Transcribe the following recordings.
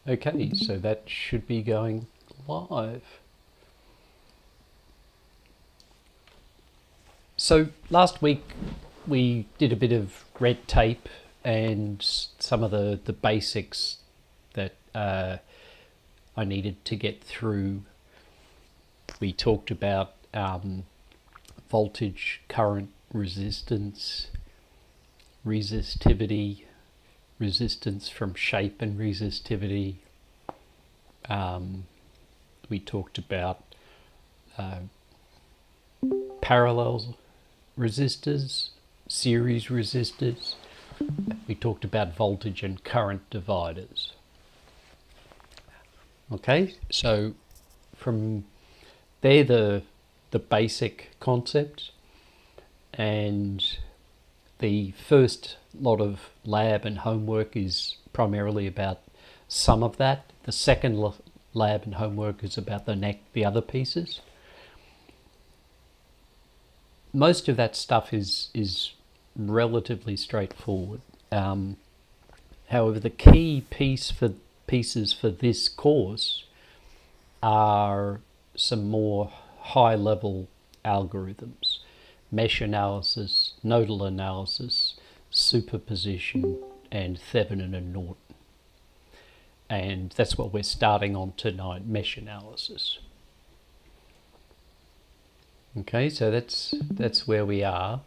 Okay, so that should be going live. So last week we did a bit of red tape and some of the basics that I needed to get through. We talked about voltage, current, resistance, resistivity, resistance from shape and resistivity. We talked about parallel resistors, series resistors. We talked about voltage and current dividers. Okay, so from there the basic concepts, and the first lot of lab and homework is primarily about some of that. The second lab and homework is about the other pieces. Most of that stuff is relatively straightforward. However, the key pieces for this course are some more high-level algorithms: mesh analysis, nodal analysis, superposition, and Thevenin and Norton. And that's what we're starting on tonight, mesh analysis. Okay, so that's where we are.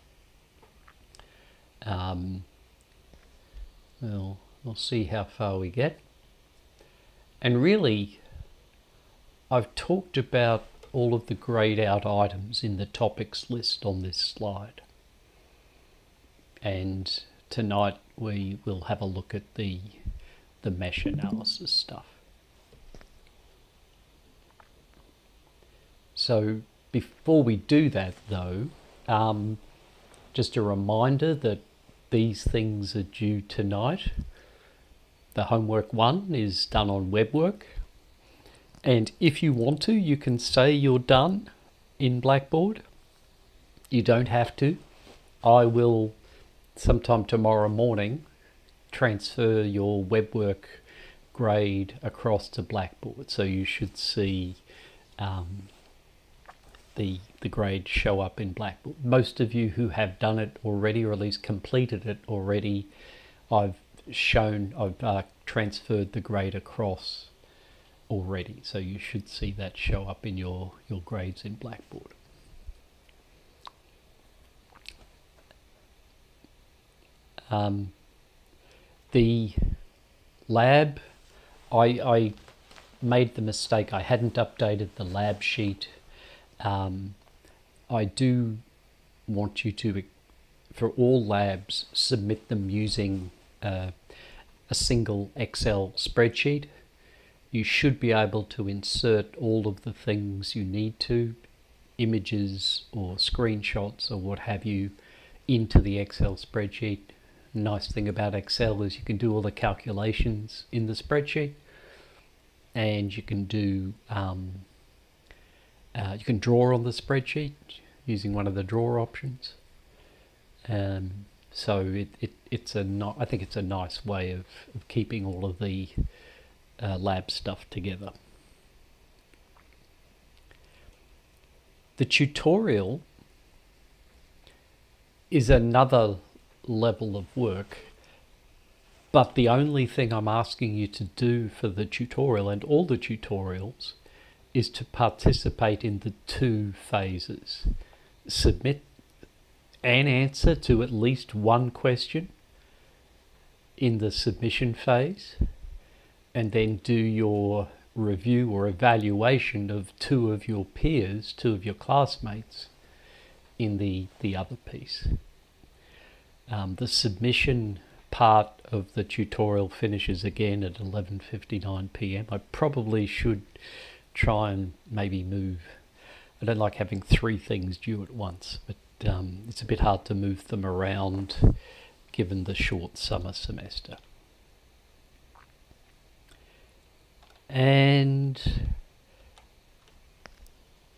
We'll see how far we get. And really, I've talked about all of the grayed out items in the topics list on this slide. And tonight we will have a look at the mesh analysis stuff. So before we do that though, just a reminder that these things are due tonight. The homework 1 is done on WebWork. And if you want to, you can say you're done in Blackboard. You don't have to. I will, sometime tomorrow morning, transfer your WebWork grade across to Blackboard. So you should see the grade show up in Blackboard. Most of you who have done it already, or at least completed it already, I've transferred the grade across already, so you should see that show up in your grades in Blackboard. The lab, I made the mistake, I hadn't updated the lab sheet. I do want you to, for all labs, submit them using a single Excel spreadsheet. You should be able to insert all of the things you need to, images or screenshots or what have you, into the Excel spreadsheet. Nice thing about Excel is you can do all the calculations in the spreadsheet, and you can do you can draw on the spreadsheet using one of the draw options. So I think it's a nice way of keeping all of the lab stuff together. The tutorial is another level of work, but the only thing I'm asking you to do for the tutorial and all the tutorials is to participate in the 2 phases. Submit an answer to at least one question in the submission phase, and then do your review or evaluation of 2 of your peers, 2 of your classmates in the other piece. The submission part of the tutorial finishes again at 11:59 p.m. I probably should try and maybe move. I don't like having 3 things due at once, but it's a bit hard to move them around given the short summer semester. And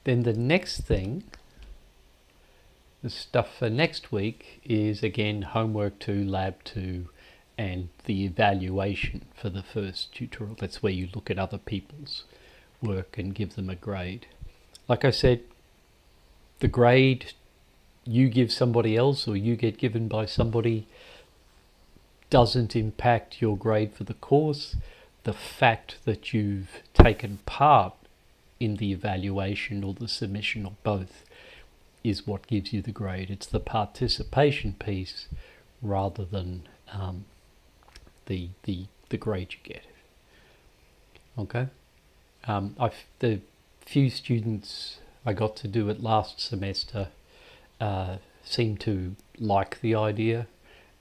then the next thing, the stuff for next week, is again homework 2, lab 2, and the evaluation for the first tutorial. That's where you look at other people's work and give them a grade. Like I said, the grade you give somebody else or you get given by somebody doesn't impact your grade for the course. The fact that you've taken part in the evaluation or the submission or both is what gives you the grade. It's the participation piece rather than the grade you get. Okay. The few students I got to do it last semester seemed to like the idea,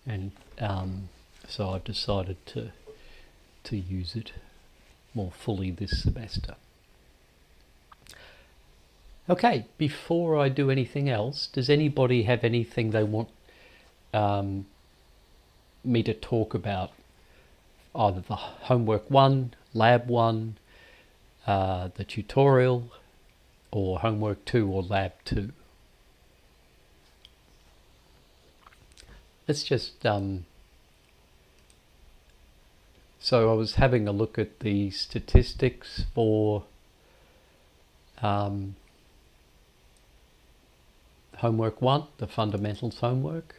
and so I've decided to use it more fully this semester. Okay, before I do anything else, does anybody have anything they want me to talk about? Either the homework 1, lab 1, the tutorial, or homework 2 or lab 2. Let's just so I was having a look at the statistics for homework 1, the fundamentals homework,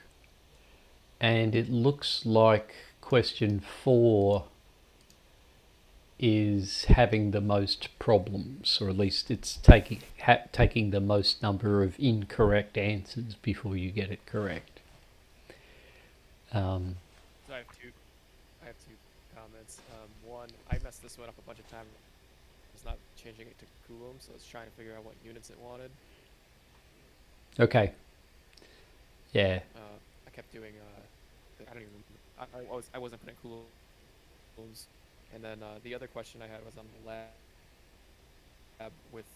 and it looks like question 4 is having the most problems, or at least it's taking the most number of incorrect answers before you get it correct. So I have two comments. One, I messed this one up a bunch of times. It's not changing it to coulombs, so I was trying to figure out what units it wanted. Okay. Yeah. I kept doing I don't even I wasn't putting coulombs. And then the other question I had was on the lab with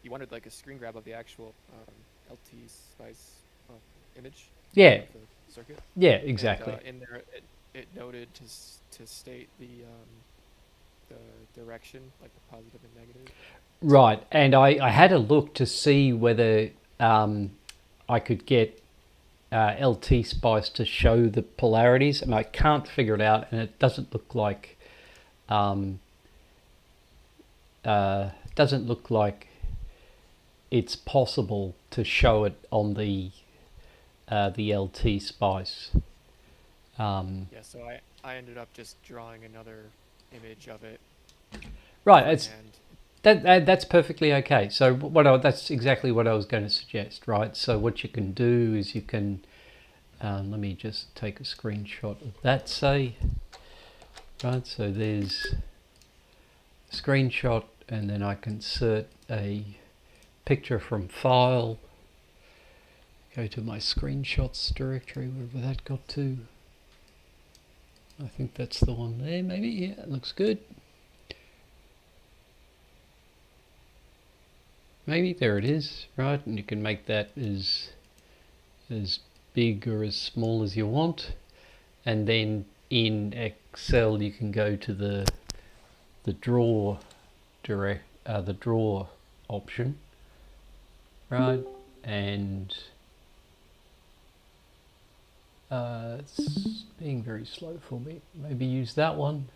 you wanted like a screen grab of the actual LT spice image. Yeah. Of the circuit. Yeah, exactly. And, in there, it noted to state the direction, like the positive and negative. Right, and I had a look to see whether I could get LT Spice to show the polarities, and I can't figure it out, and it doesn't look like it's possible to show it on the LT Spice. Yeah, so I ended up just drawing another image of it. Right, that's perfectly okay. So that's exactly what I was going to suggest, right? So what you can do is you can, let me just take a screenshot of that, say, right? So there's a screenshot, and then I can insert a picture from file, go to my screenshots directory, wherever that got to. I think that's the one there, maybe. Yeah, it looks good. Maybe there it is, right? And you can make that as big or as small as you want. And then in Excel, you can go to the draw option, right? And it's being very slow for me. Maybe use that one,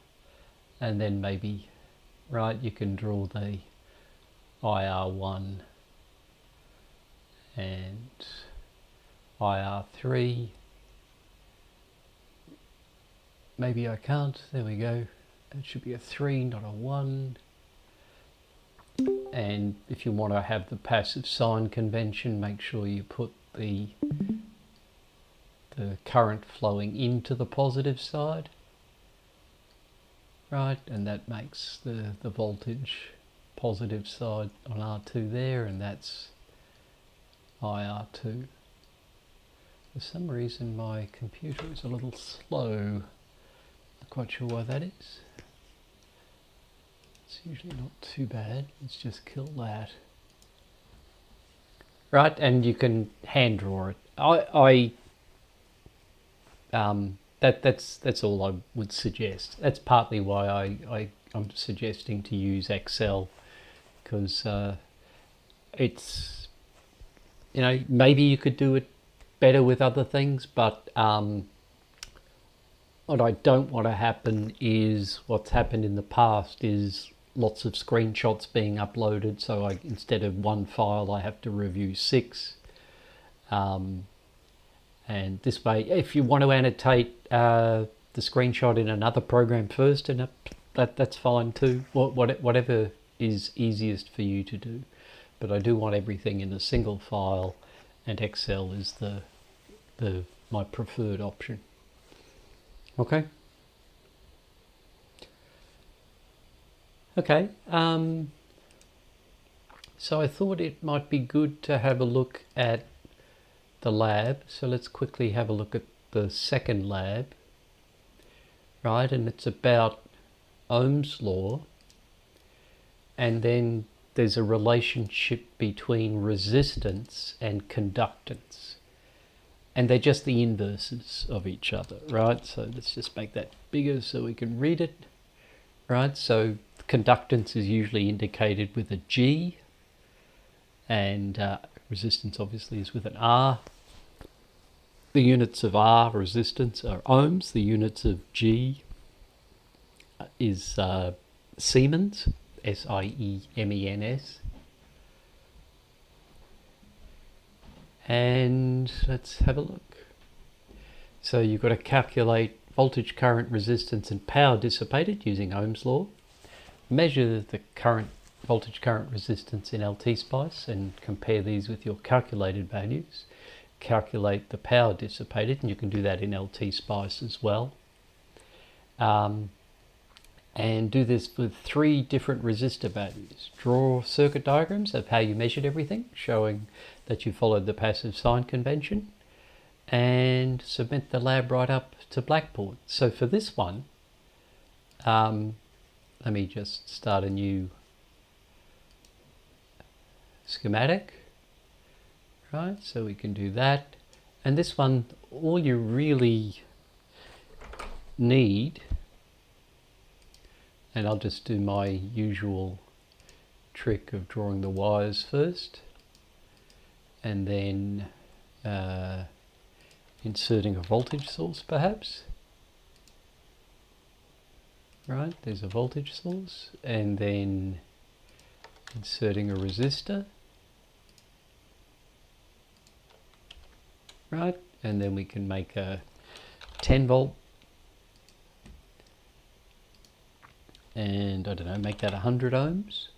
and then maybe, right, you can draw the IR1 and IR3. Maybe I can't. There we go. It should be a 3, not a 1. And if you want to have the passive sign convention, make sure you put the current flowing into the positive side, right? And that makes the voltage positive side on R2 there, and that's IR2. For some reason my computer is a little slow. Not quite sure why that is. It's usually not too bad. Let's just kill that. Right, and you can hand draw it. That's all I would suggest. That's partly why I'm suggesting to use Excel, because it's, maybe you could do it better with other things, but what I don't want to happen is what's happened in the past is lots of screenshots being uploaded, so instead of one file I have to review 6. And this way, if you want to annotate the screenshot in another program first, and that's fine too. Whatever is easiest for you to do. But I do want everything in a single file, and Excel is my preferred option. Okay. Okay. So I thought it might be good to have a look at the lab. So let's quickly have a look at the second lab. Right, and it's about Ohm's law. And then there's a relationship between resistance and conductance. And they're just the inverses of each other, right? So let's just make that bigger so we can read it, right? So conductance is usually indicated with a G, and resistance obviously is with an R. The units of R resistance are ohms. The units of G is Siemens, SIEMENS. And let's have a look. So you've got to calculate voltage, current, resistance and power dissipated using Ohm's law. Measure the current, voltage, current, resistance in LT spice and compare these with your calculated values. Calculate the power dissipated, and you can do that in LT spice as well. And do this with 3 different resistor values. Draw circuit diagrams of how you measured everything, showing that you followed the passive sign convention, and submit the lab right up to Blackboard. So for this one, let me just start a new schematic. Right, so we can do that. And this one, all you really need, and I'll just do my usual trick of drawing the wires first, and then inserting a voltage source perhaps. Right, there's a voltage source, and then inserting a resistor. Right, and then we can make a 10 volt, and I don't know, make that 100 ohms.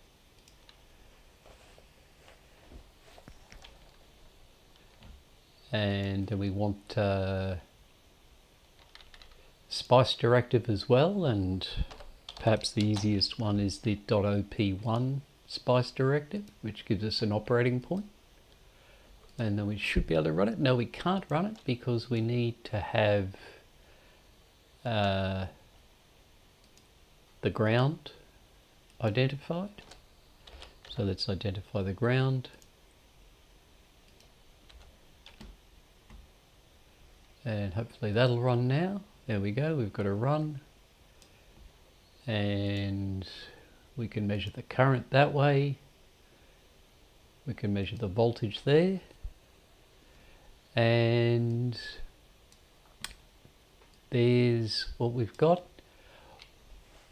And then we want spice directive as well, and perhaps the easiest one is the .op1 spice directive, which gives us an operating point. And then we should be able to run it. No, we can't run it because we need to have the ground identified. So let's identify the ground. And hopefully that'll run now. There we go, we've got a run. And we can measure the current that way. We can measure the voltage there. And there's what we've got.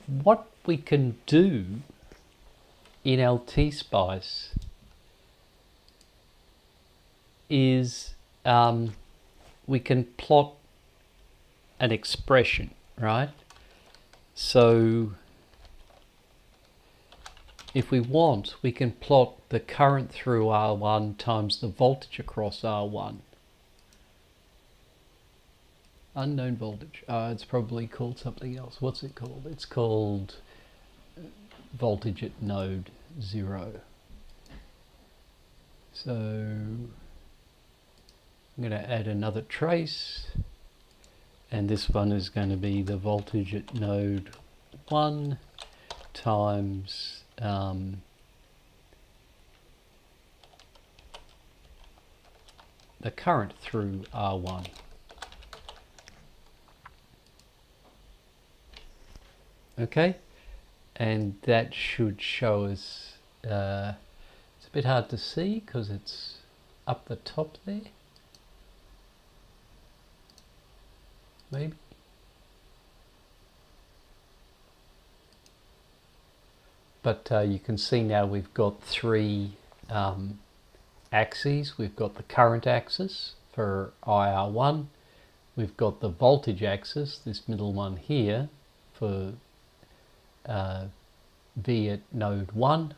What we can do in LT Spice is we can plot an expression, right? So if we want, we can plot the current through R1 times the voltage across R1. Unknown voltage. It's probably called something else. What's it called? It's called voltage at node 0. So I'm going to add another trace, and this one is going to be the voltage at node 1 times the current through R1. Okay, and that should show us, it's a bit hard to see because it's up the top there, maybe. but you can see now we've got three axes. We've got the current axis for IR1, we've got the voltage axis, this middle one here, for V at node 1,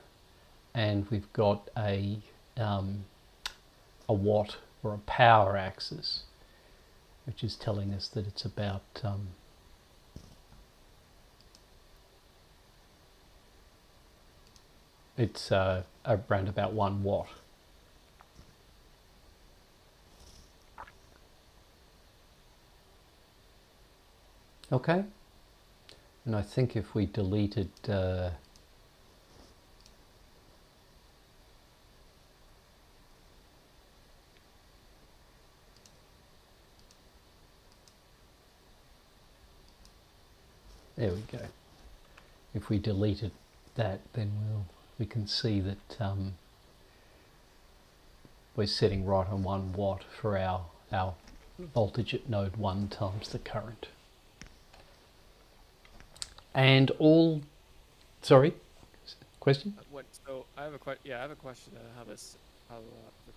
and we've got a watt or a power axis, which is telling us that it's about it's around about 1 watt. Okay, and I think if we deleted there we go. If we deleted that, then we can see that we're setting right on 1 watt for our voltage at node 1 times the current. And all, sorry, question? So I have a question. Yeah, I have a question on how the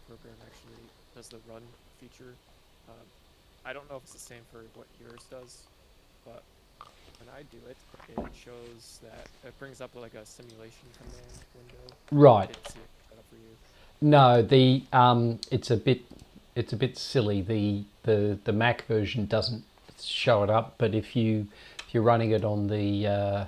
program actually does the run feature. I don't know if it's the same for what yours does, but when I do it, it shows that it brings up like a simulation command window. Right. I didn't see it set up for you. No, it's a bit silly. The Mac version doesn't show it up, but if you're running it on the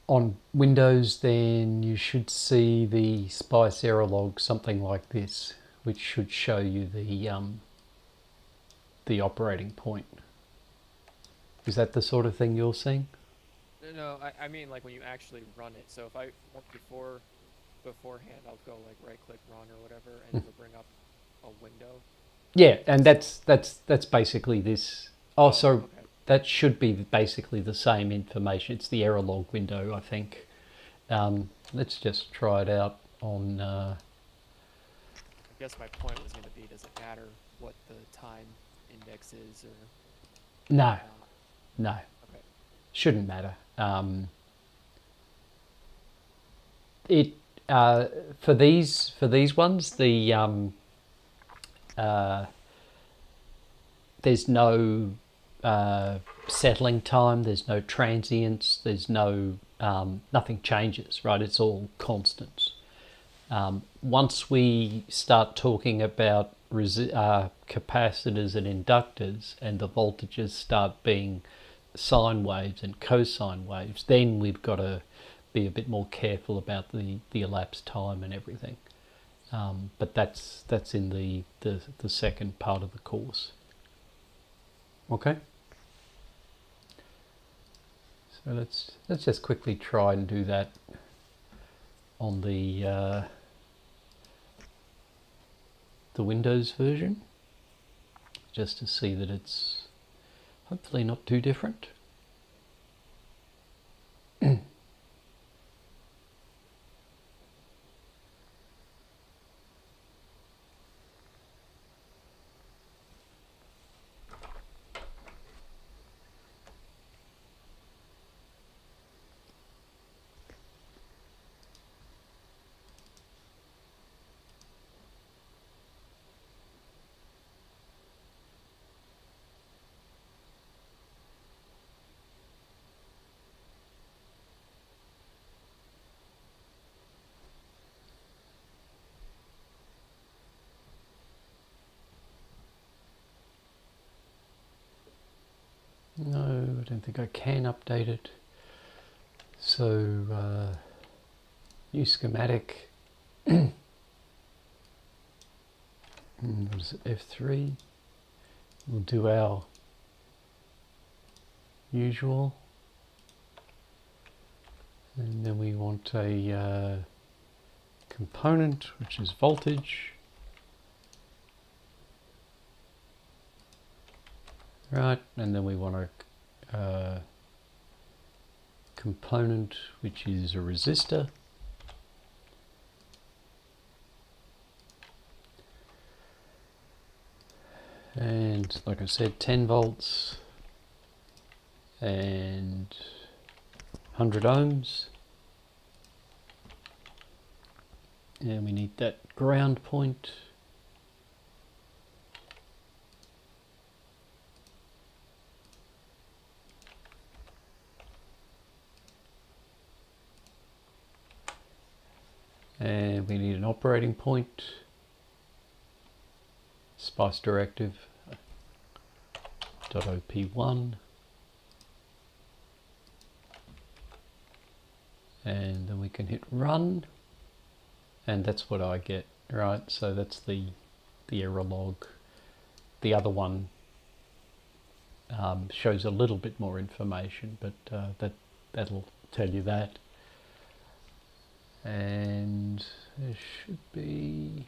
on Windows, then you should see the Spice error log, something like this, which should show you the operating point. Is that the sort of thing you're seeing? No, I mean like when you actually run it. So if I want beforehand, I'll go like right-click run or whatever, and it'll bring up a window. Yeah, and that's basically this. Oh, so okay. that should be basically the same information. It's the error log window, I think. Let's just try it out on. I guess my point was going to be: does it matter what the time index is, or no, no, okay, shouldn't matter. It for these ones, the there's no settling time, there's no transients, there's no nothing changes, right? It's all constants. Once we start talking about capacitors and inductors, and the voltages start being sine waves and cosine waves, then we've got to be a bit more careful about the elapsed time and everything. But that's in the second part of the course. Okay. So let's just quickly try and do that on the Windows version, just to see that it's hopefully not too different. No, I don't think I can update it. So new schematic. What is it, F3? We'll do our usual, and then we want a component, which is voltage. Right, and then we want a component which is a resistor. And like I said, 10 volts and 100 ohms. And we need that ground point. And we need an operating point. Spice directive .op1. And then we can hit run. And that's what I get, right? So that's the error log. The other one shows a little bit more information, but that'll tell you that. And there should be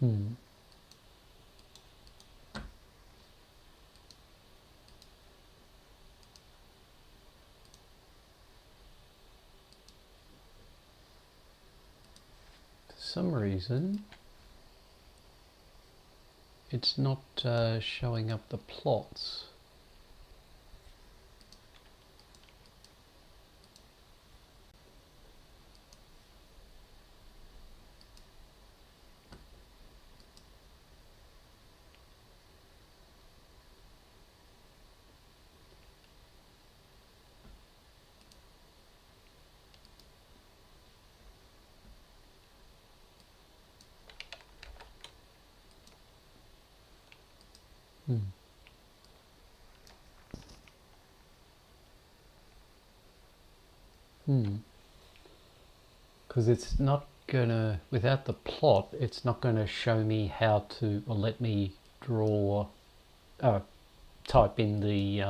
for some reason it's not showing up the plots. Because it's not gonna, without the plot, it's not gonna show me how to, or let me draw, type in the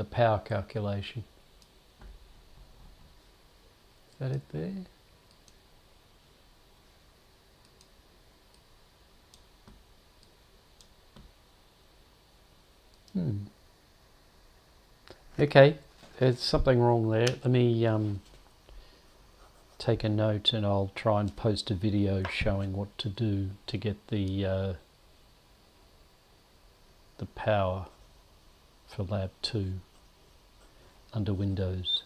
power calculation. Is that it there? Okay, there's something wrong there. Let me take a note, and I'll try and post a video showing what to do to get the power for Lab 2 under Windows.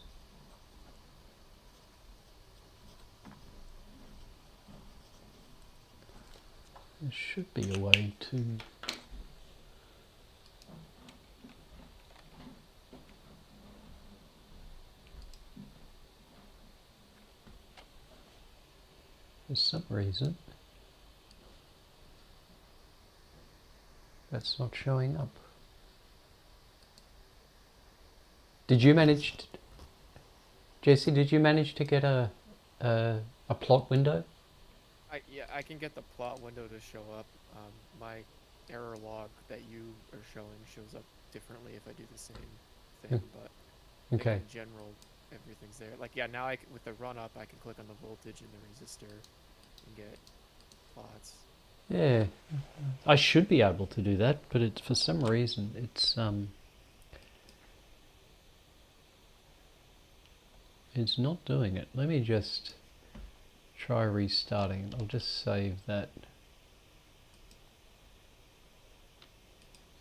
There should be a way to for some reason that's not showing up. Did you manage to, Jesse, did you manage to get a plot window? Yeah, I can get the plot window to show up. My error log that you are showing shows up differently if I do the same thing, but Okay. in general, everything's there. Like, yeah, now with the run up, I can click on the voltage and the resistor and get plots. Yeah, I should be able to do that, but it's, for some reason it's not doing it. Let me just try restarting. I'll just save that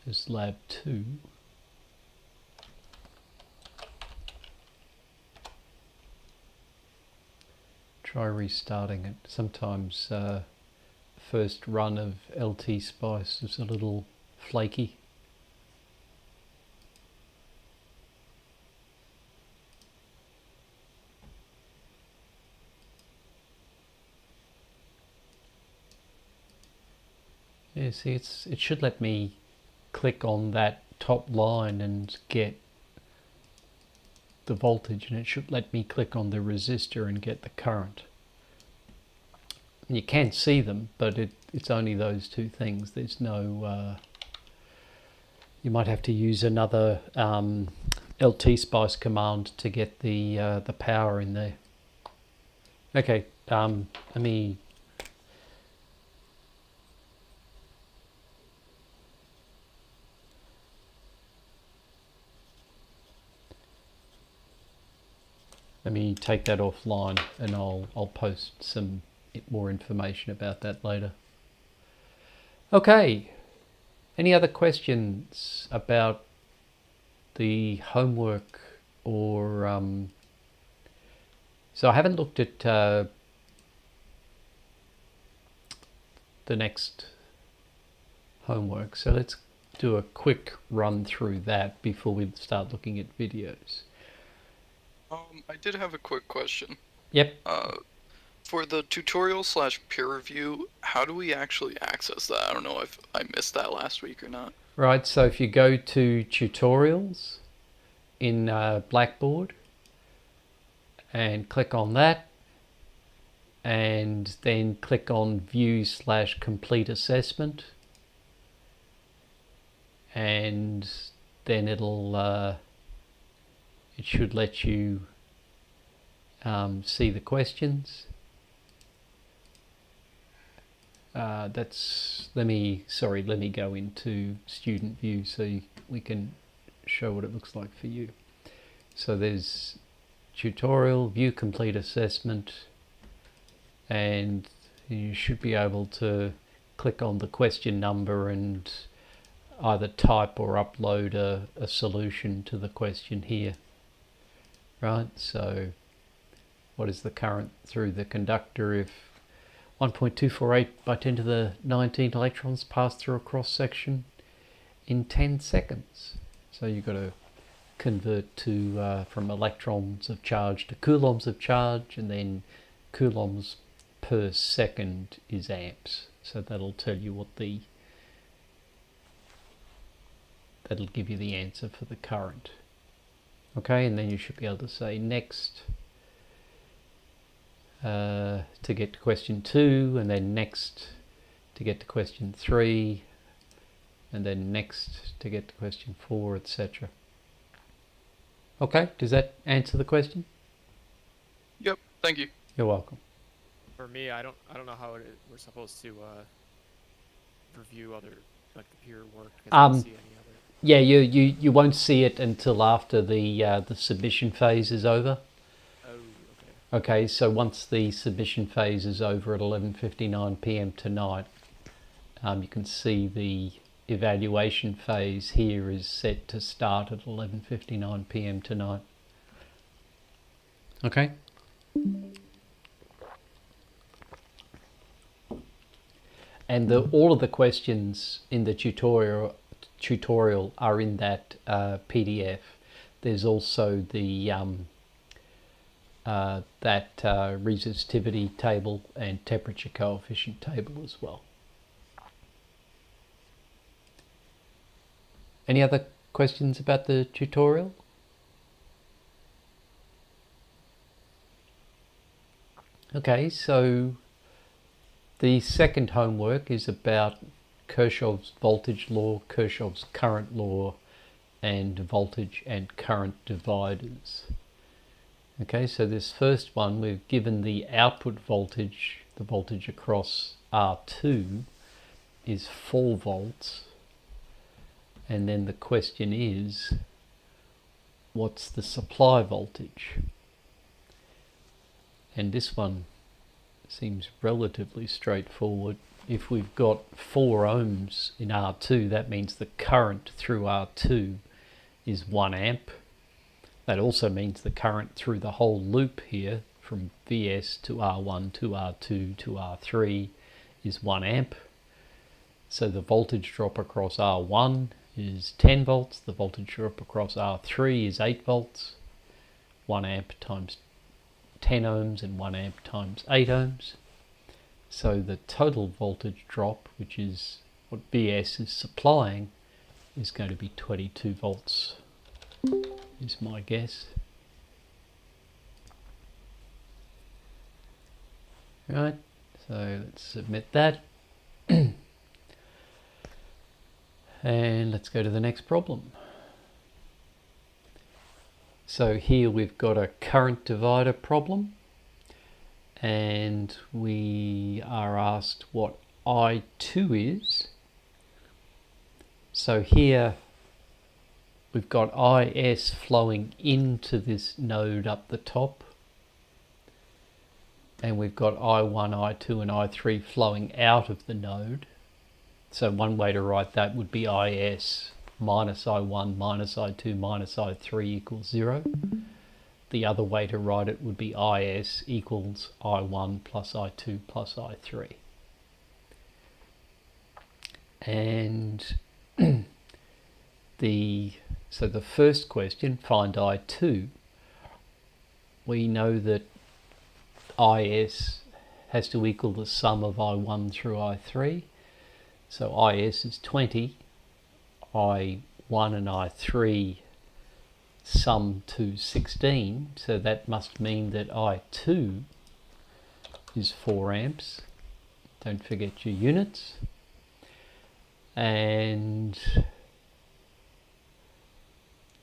as Lab 2. Try restarting it. Sometimes first run of LT Spice is a little flaky. Yeah, see, it should let me click on that top line and get the voltage, and it should let me click on the resistor and get the current. You can see them, but it's only those two things. There's no you might have to use another LT Spice command to get the power in there. Okay, let me take that offline, and I'll post some more information about that later. Okay, any other questions about the homework, or so I haven't looked at the next homework, so let's do a quick run through that before we start looking at videos. I did have a quick question. Yep. For the tutorial / peer review, how do we actually access that? I don't know if I missed that last week or not. Right, so if you go to tutorials in Blackboard and click on that, and then click on view / complete assessment, and then it should let you see the questions. Let me go into student view so we can show what it looks like for you. So there's tutorial, view complete assessment, and you should be able to click on the question number and either type or upload a solution to the question here. Right, so what is the current through the conductor if 1.248 by 10 to the 19 electrons pass through a cross section in 10 seconds? So you've got to convert to from electrons of charge to coulombs of charge, and then coulombs per second is amps. So that'll tell you what that'll give you the answer for the current. Okay, and then you should be able to say next to get to question 2, and then next to get to question 3, and then next to get to question 4, etc. Okay, does that answer the question? Yep, thank you. You're welcome. For me, I don't know how we're supposed to review other, like, the peer work. I don't see any other. Yeah, you won't see it until after the submission phase is over. Oh, okay. Okay, so once the submission phase is over at 11:59 p.m. tonight, you can see the evaluation phase here is set to start at 11:59 p.m. tonight. Okay. And all of the questions in the tutorial are in that PDF. There's also the resistivity table and temperature coefficient table as well. Any other questions about the tutorial? Okay, so the second homework is about Kirchhoff's voltage law, Kirchhoff's current law, and voltage and current dividers. Okay, so this first one, we've given the output voltage, the voltage across R2 is 4 volts. And then the question is, what's the supply voltage? And this one seems relatively straightforward. If we've got 4 ohms in R2, that means the current through R2 is 1 amp. That also means the current through the whole loop here, from Vs to R1 to R2 to R3, is 1 amp. So the voltage drop across R1 is 10 volts. The voltage drop across R3 is 8 volts. 1 amp times 10 ohms and 1 amp times 8 ohms. So the total voltage drop, which is what Vs is supplying, is going to be 22 volts, is my guess. Right, so let's submit that. And let's go to the next problem. So here we've got a current divider problem, and we are asked what I2 is. So here we've got IS flowing into this node up the top, and we've got I1, I2 and I3 flowing out of the node. So one way to write that would be IS minus I1 minus I2 minus I3 equals 0. The other way to write it would be IS equals I1 plus I2 plus I3. And so the first question, find I2, we know that IS has to equal the sum of I1 through I3. So IS is 20, I1 and I3 sum to 16, so that must mean that I2 is 4 amps. Don't forget your units. And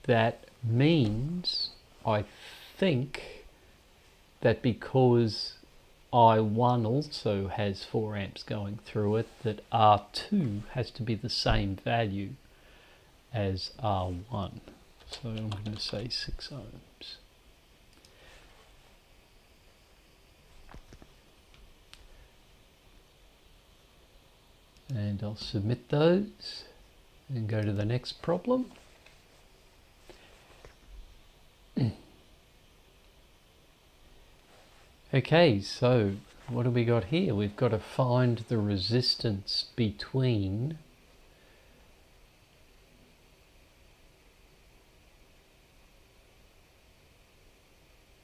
that means, I think, that because I1 also has 4 amps going through it, that R2 has to be the same value as R1. So I'm going to say 6 ohms. And I'll submit those and go to the next problem. Okay, so what have we got here? We've got to find the resistance between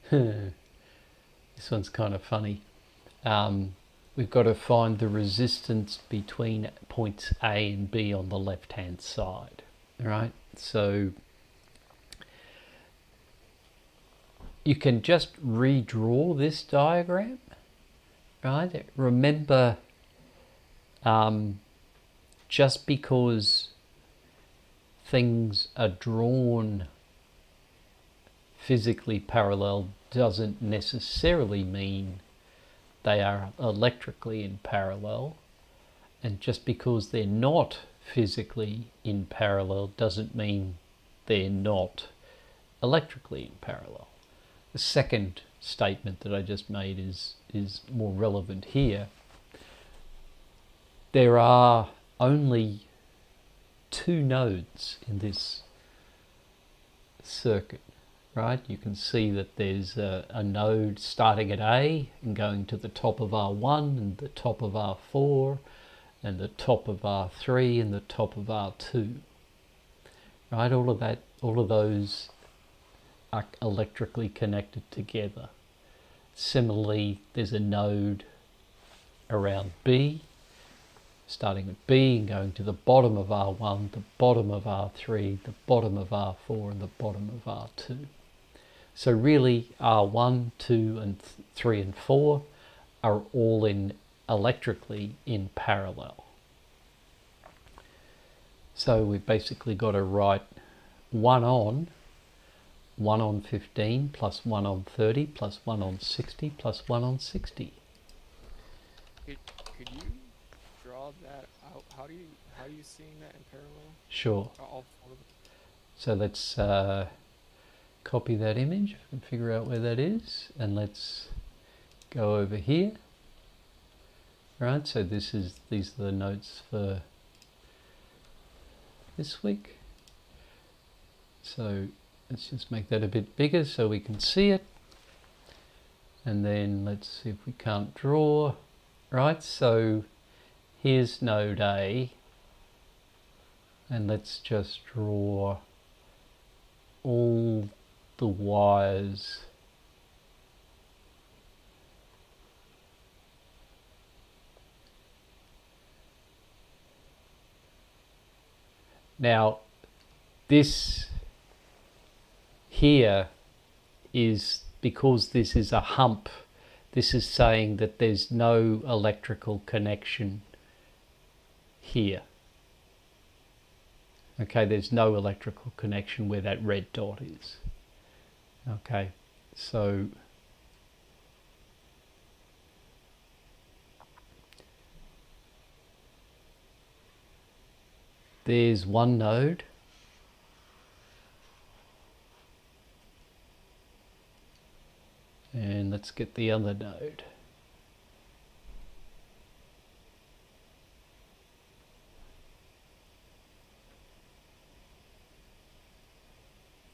this one's kind of funny. We've got to find the resistance between points A and B on the left hand side. All right, so you can just redraw this diagram, right? Remember, just because things are drawn physically parallel doesn't necessarily mean they are electrically in parallel, and just because they're not physically in parallel doesn't mean they're not electrically in parallel. The second statement that I just made is more relevant here. There are only 2 nodes in this circuit, right? You can see that there's a node starting at A and going to the top of R1 and the top of R4 and the top of R3 and the top of R2, right? All of those are electrically connected together. Similarly, there's a node around B, starting at B and going to the bottom of R1, the bottom of R3, the bottom of R4 and the bottom of R2. So really R1, 2 and 3 and 4 are all electrically in parallel. So we've basically got to write 1 on 15 plus 1 on 30 plus 1 on 60 plus 1 on 60. Could you draw that out? How are you seeing that in parallel? Sure. All 4 of them. So let's copy that image and figure out where that is, and let's go over here. Right, so these are the notes for this week. So let's just make that a bit bigger so we can see it. And then let's see if we can't draw. Right, so here's node A. And let's just draw all the wires now. This here is, because this is a hump, this is saying that there's no electrical connection here. Okay, there's no electrical connection where that red dot is. Okay, so there's one node. And let's get the other node.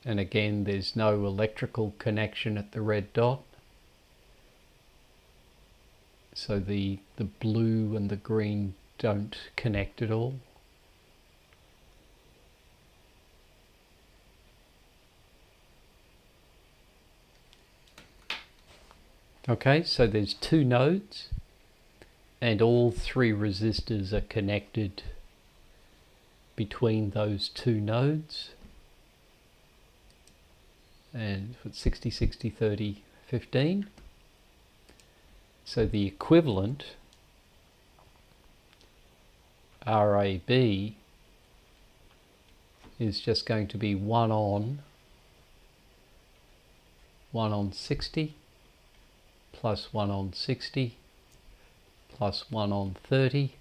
And again, there's no electrical connection at the red dot. So the blue and the green don't connect at all. Okay, so there's two nodes and all three resistors are connected between those two nodes. And for 60, 60, 30, 15. So the equivalent RAB is just going to be 1 on 60 plus 1 on 60 plus 1 on 30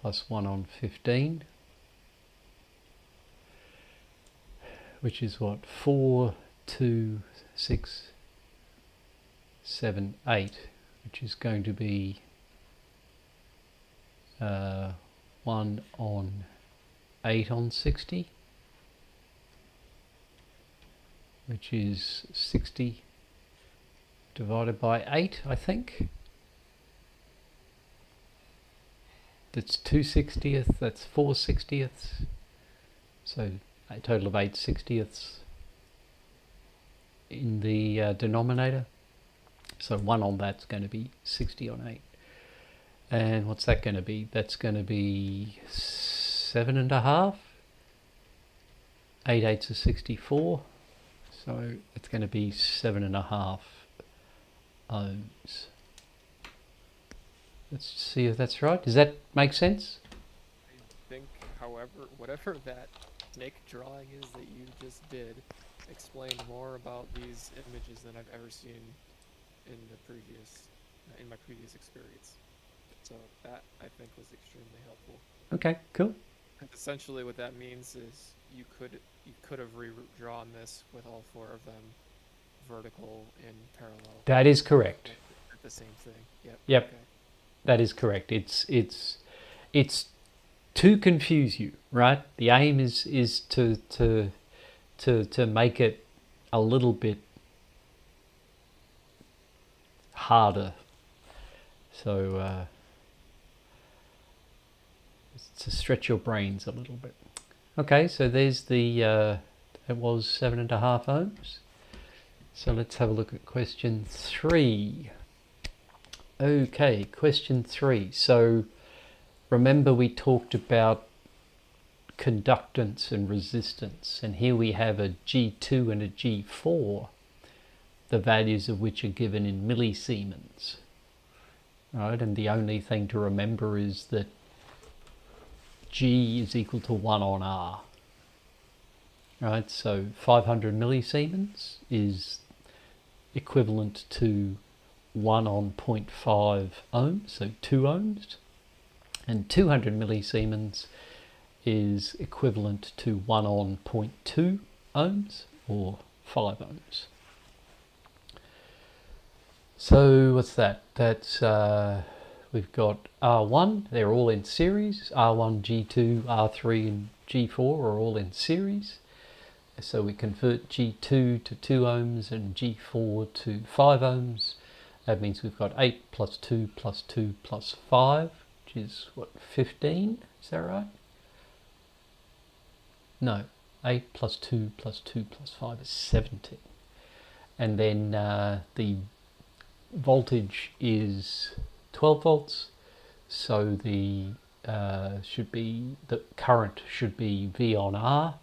plus 1 on 15, which is what? 4, 2, 6, 7, 8, which is going to be 1 on 8 on 60, which is 60 divided by 8, I think. That's 2/60, that's 4/60, so a total of 8/60 in the denominator. So 1 on that's going to be 60 on 8. And what's that going to be? That's going to be 7.5. 8 8s are 64. So it's going to be 7.5 ohms. Let's see if that's right. Does that make sense? I think, however, whatever that snake drawing is that you just did explained more about these images than I've ever seen in my previous experience. So that, I think, was extremely helpful. Okay, cool. Essentially, what that means is you could have redrawn this with all 4 of them vertical and parallel. That is correct. The same thing. Yep. Okay. That is correct. It's to confuse you, right? The aim is to make it a little bit harder. So to stretch your brains a little bit. Okay, so there's the it was 7.5 ohms. So let's have a look at question 3. Okay, question 3. So remember we talked about conductance and resistance, and here we have a G2 and a G4, the values of which are given in millisiemens. Right, and the only thing to remember is that G is equal to 1 on R. Right, so 500 millisiemens is equivalent to 1 on 0.5 ohms, so 2 ohms, and 200 millisiemens is equivalent to 1 on 0.2 ohms, or 5 ohms. So what's that? That's we've got R1, they're all in series. R1, G2, R3 and G4 are all in series. So we convert G2 to 2 ohms and G4 to 5 ohms. That means we've got 8 plus 2 plus 2 plus 5, which is what, 15? Is that right? No, 8 plus 2 plus 2 plus 5 is 17. And then the voltage is 12 volts, so the current should be V on R,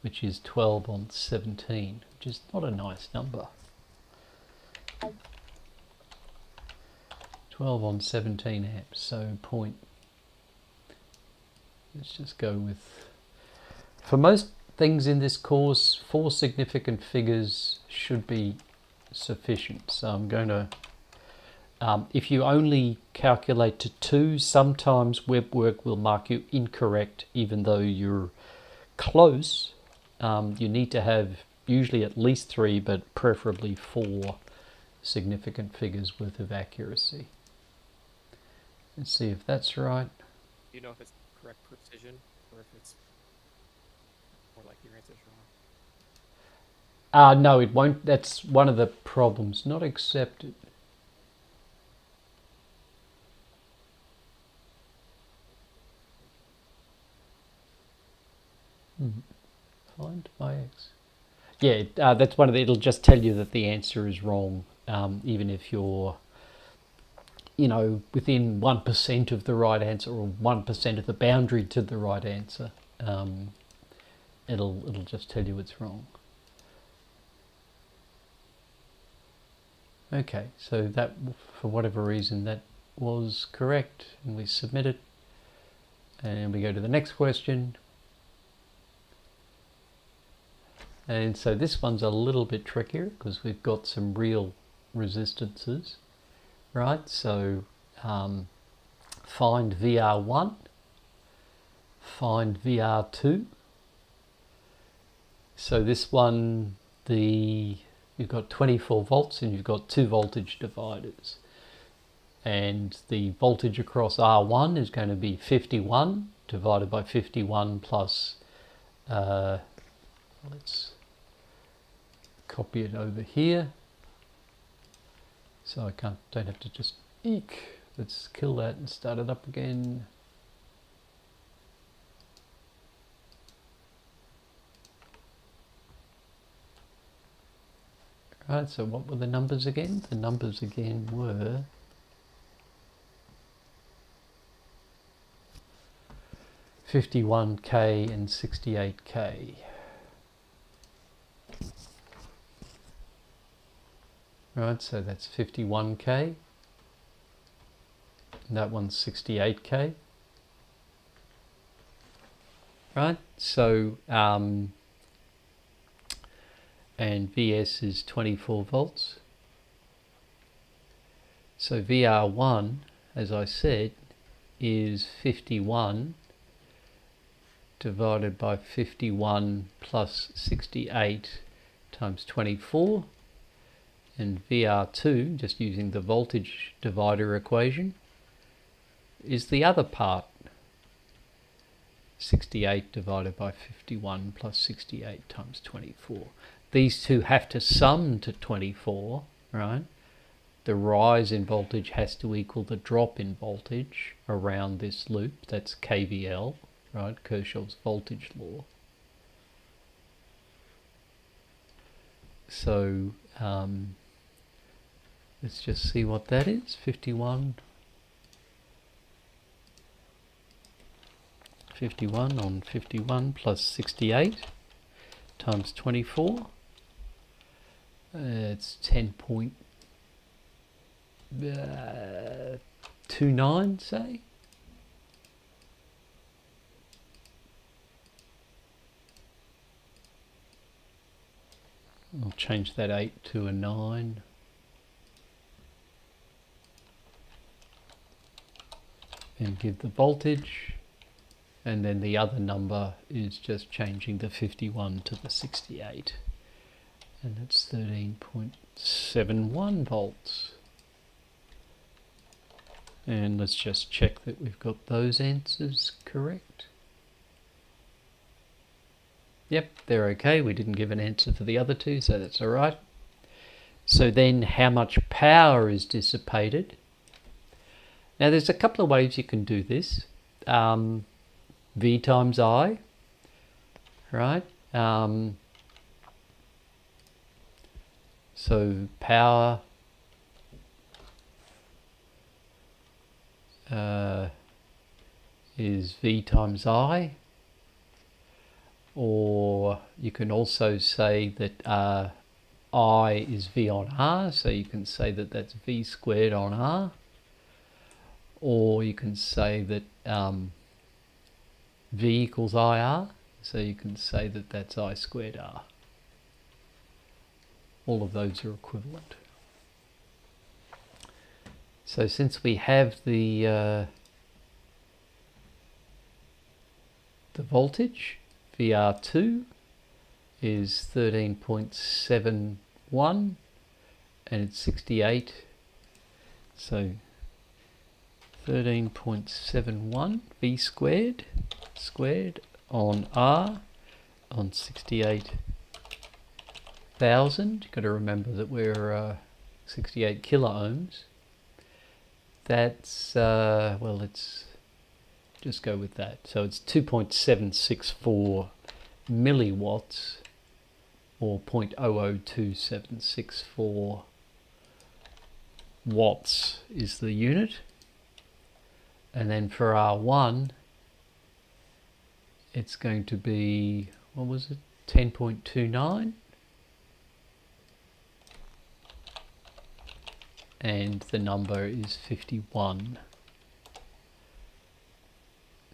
which is 12 on 17, which is not a nice number. 12 on 17 amps, so let's just go with, for most things in this course, 4 significant figures should be sufficient. So I'm going to, if you only calculate to 2, sometimes WebWork will mark you incorrect even though you're close. You need to have usually at least 3, but preferably 4 significant figures worth of accuracy. Let's see if that's right. Do you know if it's correct precision or if it's More like your answer's wrong. No, it won't. That's one of the problems. Not accepted. Find my x. Yeah, that's one of the. It'll just tell you that the answer is wrong, even if you're, within 1% of the right answer or 1% of the boundary to the right answer. It'll just tell you it's wrong. Okay, so that, for whatever reason, that was correct, and we submit it, and we go to the next question. And so this one's a little bit trickier because we've got some real resistances, right? So find VR1, find VR2. So this one, you've got 24 volts and you've got 2 voltage dividers. And the voltage across R1 is going to be 51 divided by 51 plus, let's copy it over here. So I don't have to just eek. Let's kill that and start it up again. Right, so what were the numbers again? The numbers again were 51K and 68K. Right, so that's 51K. And that one's 68K. Right, so and VS is 24 volts. So VR1, as I said, is 51 divided by 51 plus 68 times 24. And VR2, just using the voltage divider equation, is the other part. 68 divided by 51 plus 68 times 24. These two have to sum to 24, right? The rise in voltage has to equal the drop in voltage around this loop. That's KVL, right? Kirchhoff's voltage law. So let's just see what that is. 51 on 51 plus 68 times 24. It's 10.29, say. I'll change that 8 to a 9. And give the voltage. And then the other number is just changing the 51 to the 68. And that's 13.71 volts. And let's just check that we've got those answers correct. Yep, they're okay. We didn't give an answer for the other two, so that's all right. So then how much power is dissipated? Now there's a couple of ways you can do this. V times I, right? So power is V times I, or you can also say that I is V on R, so you can say that that's V squared on R, or you can say that V equals IR, so you can say that that's I squared R. All of those are equivalent. So since we have the voltage, VR2 is 13.71 and it's 68. So 13.71 V squared on R. on 68,000. You've got to remember that we're 68 kilo ohms. That's, well, let's just go with that. So it's 2.764 milliwatts, or 0.002764 watts is the unit. And then for R1, it's going to be, what was it, 10.29? And the number is 51.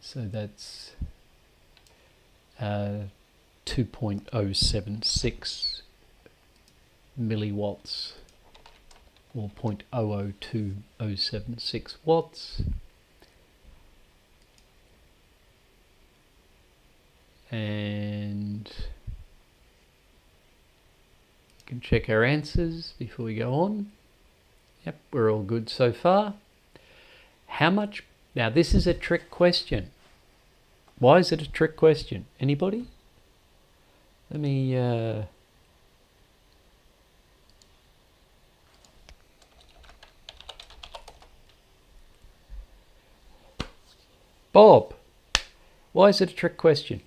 So that's 2.076 milliwatts, or 0.002076 watts. And you can check our answers before we go on. Yep, we're all good so far. How much? Now this is a trick question. Why is it a trick question? Anybody? Let me Bob, why is it a trick question?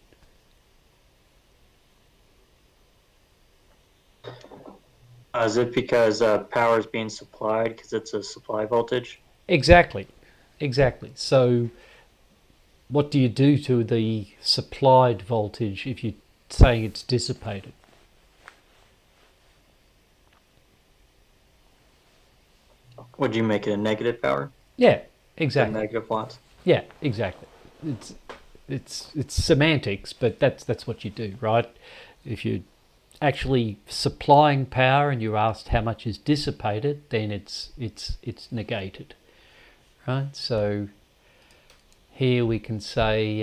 Is it because power is being supplied because it's a supply voltage? Exactly. So what do you do to the supplied voltage if you're saying it's dissipated? Would you make it a negative power? Yeah, The exactly. negative watts? Yeah, exactly. It's semantics, but that's what you do, right? If you're actually supplying power and you're asked how much is dissipated, then it's negated, right? So here we can say,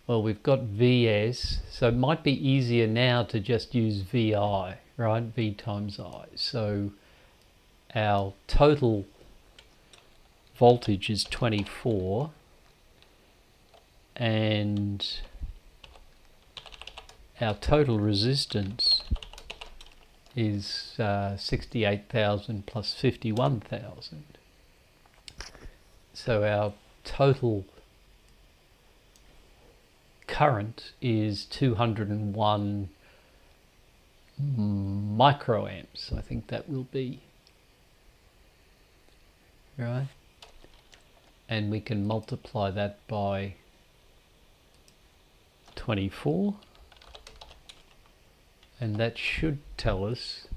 well, we've got Vs, so it might be easier now to just use Vi, right? V times I. So our total voltage is 24, and our total resistance is 68,000 plus 51,000. So our total current is 201 microamps. I think that will be, right? And we can multiply that by 24. And that should tell us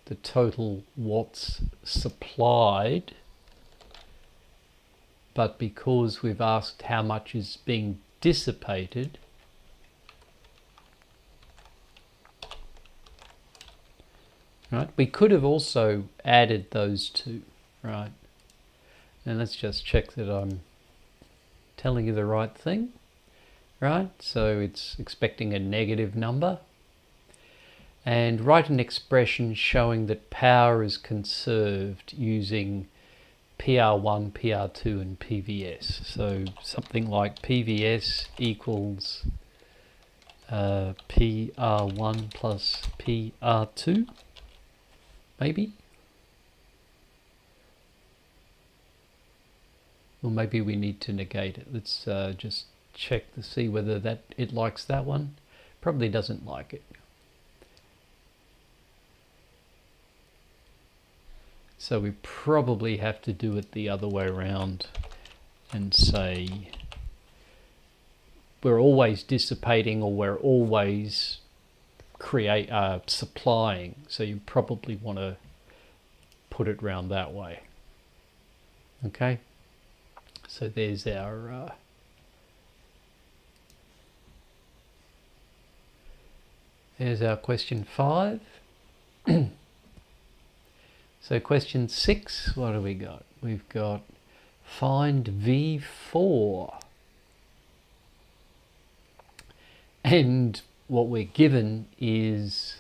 the total watts supplied. But because we've asked how much is being dissipated, right, we could have also added those two, right? And let's just check that I'm telling you the right thing. Right, so it's expecting a negative number, and write an expression showing that power is conserved using PR1, PR2 and PVS. So something like PVS equals PR1 plus PR2, maybe? Or maybe we need to negate it. Let's just check to see whether that it likes that one. Probably doesn't like it. So we probably have to do it the other way around and say we're always dissipating, or we're always supplying. So you probably want to put it round that way. Okay, so there's our question 5. So question 6, what do we got? We've got find V4. And what we're given is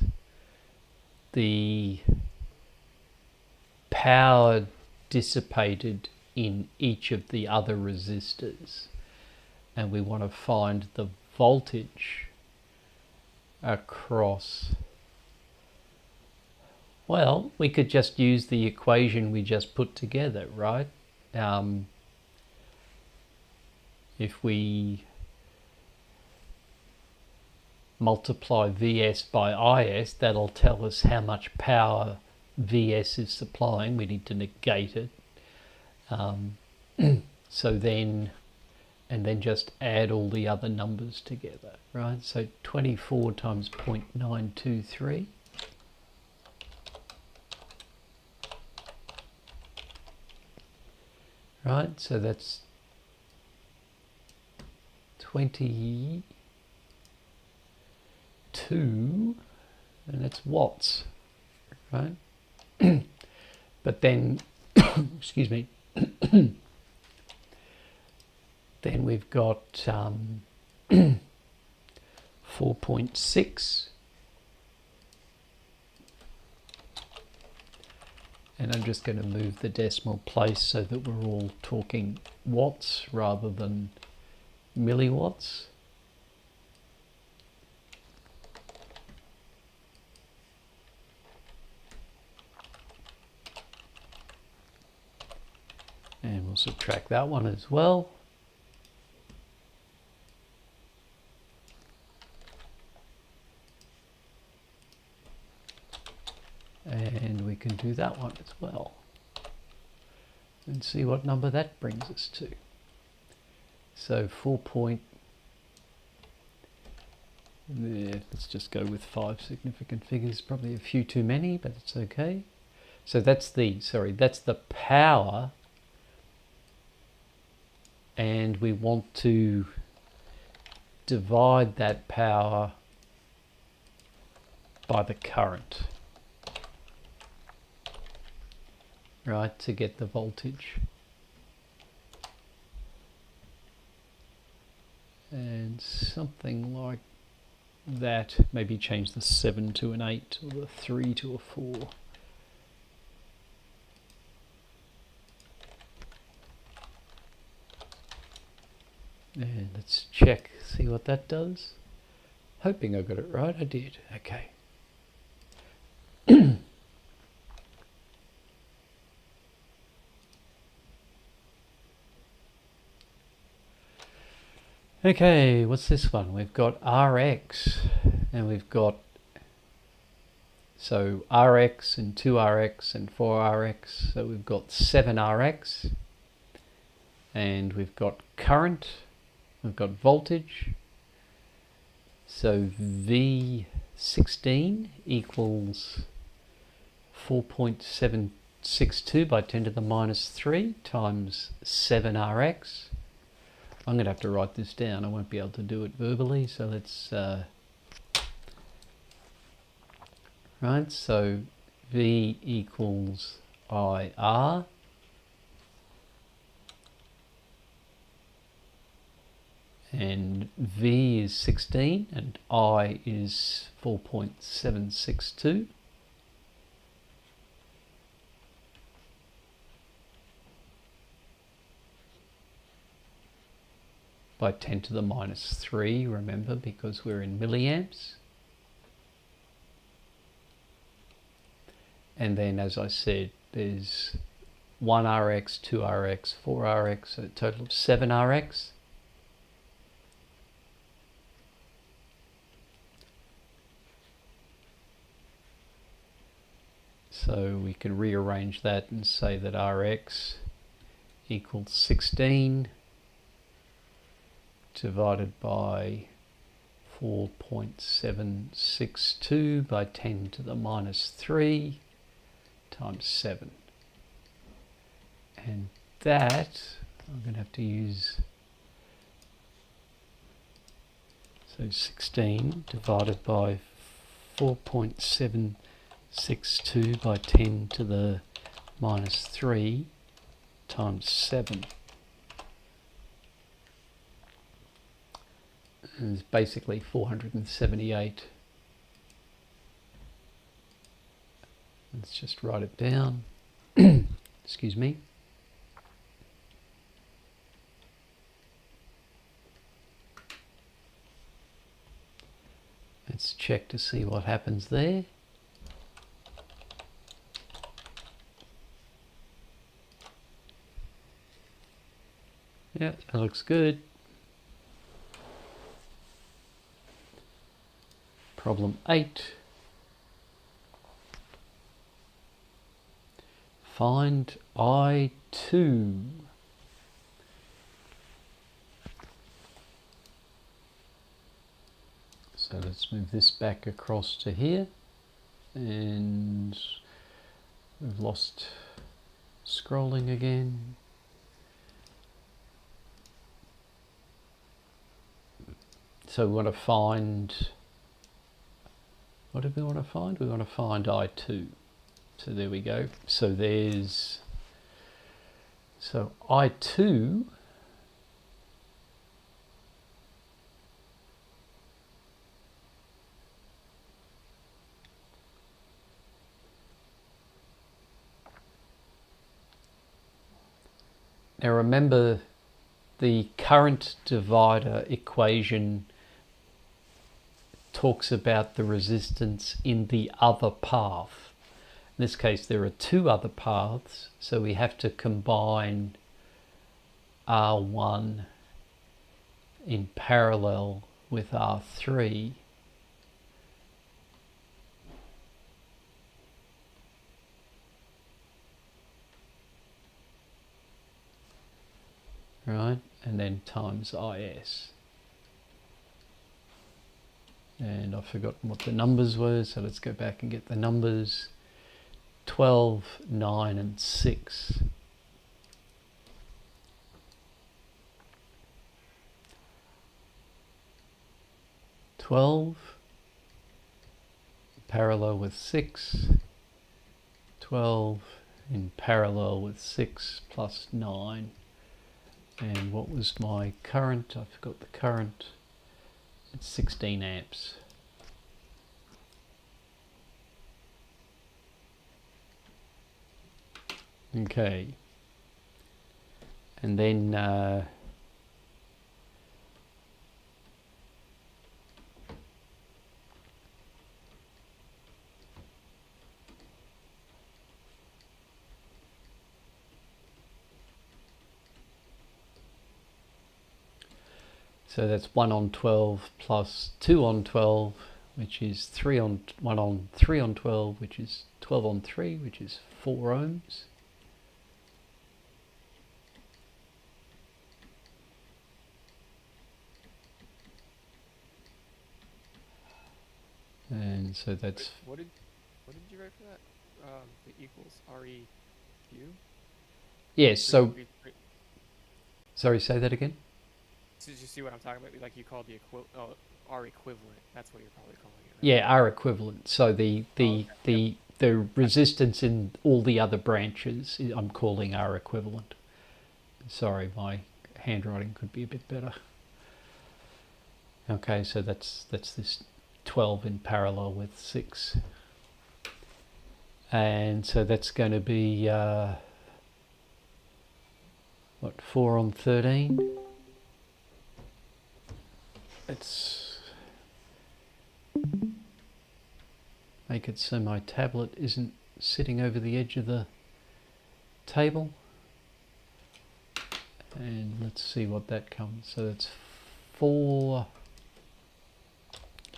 the power dissipated in each of the other resistors. and we want to find the voltage across, well, we could just use the equation we just put together, right? If we multiply Vs by Is, that'll tell us how much power Vs is supplying. We need to negate it. So then, and then just add all the other numbers together, right? So 24 times 0.923. Right, so that's 22, and it's watts, right? But then, excuse me, then we've got 4.6, and I'm just going to move the decimal place so that we're all talking watts rather than milliwatts. And we'll subtract that one as well. And we can do that one as well. And see what number that brings us to. So 4 point, let's just go with 5 significant figures, probably a few too many, but it's okay. So that's the, that's the power, and we want to divide that power by the current, right, to get the voltage. And something like that, maybe change the 7 to an 8 or the 3 to a 4. And let's check, see what that does. Hoping I got it right. I did. Okay. Okay, what's this one? We've got Rx, and we've got, so Rx and 2Rx and 4Rx, so we've got 7Rx, and we've got current, we've got voltage, so V16 equals 4.762 by 10 to the minus 3 times 7Rx. I'm going to have to write this down. I won't be able to do it verbally, so let's... right, so V equals IR. And V is 16 and I is 4.762. By 10 to the minus 3, remember, because we're in milliamps. And then, as I said, there's 1Rx, 2Rx, 4Rx, so a total of 7Rx. So we can rearrange that and say that Rx equals 16 divided by 4.762 by 10 to the minus 3 times 7. And that, I'm going to have to use, so 16 divided by 4.762 by 10 to the minus 3 times 7. And it's basically 478. Let's just write it down. Excuse me. check to see what happens there. Yeah, that looks good. Problem 8. Find I2. So let's move this back across to here. And we've lost scrolling again. So we want to find, what do we want to find? We want to find I2. So there we go. So there's, so I2 now remember the current divider equation talks about the resistance in the other path. In this case, there are two other paths, so we have to combine R1 in parallel with R3. Right, and then times IS. And I've forgotten what the numbers were, so let's go back and get the numbers. 12, 9 and 6. Parallel with 6. 12 in parallel with 6 plus 9. And what was my current? I forgot the current. It's 16 amps. Okay. And then so that's 1 on 12 plus 2 on 12, which is 3 on 1 on 3 on 12, which is 12 on 3, which is 4 ohms. And so that's. What did you write for that? The equals REQ? Yes. So. Sorry, say that again. Did you see what I'm talking about? Like you called the R equivalent. That's what you're probably calling it. Right? Yeah, R equivalent. So the resistance in all the other branches, I'm calling R equivalent. Sorry, my handwriting could be a bit better. Okay, so that's this 12 in parallel with 6. And so that's going to be, what, 4 on 13? Let's make it so my tablet isn't sitting over the edge of the table. And let's see what that comes. So that's 4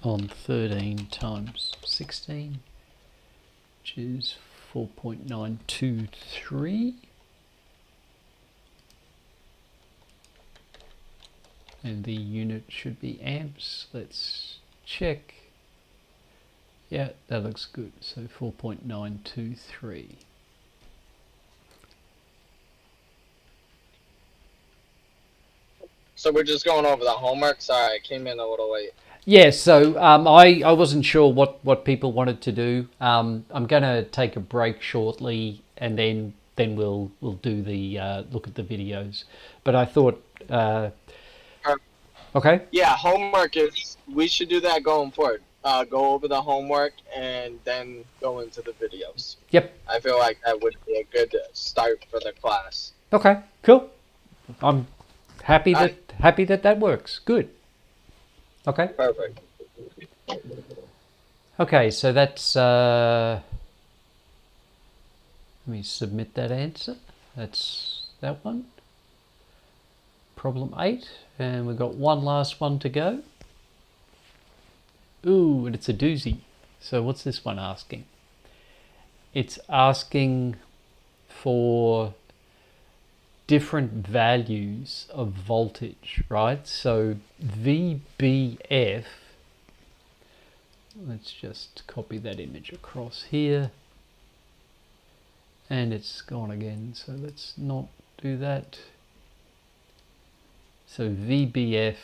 on 13 times 16, which is 4.923. And the unit should be amps. Let's check. Yeah, that looks good. So 4.923. So we're just going over the homework. Sorry, I came in a little late. Yeah, so I wasn't sure what people wanted to do. I'm going to take a break shortly, and then we'll do the look at the videos. But I thought, okay. Yeah, homework is. We should do that going forward. Go over the homework and then go into the videos. Yep. I feel like that would be a good start for the class. Okay. Cool. I'm happy that works. Good. Okay. Perfect. Okay, so that's, let me submit that answer. That's that one. Problem 8, and we've got one last one to go. Ooh, and it's a doozy. So what's this one asking? It's asking for different values of voltage, right? So VBF, let's just copy that image across here. And it's gone again, so let's not do that. So VBF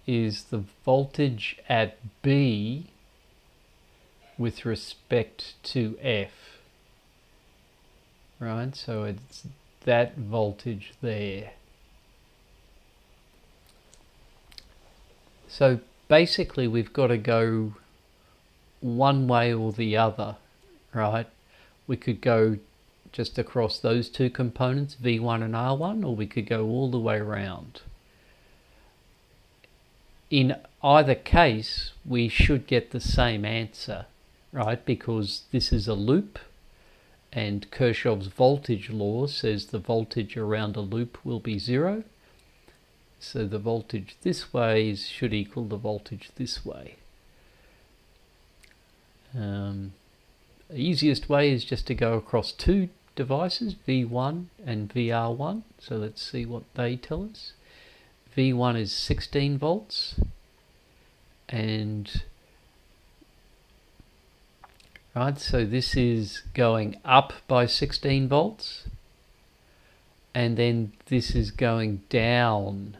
is the voltage at B with respect to F, right? So it's that voltage there. So basically we've got to go one way or the other, right? We could go just across those two components, V1 and R1, or we could go all the way around. In either case, we should get the same answer, right? Because this is a loop, and Kirchhoff's voltage law says the voltage around a loop will be 0. So the voltage this way should equal the voltage this way. The easiest way is just to go across two devices, V1 and VR1. So let's see what they tell us. V1 is 16 volts, and right, so this is going up by 16 volts, and then this is going down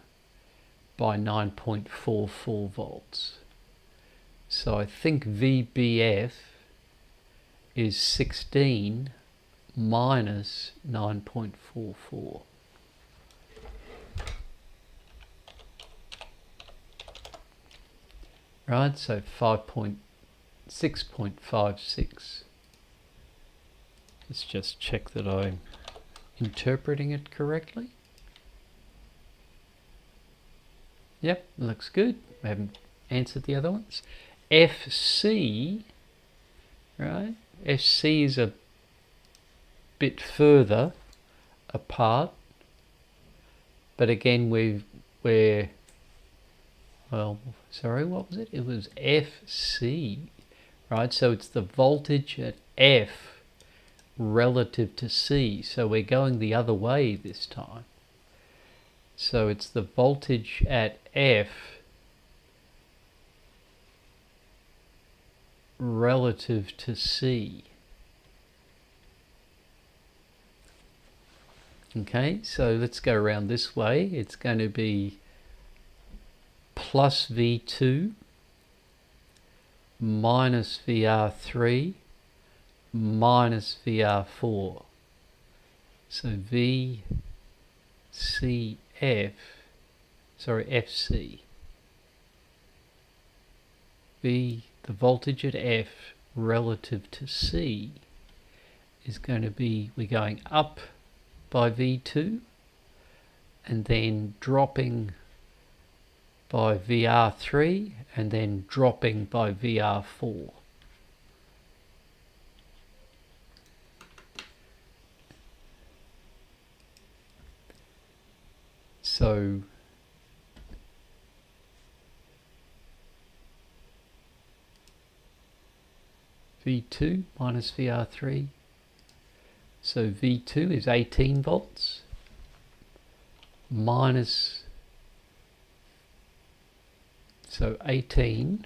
by 9.44 volts. So I think VBF is 16 minus 9.44. Right, so 6.56. Let's just check that I'm interpreting it correctly. Yep, looks good. I haven't answered the other ones. FC, right? FC is a bit further apart, but again we're well, sorry, what was it? It was FC, right? So it's the voltage at F relative to C. So we're going the other way this time. So it's the voltage at F relative to C. Okay, so let's go around this way. It's going to be plus V2 minus VR3 minus VR4. So FC. The voltage at F relative to C is going to be, we're going up by V2 and then dropping by VR3 and then dropping by VR4. So V2 minus VR3. So V2 is 18 volts minus, so 18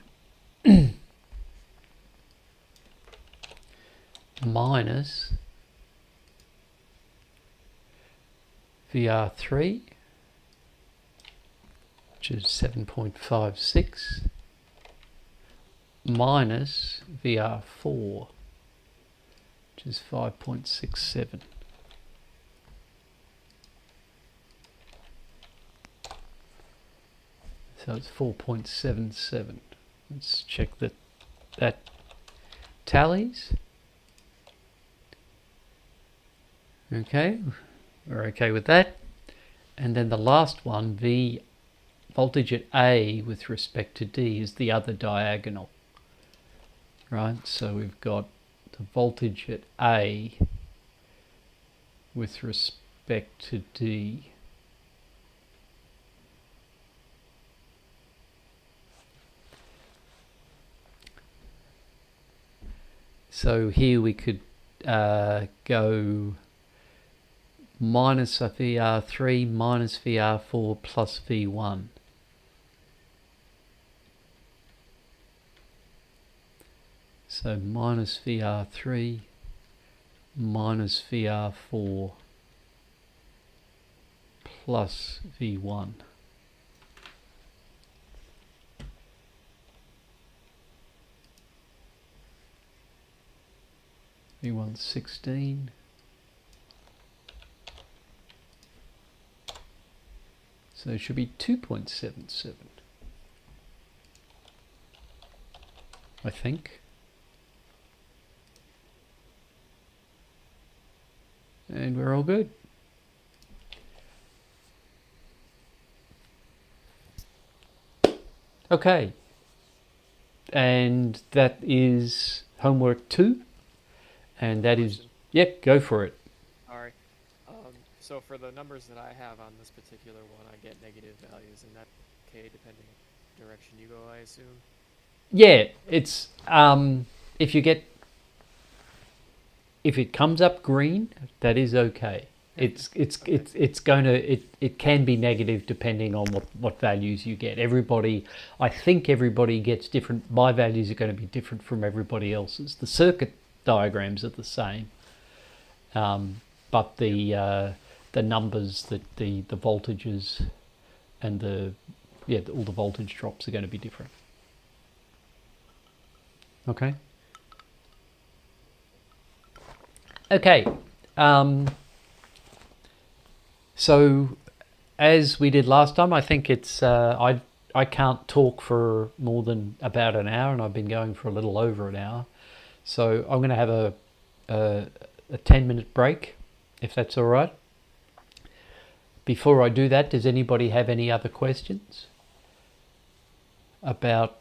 minus VR3, which is 7.56, minus VR4, which is 5.67. So it's 4.77. Let's check that tallies. Okay, we're okay with that. And then the last one, V voltage at A with respect to D, is the other diagonal. Right, so we've got the voltage at A with respect to D. So here we could go minus VR3 minus VR4 plus V1. So minus VR3 minus VR4 plus V1. V1's 16. So it should be 2.77, I think. And we're all good. Okay. And that is homework 2. And that is, yep, go for it. Alright. So for the numbers that I have on this particular one, I get negative values, and that's okay depending on the direction you go, I assume? Yeah, it's, if it comes up green, that is okay. It can be negative depending on what values you get. I think everybody gets different. My values are going to be different from everybody else's. The circuit diagrams are the same, but the numbers, the voltages, and all the voltage drops are going to be different. Okay. Okay. So, as we did last time, I think it's I can't talk for more than about an hour, and I've been going for a little over an hour. So I'm going to have a 10-minute break, if that's all right. Before I do that, does anybody have any other questions about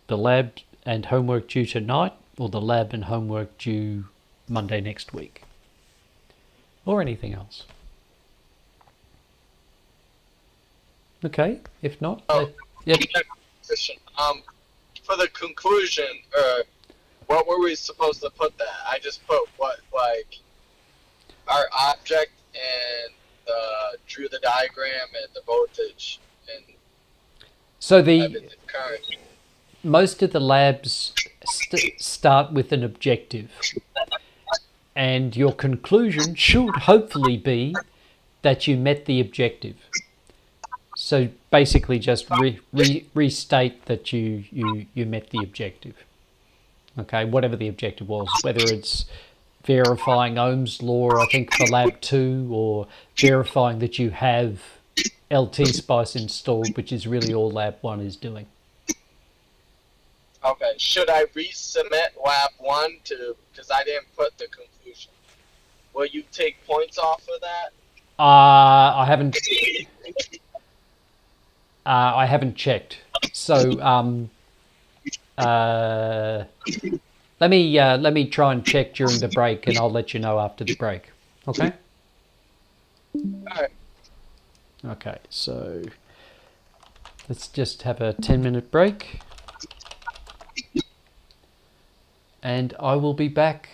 the lab and homework due tonight, or the lab and homework due Monday next week, or anything else? Okay, if not, yep. Christian, for the conclusion, what were we supposed to put that? I just put our object and drew the diagram and the voltage and so current. Most of the labs start with an objective, and your conclusion should hopefully be that you met the objective. So basically just restate that you met the objective. Okay, whatever the objective was, whether it's verifying Ohm's law, I think, for lab 2, or verifying that you have LT Spice installed, which is really all lab 1 is doing. Okay, should I resubmit lab 1 because I didn't put the conclusion? Will you take points off of that? I haven't checked. So let me try and check during the break, and I'll let you know after the break. Okay? Alright. Okay, so let's just have a 10-minute break. And I will be back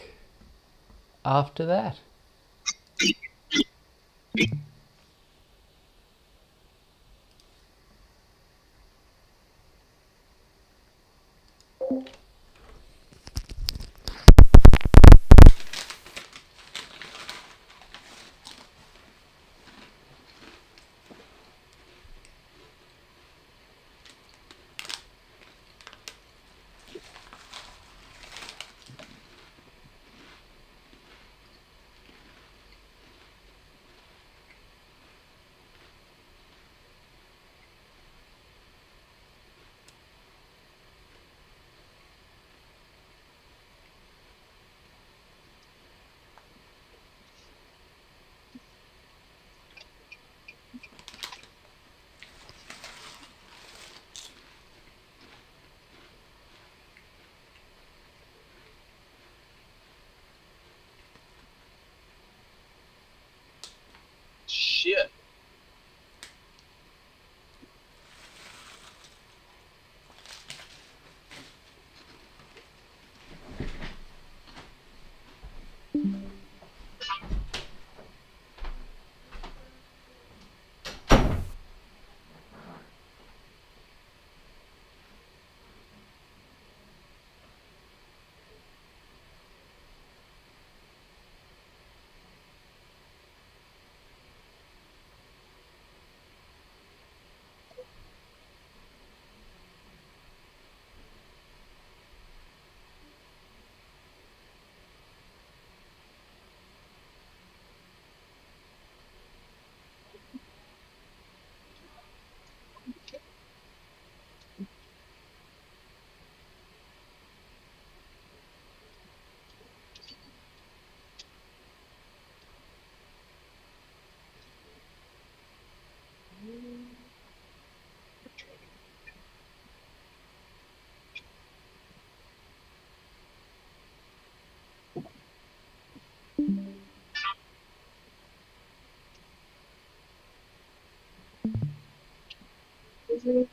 after that. What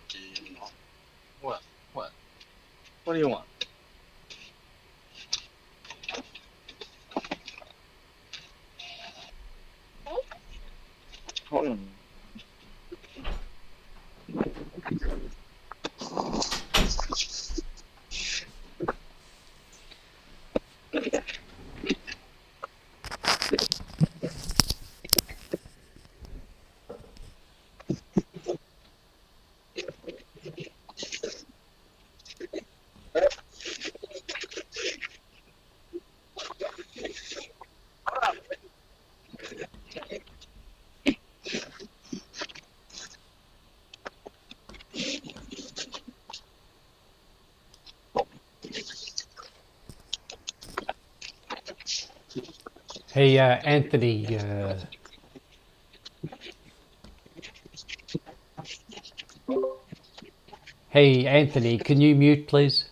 do you want? What? What? What do you want? Hold on. Hey, Anthony. Hey, Anthony, can you mute, please?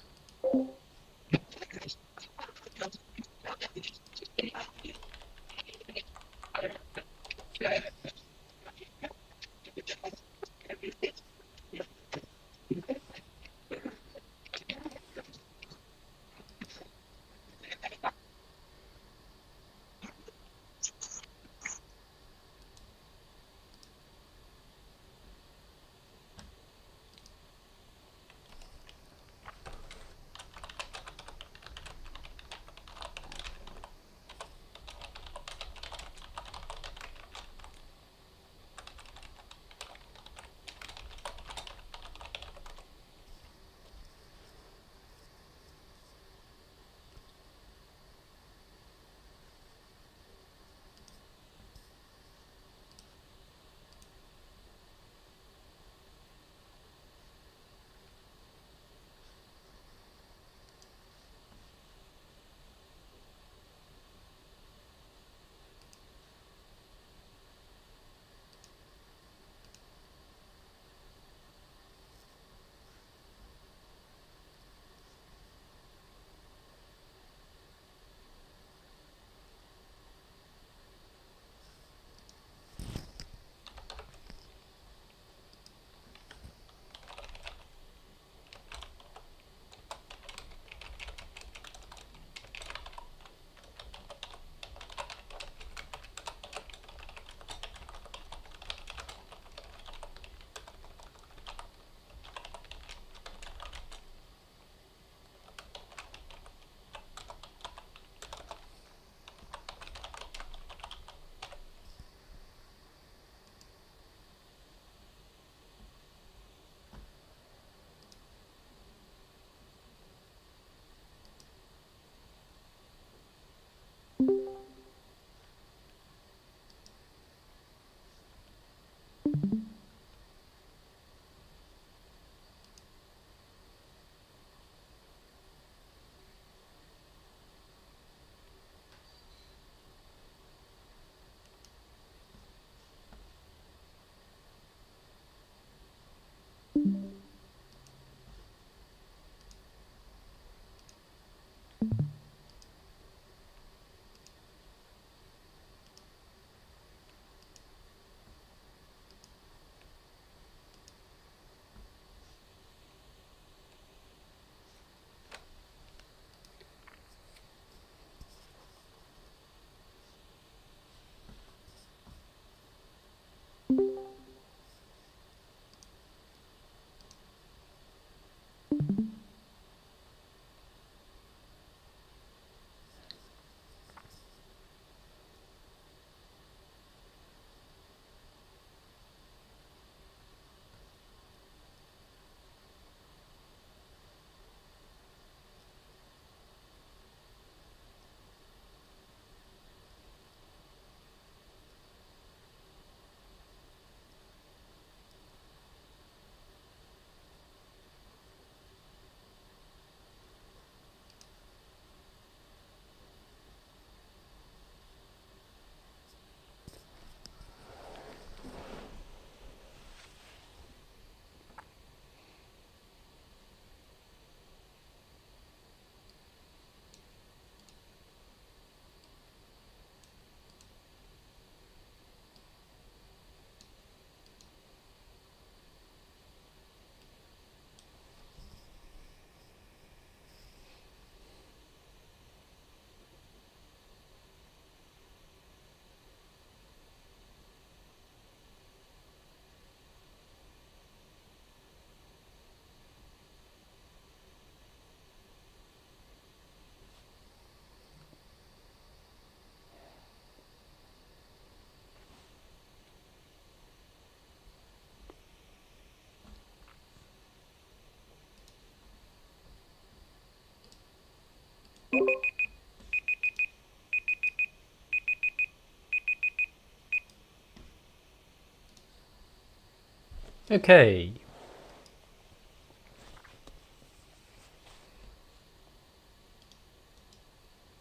Okay.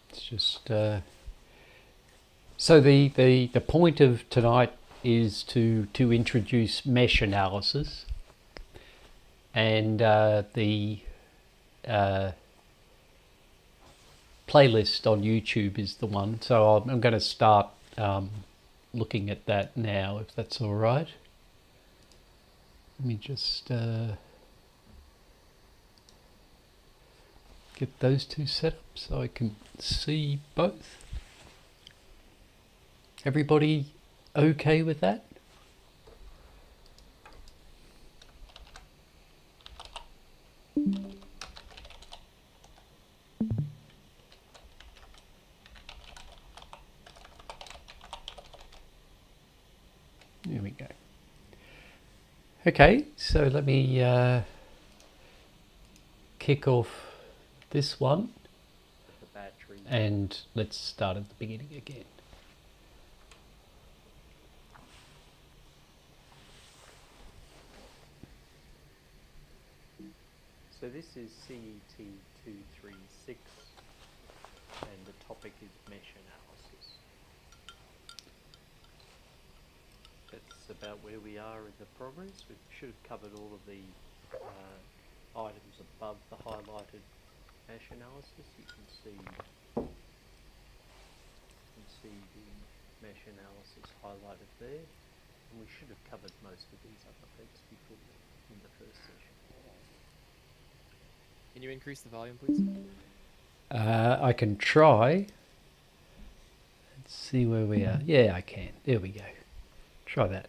It's just so the point of tonight is to introduce mesh analysis, and the playlist on YouTube is the one. So I'm going to start looking at that now, if that's all right. Let me just get those two set up so I can see both. Everybody okay with that? There we go. Okay, so let me kick off this one, The battery. and let's start at the beginning again. So this is CET236, and the topic is mesh analysis. That's about where we are in the progress. We should have covered all of the items above the highlighted mesh analysis. You can see the mesh analysis highlighted there, and we should have covered most of these other things before in the first session. Can you increase the volume, please? I can try. Let's see where we are. Yeah, I can. There we go. Try that.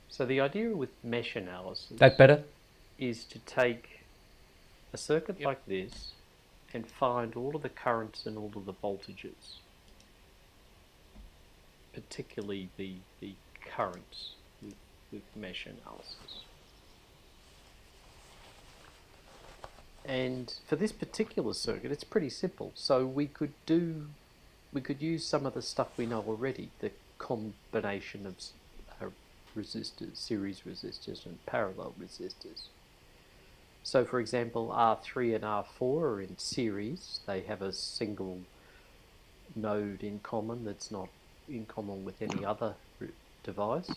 So the idea with mesh analysis That better? is to take a circuit Yep. like this and find all of the currents and all of the voltages, particularly the currents with mesh analysis. And for this particular circuit, it's pretty simple. So we could use some of the stuff we know already, the combination of resistors, series resistors and parallel resistors. So for example, R3 and R4 are in series. They have a single node in common that's not in common with any other device.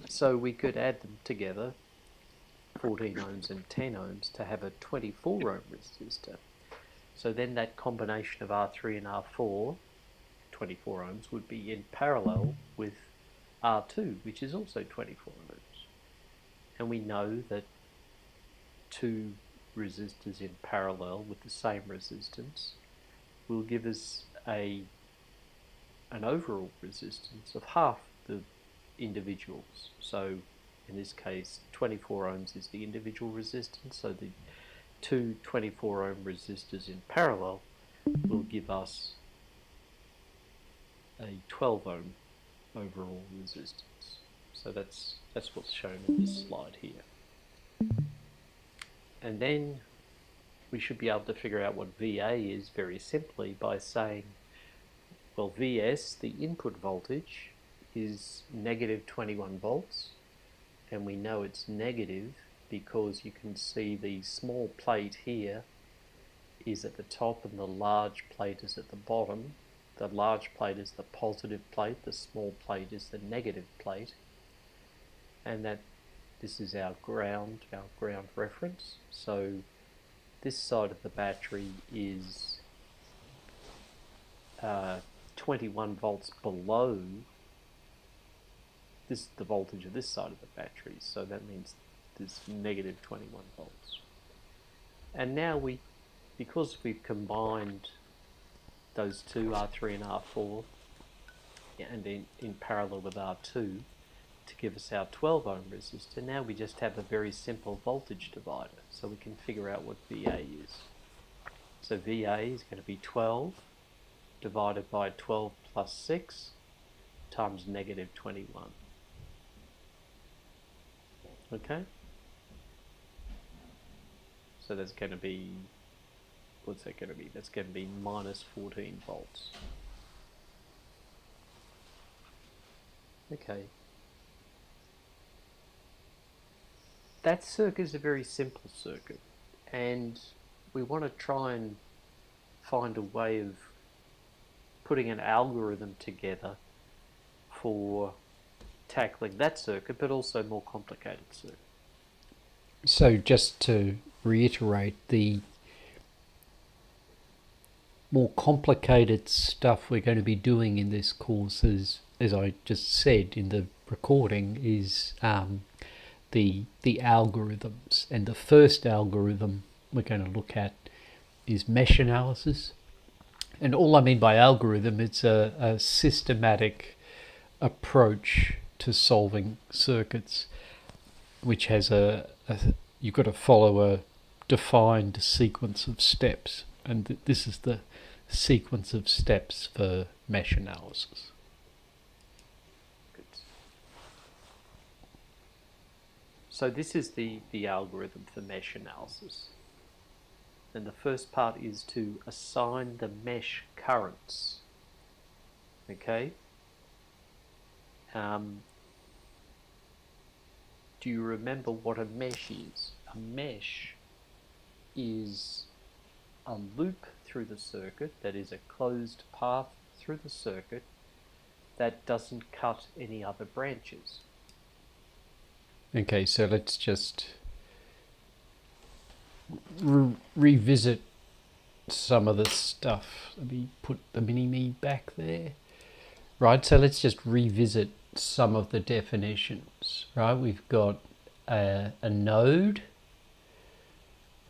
So we could add them together, 14 ohms and 10 ohms, to have a 24 ohm resistor. So then that combination of R3 and R4, 24 ohms, would be in parallel with R2, which is also 24 ohms. And we know that two resistors in parallel with the same resistance will give us an overall resistance of half the individuals. So in this case, 24 ohms is the individual resistance, so the two 24 ohm resistors in parallel will give us a 12 ohm overall resistance. So that's what's shown in this slide here. And then we should be able to figure out what VA is very simply by saying, well, Vs, the input voltage, is negative 21 volts, and we know it's negative because you can see the small plate here is at the top and the large plate is at the bottom. The large plate is the positive plate, the small plate is the negative plate, and that this is our ground reference. So this side of the battery is 21 volts below the voltage of this side of the battery, so that means there's negative 21 volts. And now because we've combined those two, R3 and R4, and in parallel with R2, to give us our 12 ohm resistor, now we just have a very simple voltage divider, so we can figure out what VA is. So VA is going to be 12 divided by 12 plus 6 times negative 21. Okay? So that's going to be, what's that going to be? That's going to be minus 14 volts. Okay. That circuit is a very simple circuit, and we want to try and find a way of putting an algorithm together for tackling that circuit, but also more complicated circuits. So just to reiterate, the more complicated stuff we're going to be doing in this course is, as I just said in the recording, is the algorithms. And the first algorithm we're going to look at is mesh analysis. And all I mean by algorithm, it's a systematic approach to solving circuits, which has you've got to follow a defined sequence of steps, and this is the sequence of steps for mesh analysis. Good. So this is the algorithm for mesh analysis. And the first part is to assign the mesh currents. Okay? Do you remember what a mesh is? A mesh is a loop through the circuit, that is a closed path through the circuit that doesn't cut any other branches. Okay, so let's just revisit some of the stuff. Let me put the mini-me back there. Right, so let's just revisit some of the definitions. Right, we've got a node,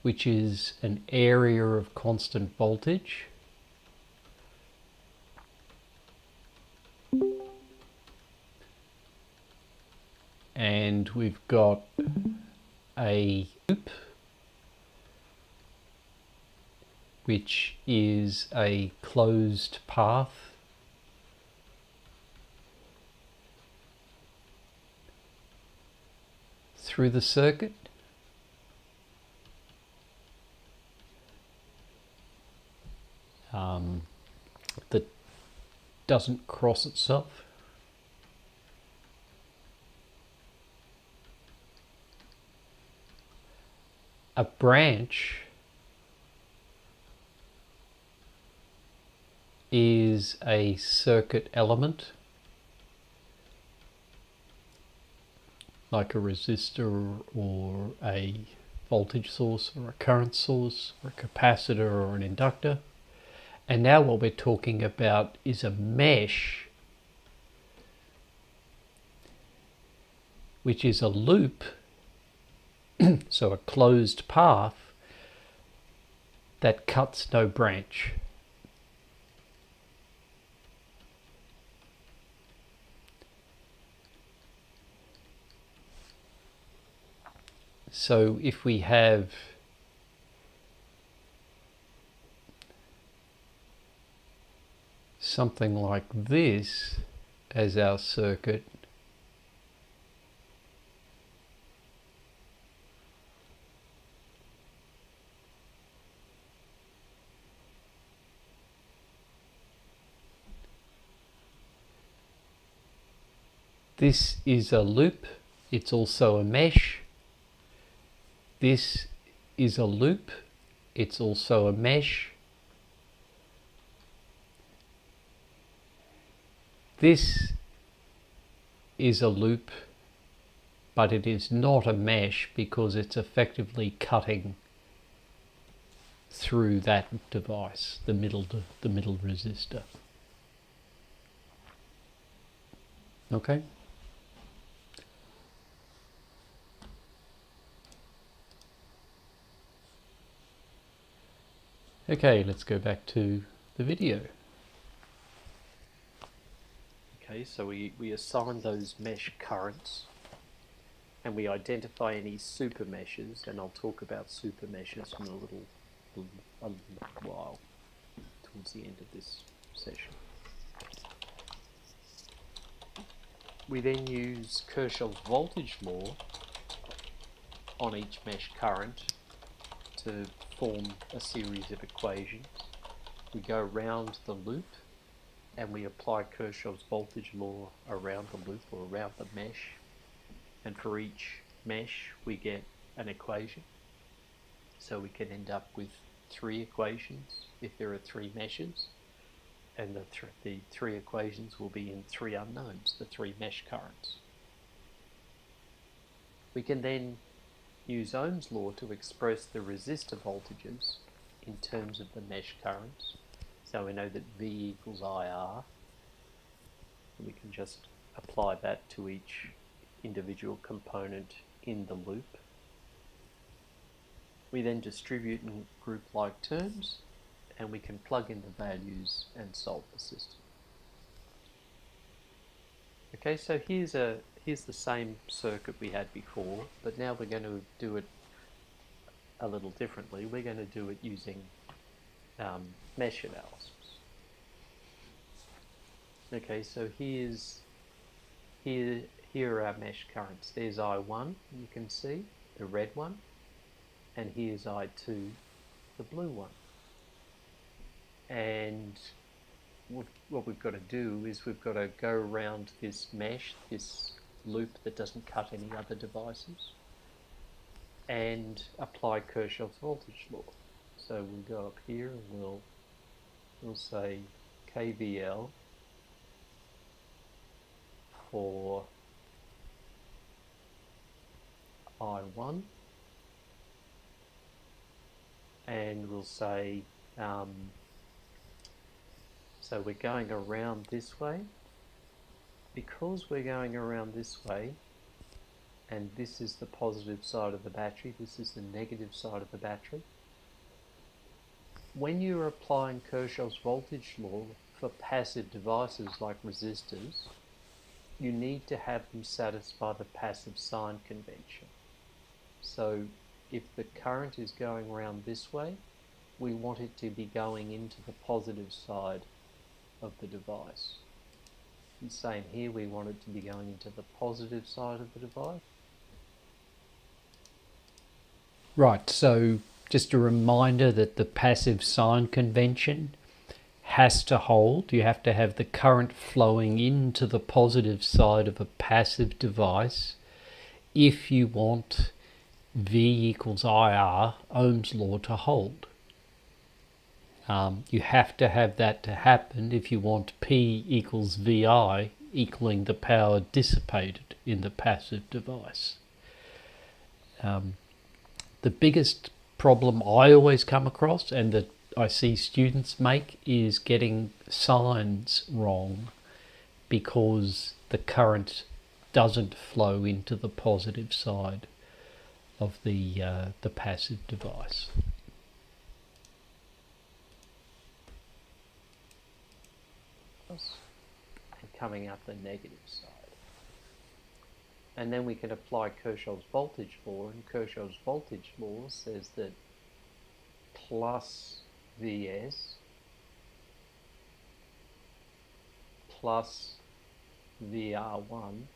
which is an area of constant voltage. And we've got a loop, which is a closed path. Through the circuit. doesn't cross itself. A branch is a circuit element, like a resistor or a voltage source or a current source or a capacitor or an inductor. And now what we're talking about is a mesh, which is a loop, so a closed path that cuts no branch. So if we have something like this as our circuit, this is a loop, it's also a mesh. This is a loop, it's also a mesh. This is a loop, but it is not a mesh because it's effectively cutting through that device, the middle resistor. Okay? Okay, let's go back to the video. Okay, so we assign those mesh currents and we identify any super meshes, and I'll talk about super meshes in a little while towards the end of this session. We then use Kirchhoff's voltage law on each mesh current to form a series of equations. We go around the loop and we apply Kirchhoff's voltage law around the loop or around the mesh, and for each mesh we get an equation. So we can end up with 3 equations if there are 3 meshes, and the 3 equations will be in 3 unknowns, the 3 mesh currents. We can then use Ohm's law to express the resistor voltages in terms of the mesh currents. So we know that V equals IR, and we can just apply that to each individual component in the loop. We then distribute in group-like terms, and we can plug in the values and solve the system. Okay, so here's the same circuit we had before, but now we're going to do it a little differently. We're going to do it using mesh analysis. Okay, so here are our mesh currents. There's I1, you can see, the red one, and here's I2, the blue one. And what we've got to do is we've got to go around this mesh, this loop that doesn't cut any other devices, and apply Kirchhoff's voltage law. So we'll go up here and we'll say KVL for I1, and we'll say so we're going around this way. Because we're going around this way, and this is the positive side of the battery, this is the negative side of the battery, when you're applying Kirchhoff's voltage law for passive devices like resistors, you need to have them satisfy the passive sign convention. So if the current is going around this way, we want it to be going into the positive side of the device. And same here, we want it to be going into the positive side of the device. Right, so just a reminder that the passive sign convention has to hold. You have to have the current flowing into the positive side of a passive device if you want V equals IR, Ohm's law, to hold. You have to have that to happen if you want P equals VI, equaling the power dissipated in the passive device. The biggest problem I always come across, and that I see students make, is getting signs wrong because the current doesn't flow into the positive side of the passive device. And coming out the negative side. And then we can apply Kirchhoff's voltage law, and Kirchhoff's voltage law says that plus Vs plus VR1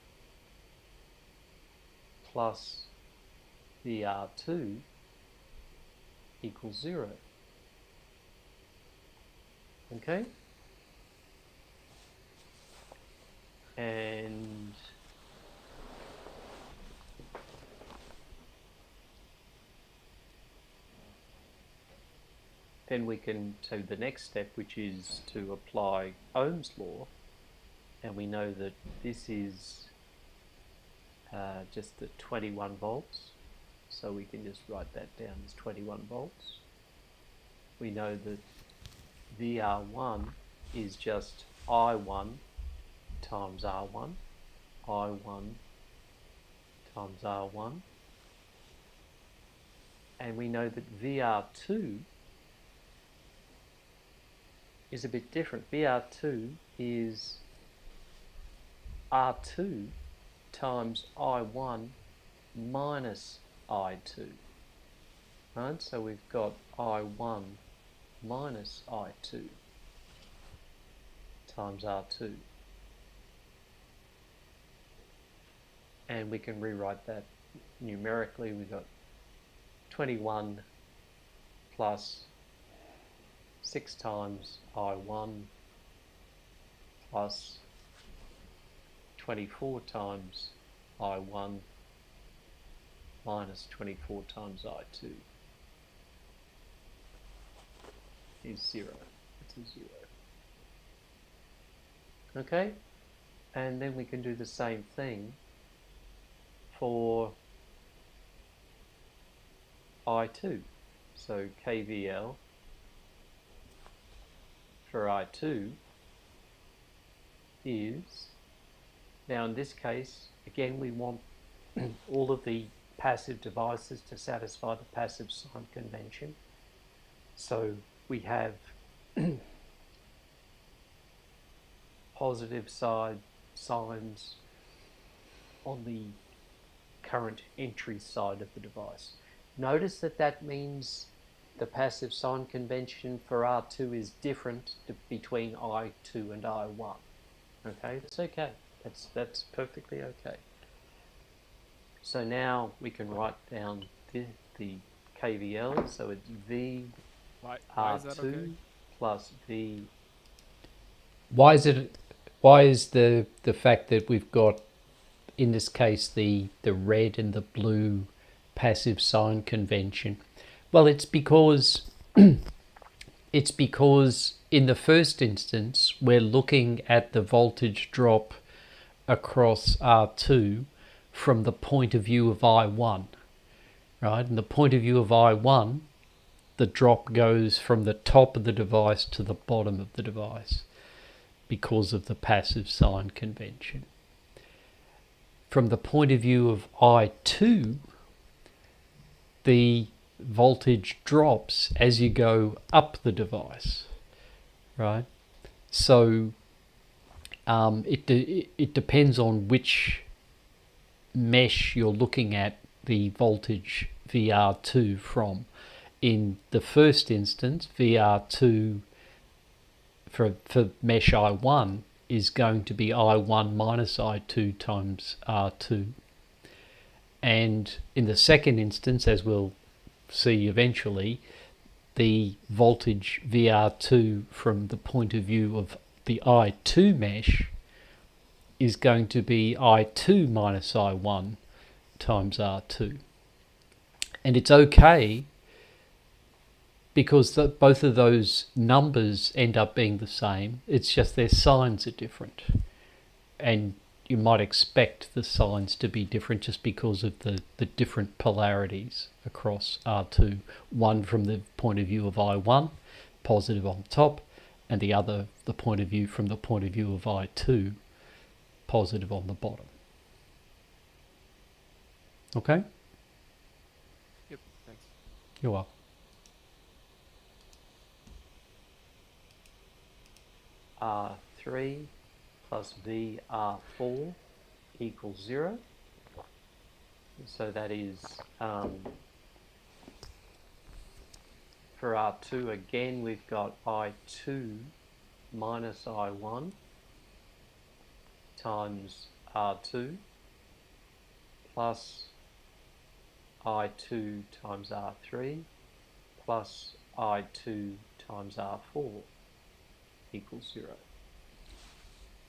plus VR2 equals 0. Okay? And then we can do the next step, which is to apply Ohm's law, and we know that this is just the 21 volts, so we can just write that down as 21 volts. We know that VR1 is just I1 times R1, I1 times R1, and we know that VR2 is a bit different. VR2 is R2 times I1 minus I2. Right? So we've got I1 minus I2 times R2. And we can rewrite that numerically. We've got 21 plus 6 times I1 plus 24 times I1 minus 24 times I2 is 0. It's a 0. Okay? And then we can do the same thing for I2. So KVL for I2 is, now in this case, again we want all of the passive devices to satisfy the passive sign convention. So we have positive side signs on the current entry side of the device. Notice that that means the passive sign convention for R2 is different between I2 and I1. Okay, that's okay. That's perfectly okay. So now we can write down the KVL. So it's V Why Ah, is that R2 okay? plus V. Why is the fact that we've got, in this case, the red and the blue passive sign convention? Well, it's because in the first instance we're looking at the voltage drop across R2 from the point of view of I1, right? And the point of view of I1, the drop goes from the top of the device to the bottom of the device because of the passive sign convention. From the point of view of I2, the voltage drops as you go up the device, right? So it depends on which mesh you're looking at the voltage VR2 from. In the first instance, VR2 for mesh I1 is going to be I1 minus I2 times R2. And in the second instance, as we'll see eventually, the voltage VR2 from the point of view of the I2 mesh is going to be I2 minus I1 times R2. And it's okay because both of those numbers end up being the same. It's just their signs are different. And you might expect the signs to be different just because of the different polarities across R2. One from the point of view of I1, positive on top, and the other, the point of view from the point of view of I2, positive on the bottom. Okay? Yep, thanks. You're welcome. R3 plus VR4 equals 0. So that is, for R2 again, we've got I2 minus I1 times R2 plus I2 times R3 plus I2 times R4 equals 0.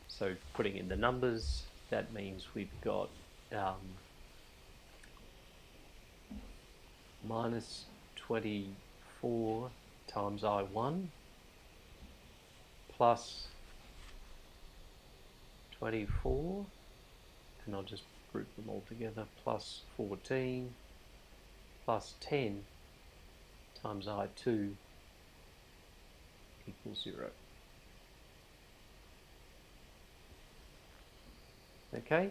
So putting in the numbers, that means we've got minus 24 times I1 plus 24, and I'll just group them all together, plus 14 plus 10 times I2 equals 0. Okay,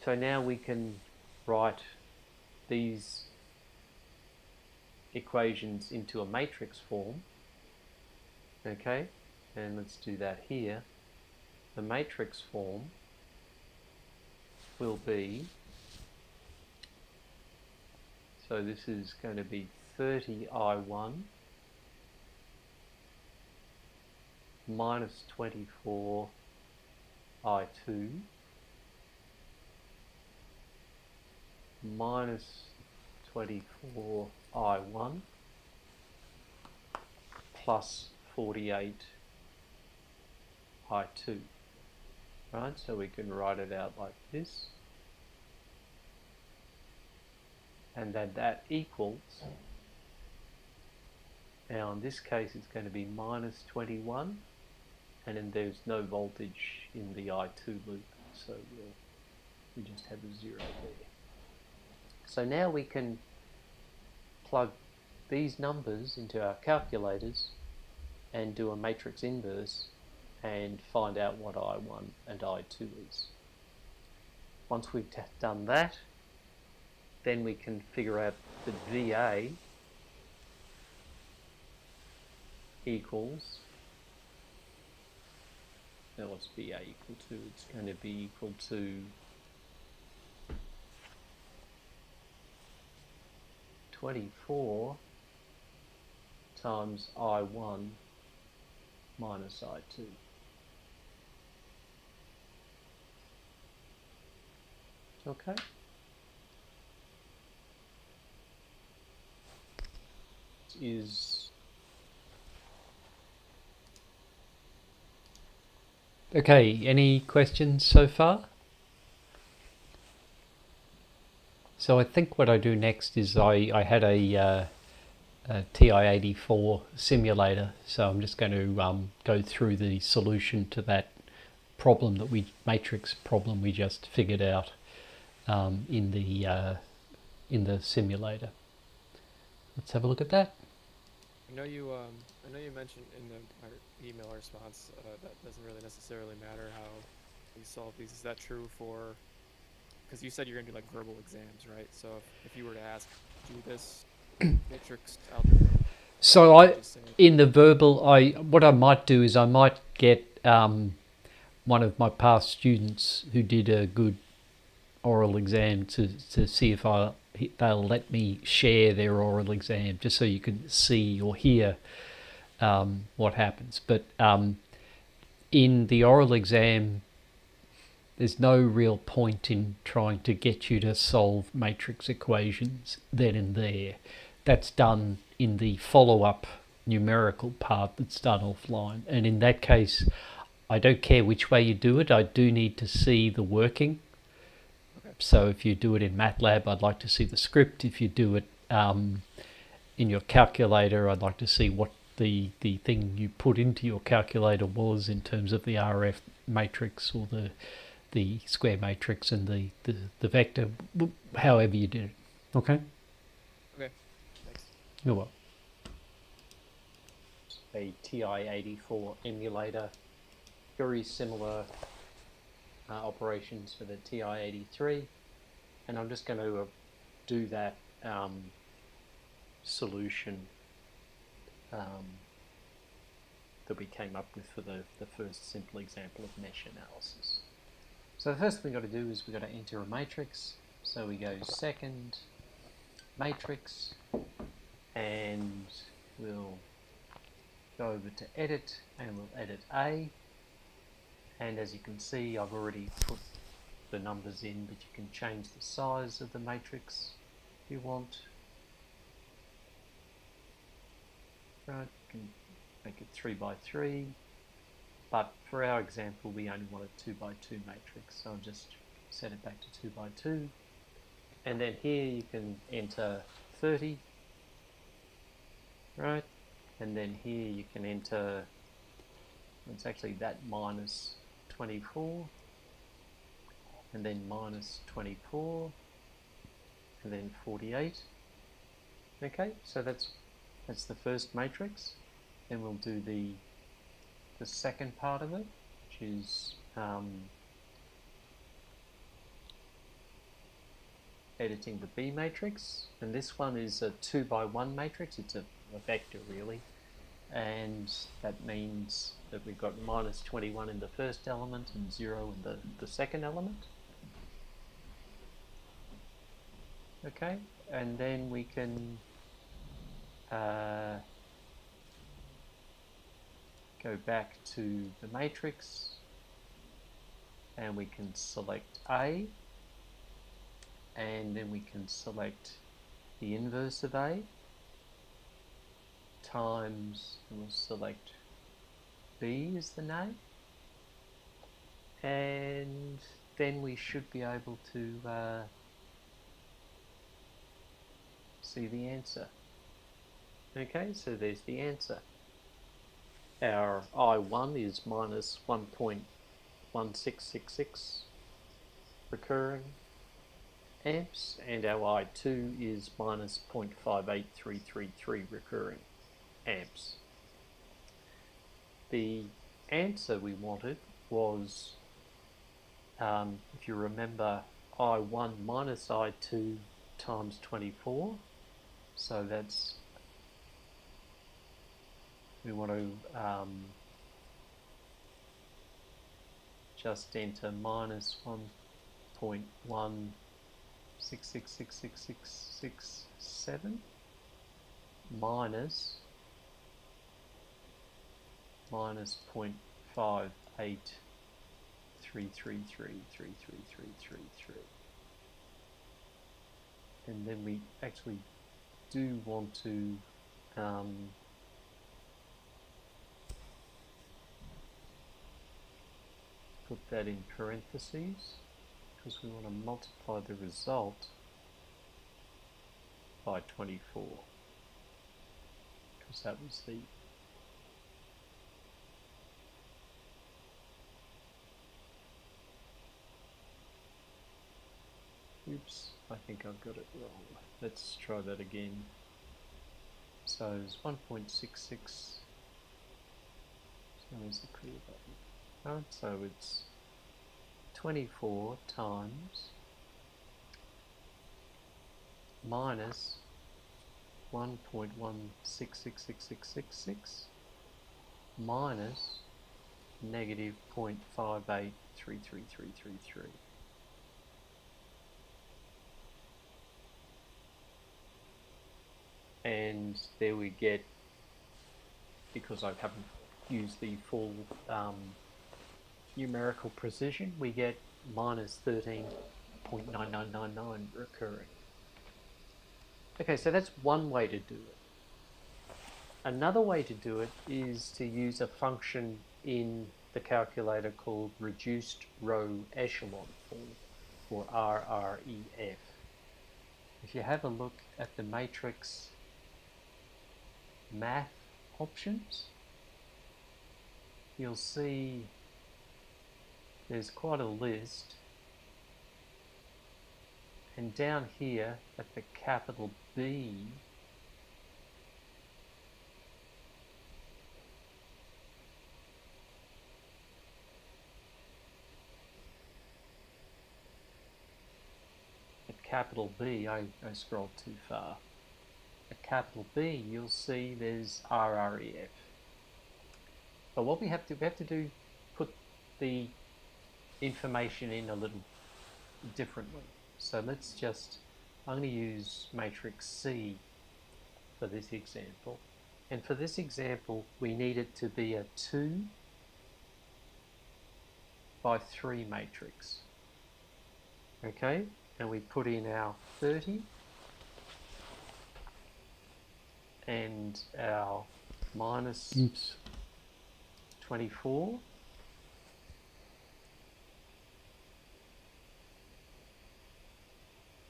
so now we can write these equations into a matrix form. Okay, and let's do that here. The matrix form will be, so this is going to be 30I1 minus 24I2 minus 24I1 plus 48I2. Right, so we can write it out like this. And then that equals, now in this case it's going to be minus 21, and then there's no voltage in the I2 loop, so we just have a 0 there. So now we can plug these numbers into our calculators and do a matrix inverse and find out what I1 and I2 is. Once we've done that, then we can figure out that VA equals, now what's VA equal to? It's going to be equal to 24 times I1 minus I2. Okay. Is Okay, any questions so far? So I think what I do next is I had a TI-84 simulator, so I'm just going to go through the solution to that problem that matrix problem we just figured out in the simulator. Let's have a look at that. I know you mentioned in our email response that doesn't really necessarily matter how you solve these. Is that true for? Because you said you're gonna do like verbal exams, right? So if you were to ask, do this matrix algebra. So in the verbal, what I might do is I might get one of my past students who did a good oral exam to see if they'll let me share their oral exam, just so you can see or hear what happens. But in the oral exam, there's no real point in trying to get you to solve matrix equations then and there. That's done in the follow-up numerical part that's done offline. And in that case, I don't care which way you do it. I do need to see the working. Okay. So if you do it in MATLAB, I'd like to see the script. If you do it in your calculator, I'd like to see what the thing you put into your calculator was in terms of the RF matrix or the square matrix and the vector, however you did it. Okay? Okay. Thanks. You're welcome. A TI-84 emulator, very similar operations for the TI-83, and I'm just going to do that solution that we came up with for the first simple example of mesh analysis. So the first thing we've got to do is we've got to enter a matrix. So we go second matrix, and we'll go over to edit, and we'll edit A. And as you can see, I've already put the numbers in, but you can change the size of the matrix if you want. Right, you can make it 3 by 3, but for our example we only want a 2 by 2 matrix, so I'll just set it back to 2 by 2. And then here you can enter 30, right? And then here you can enter, it's actually that minus 24, and then minus 24, and then 48. Okay, so that's the first matrix. Then we'll do the second part of it, which is editing the B matrix, and this one is a 2 by 1 matrix. It's a vector really, and that means that we've got minus 21 in the first element and 0 in the second element. Okay, and then we can go back to the matrix, and we can select A, and then we can select the inverse of A times, and we'll select B as the name, and then we should be able to see the answer. Okay, so there's the answer. Our I1 is minus 1.1666 recurring amps, and our I2 is minus 0.58333 recurring amps. The answer we wanted was, if you remember, I1 minus I2 times 24, so that's, we want to just enter minus 1.1666667 minus 0.58333333, and then we actually do want to put that in parentheses, because we want to multiply the result by 24, because that was the oops, I think I've got it wrong. Let's try that again. So it's 1.66. Where's the clear button? Right, so it's 24 times minus 1.1666666 minus negative 0.583333. And there we get, because I haven't used the full numerical precision, we get minus 13.9999 recurring. Okay, so that's one way to do it. Another way to do it is to use a function in the calculator called reduced row echelon form, or RREF. If you have a look at the matrix math options, you'll see there's quite a list, and down here at the capital B, capital B, I scrolled too far. At capital B, you'll see there's RREF. But what we have to do, put the information in a little differently. So let's just, I'm going to use matrix C for this example. And for this example, we need it to be a 2 by 3 matrix. Okay? And we put in our 30 and our minus 24.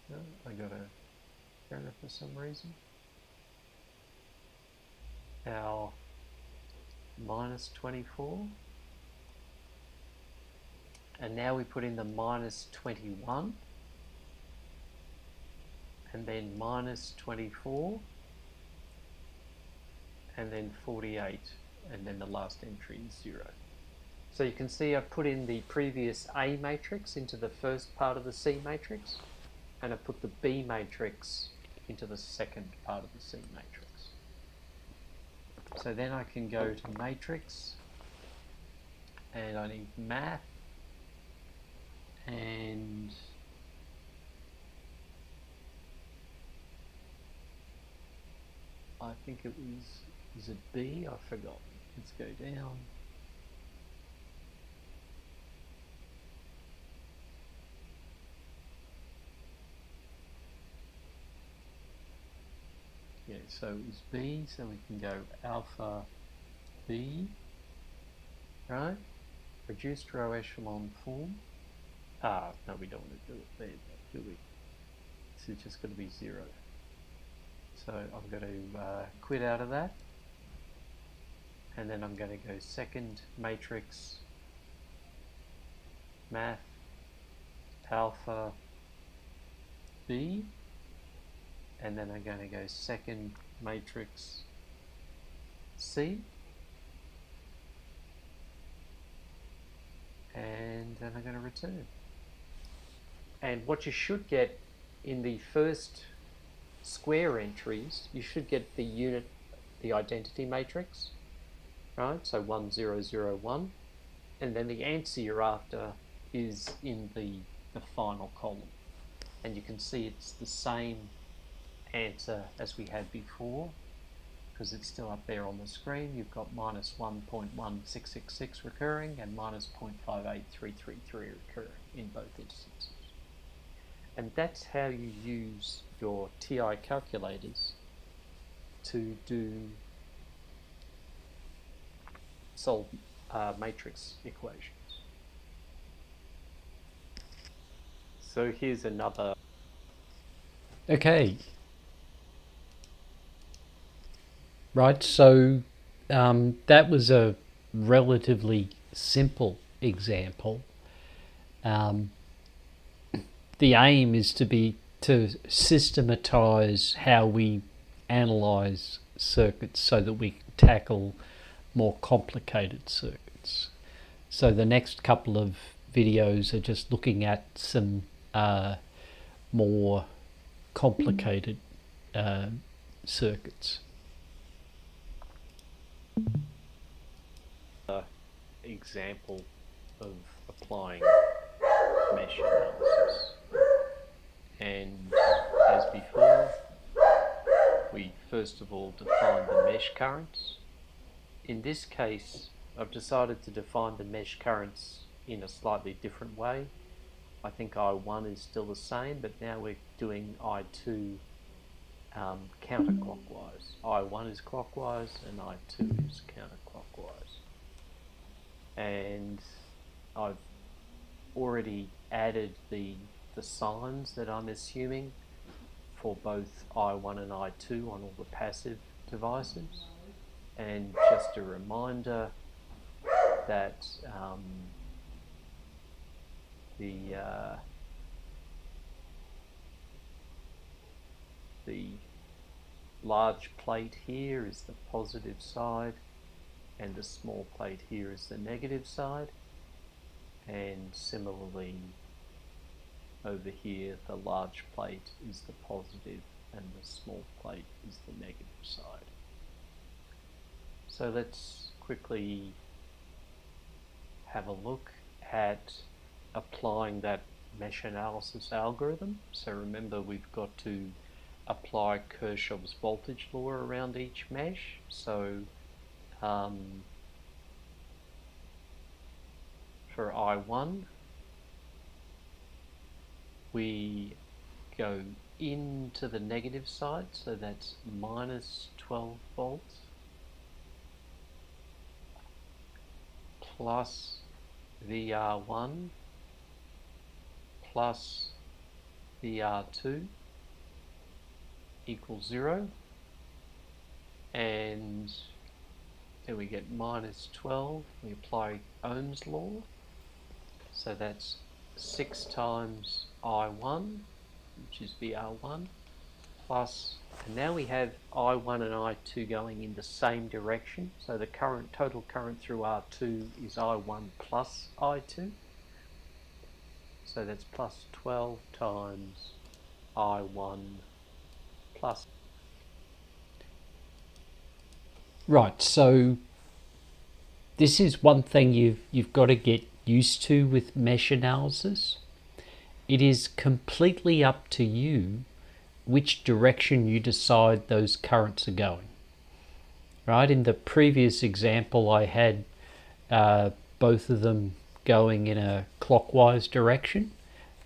No, I got a error for some reason. Our minus 24. And now we put in the minus 21. And then minus 24, and then 48, and then the last entry is 0. So you can see I've put in the previous A matrix into the first part of the C matrix, and I put the B matrix into the second part of the C matrix. So then I can go to matrix, and I need math, and I think it was, is it B? I forgot. Let's go down. Yeah, so it was B, so we can go alpha B, right? Reduced row echelon form. Ah, no, we don't want to do it there, do we? This is just going to be 0. So I'm going to quit out of that, and then I'm going to go second matrix math alpha B, and then I'm going to go second matrix C, and then I'm going to return. And what you should get in the first square entries, you should get the unit, the identity matrix, right? So 1, 0, 0, 1, and then the answer you're after is in the final column. And you can see it's the same answer as we had before, because it's still up there on the screen. You've got minus 1.1666 recurring and minus 0.58333 recurring in both instances. And that's how you use your TI calculators to solve matrix equations. So here's another. Okay. Right, so that was a relatively simple example. The aim is to systematize how we analyze circuits so that we can tackle more complicated circuits. So the next couple of videos are just looking at some more complicated circuits. Example of applying mesh analysis. And as before, we first of all define the mesh currents. In this case, I've decided to define the mesh currents in a slightly different way. I think I1 is still the same, but now we're doing I2 counterclockwise. I1 is clockwise and I2 is counterclockwise. And I've already added the signs that I'm assuming for both I1 and I2 on all the passive devices. And just a reminder that the large plate here is the positive side and the small plate here is the negative side, and similarly over here the large plate is the positive and the small plate is the negative side. So let's quickly have a look at applying that mesh analysis algorithm. So remember, we've got to apply Kirchhoff's voltage law around each mesh. So for I1, we go into the negative side, so that's minus 12 volts plus VR1 plus VR2 equals 0, and then we get minus 12. We apply Ohm's law, so that's 6 times I1, which is VR1, plus, and now we have I1 and I2 going in the same direction, so the total current through R2 is I1 plus I2, so that's plus 12 times I1 plus. Right, so this is one thing you've got to get used to with mesh analysis. It is completely up to you which direction you decide those currents are going. Right, in the previous example I had both of them going in a clockwise direction.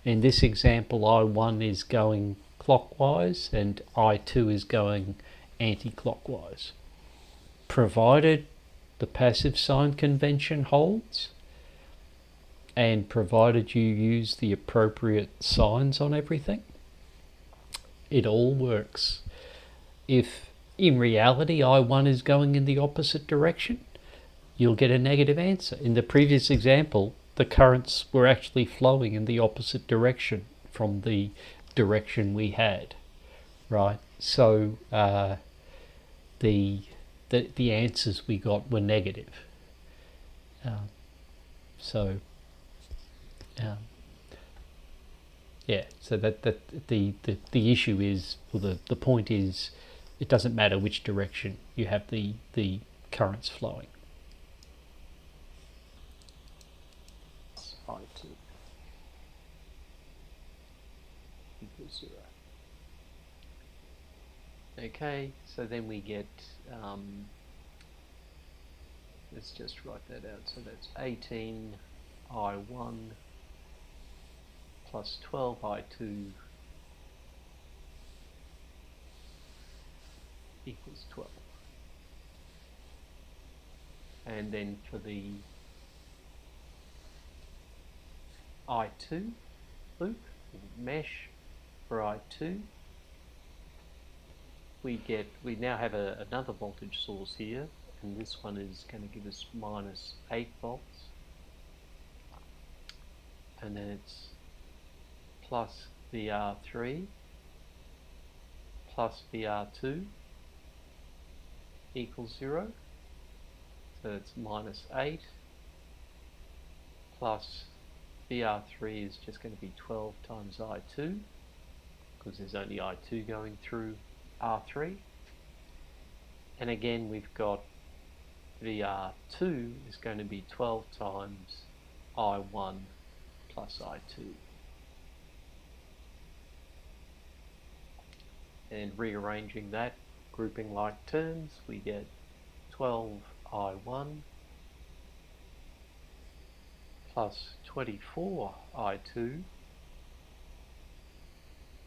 In this example, I1 is going clockwise and I2 is going anti-clockwise. Provided the passive sign convention holds, and provided you use the appropriate signs on everything, it all works. If in reality I1 is going in the opposite direction, you'll get a negative answer. In the previous example, the currents were actually flowing in the opposite direction from the direction we had, right? So the answers we got were negative. Yeah, so that the issue is, well, the point is, it doesn't matter which direction you have the currents flowing. I2 equals 0. Okay, so then we get, let's just write that out, so that's 18 I1 plus 12 I2 equals 12. And then for the I2 loop, mesh for I2, we now have another voltage source here, and this one is going to give us minus 8 volts, and then it's plus VR3 plus VR2 equals 0, so it's minus 8 plus VR3 is just going to be 12 times I2, because there's only I2 going through R3. And again, we've got VR2 is going to be 12 times I1 plus I2. And rearranging that, grouping like terms, we get 12 I1 plus 24 I2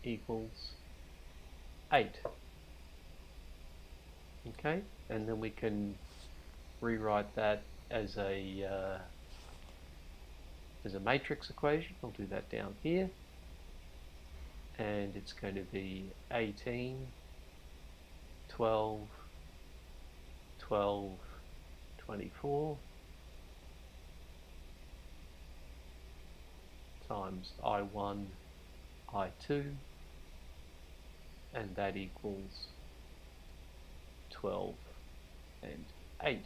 equals 8. Okay, and then we can rewrite that as a matrix equation. I'll do that down here, and it's going to be 18, 12, 12, 24 times I1, I2, and that equals 12 and 8.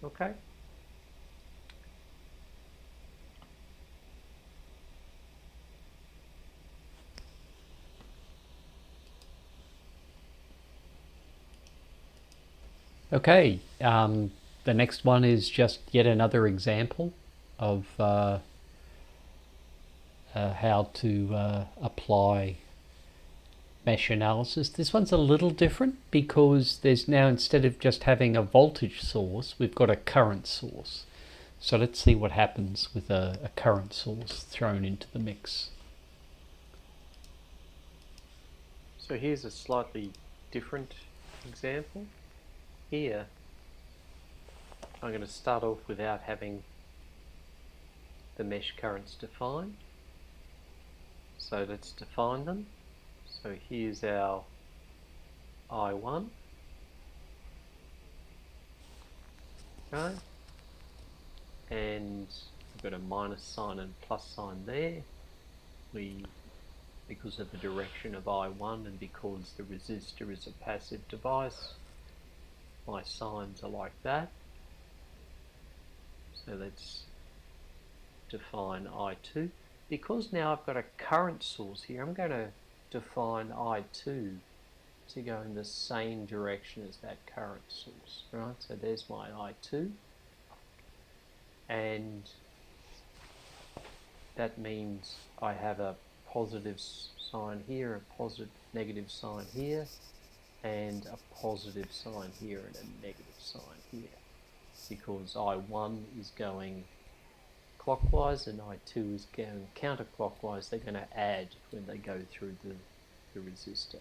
Okay? Okay, the next one is just yet another example of how to apply mesh analysis. This one's a little different because there's now, instead of just having a voltage source, we've got a current source. So let's see what happens with a current source thrown into the mix. So here's a slightly different example. Here, I'm going to start off without having the mesh currents defined. So let's define them. So here's our I1. Okay. And we've got a minus sign and plus sign there. Because of the direction of I1 and because the resistor is a passive device, my signs are like that. So let's define I2. Because now I've got a current source here, I'm going to define I2 to go in the same direction as that current source, right? So there's my I2, and that means I have a positive sign here, a positive negative sign here, and a positive sign here and a negative sign here, because I1 is going clockwise and I2 is going counterclockwise. They're going to add when they go through the resistor.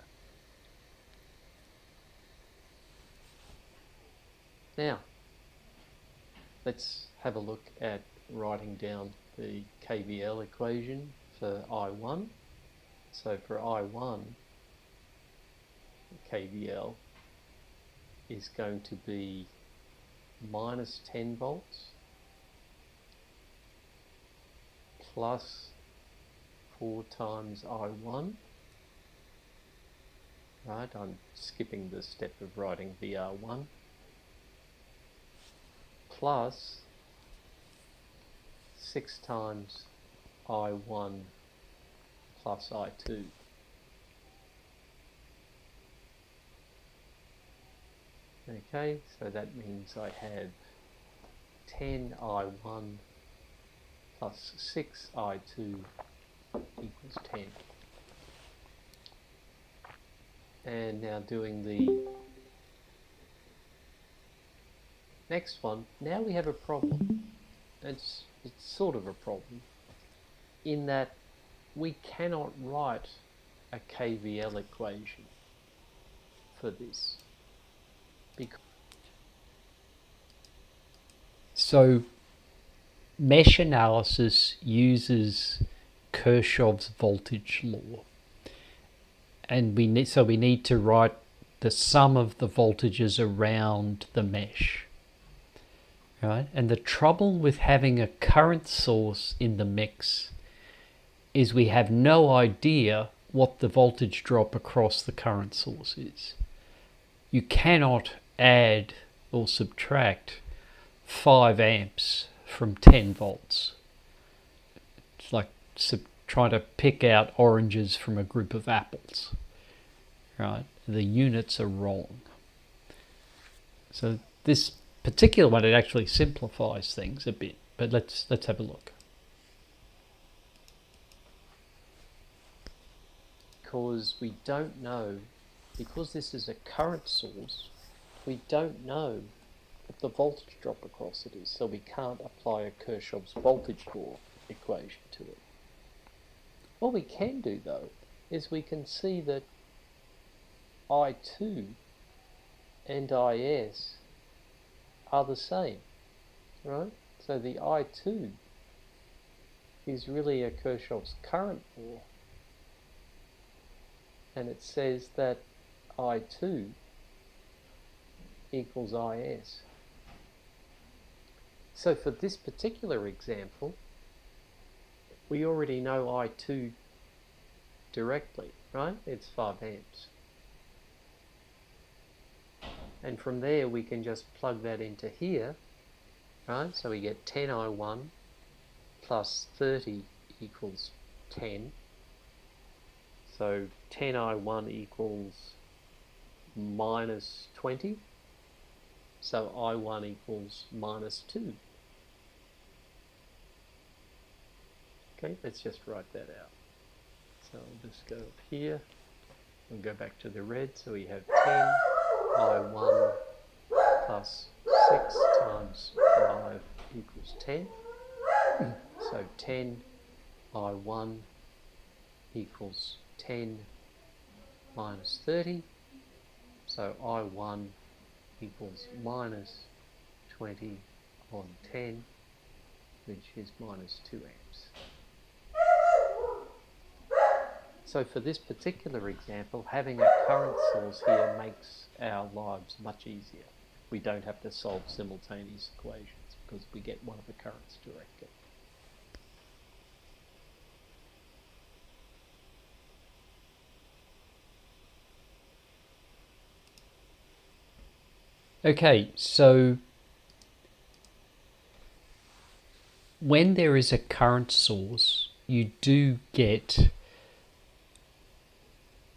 Now, let's have a look at writing down the KVL equation for I1. So for I1, KVL is going to be minus 10 volts plus 4 times I1. Right, I'm skipping the step of writing VR1, plus 6 times I1 plus I2. Okay, so that means I have 10 I1 plus 6 I2 equals 10. And now doing the next one, now we have a problem. It's sort of a problem in that we cannot write a KVL equation for this. So mesh analysis uses Kirchhoff's voltage law, and we need to write the sum of the voltages around the mesh, right? And the trouble with having a current source in the mix is we have no idea what the voltage drop across the current source is. You cannot add or subtract 5 amps from 10 volts. It's like trying to pick out oranges from a group of apples, right? The units are wrong. So this particular one, it actually simplifies things a bit, but let's have a look. Because we don't know, because this is a current source, we don't know what the voltage drop across it is, so we can't apply a Kirchhoff's voltage law equation to it. What we can do though is we can see that I2 and IS are the same, right? So the I2 is really a Kirchhoff's current law, and it says that I2 equals IS. So for this particular example, we already know I2 directly, right? It's 5 amps. And from there we can just plug that into here, right? So we get 10I1 plus 30 equals 10. So 10I1 equals minus 20. So I1 equals minus 2. Okay, let's just write that out. So I'll just go up here and go back to the red. So we have 10 I1 plus 6 times 5 equals 10. So 10 I1 equals 10 minus 30. So I1 equals minus 20 on 10, which is minus 2 amps. So for this particular example, having a current source here makes our lives much easier. We don't have to solve simultaneous equations because we get one of the currents directly. Okay, so when there is a current source, you do get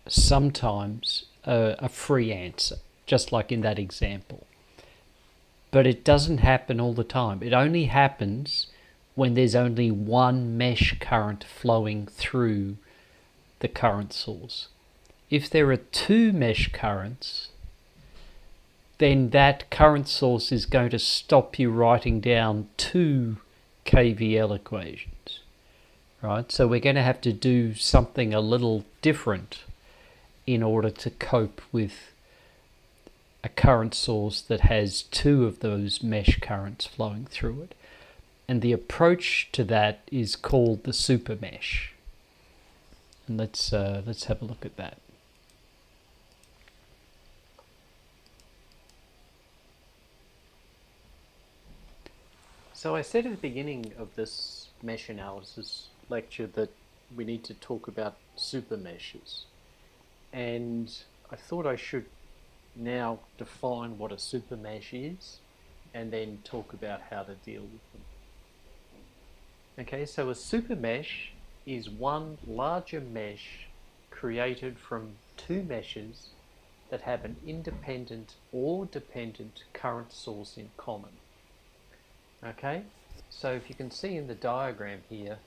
sometimes a free answer, just like in that example. But it doesn't happen all the time. It only happens when there's only one mesh current flowing through the current source. If there are two mesh currents, then that current source is going to stop you writing down two KVL equations, right? So we're going to have to do something a little different in order to cope with a current source that has two of those mesh currents flowing through it. And the approach to that is called the super mesh. And let's have a look at that. So I said at the beginning of this mesh analysis lecture that we need to talk about super meshes. And I thought I should now define what a super mesh is and then talk about how to deal with them. Okay, so a super mesh is one larger mesh created from two meshes that have an independent or dependent current source in common. Okay, so if you can see in the diagram here,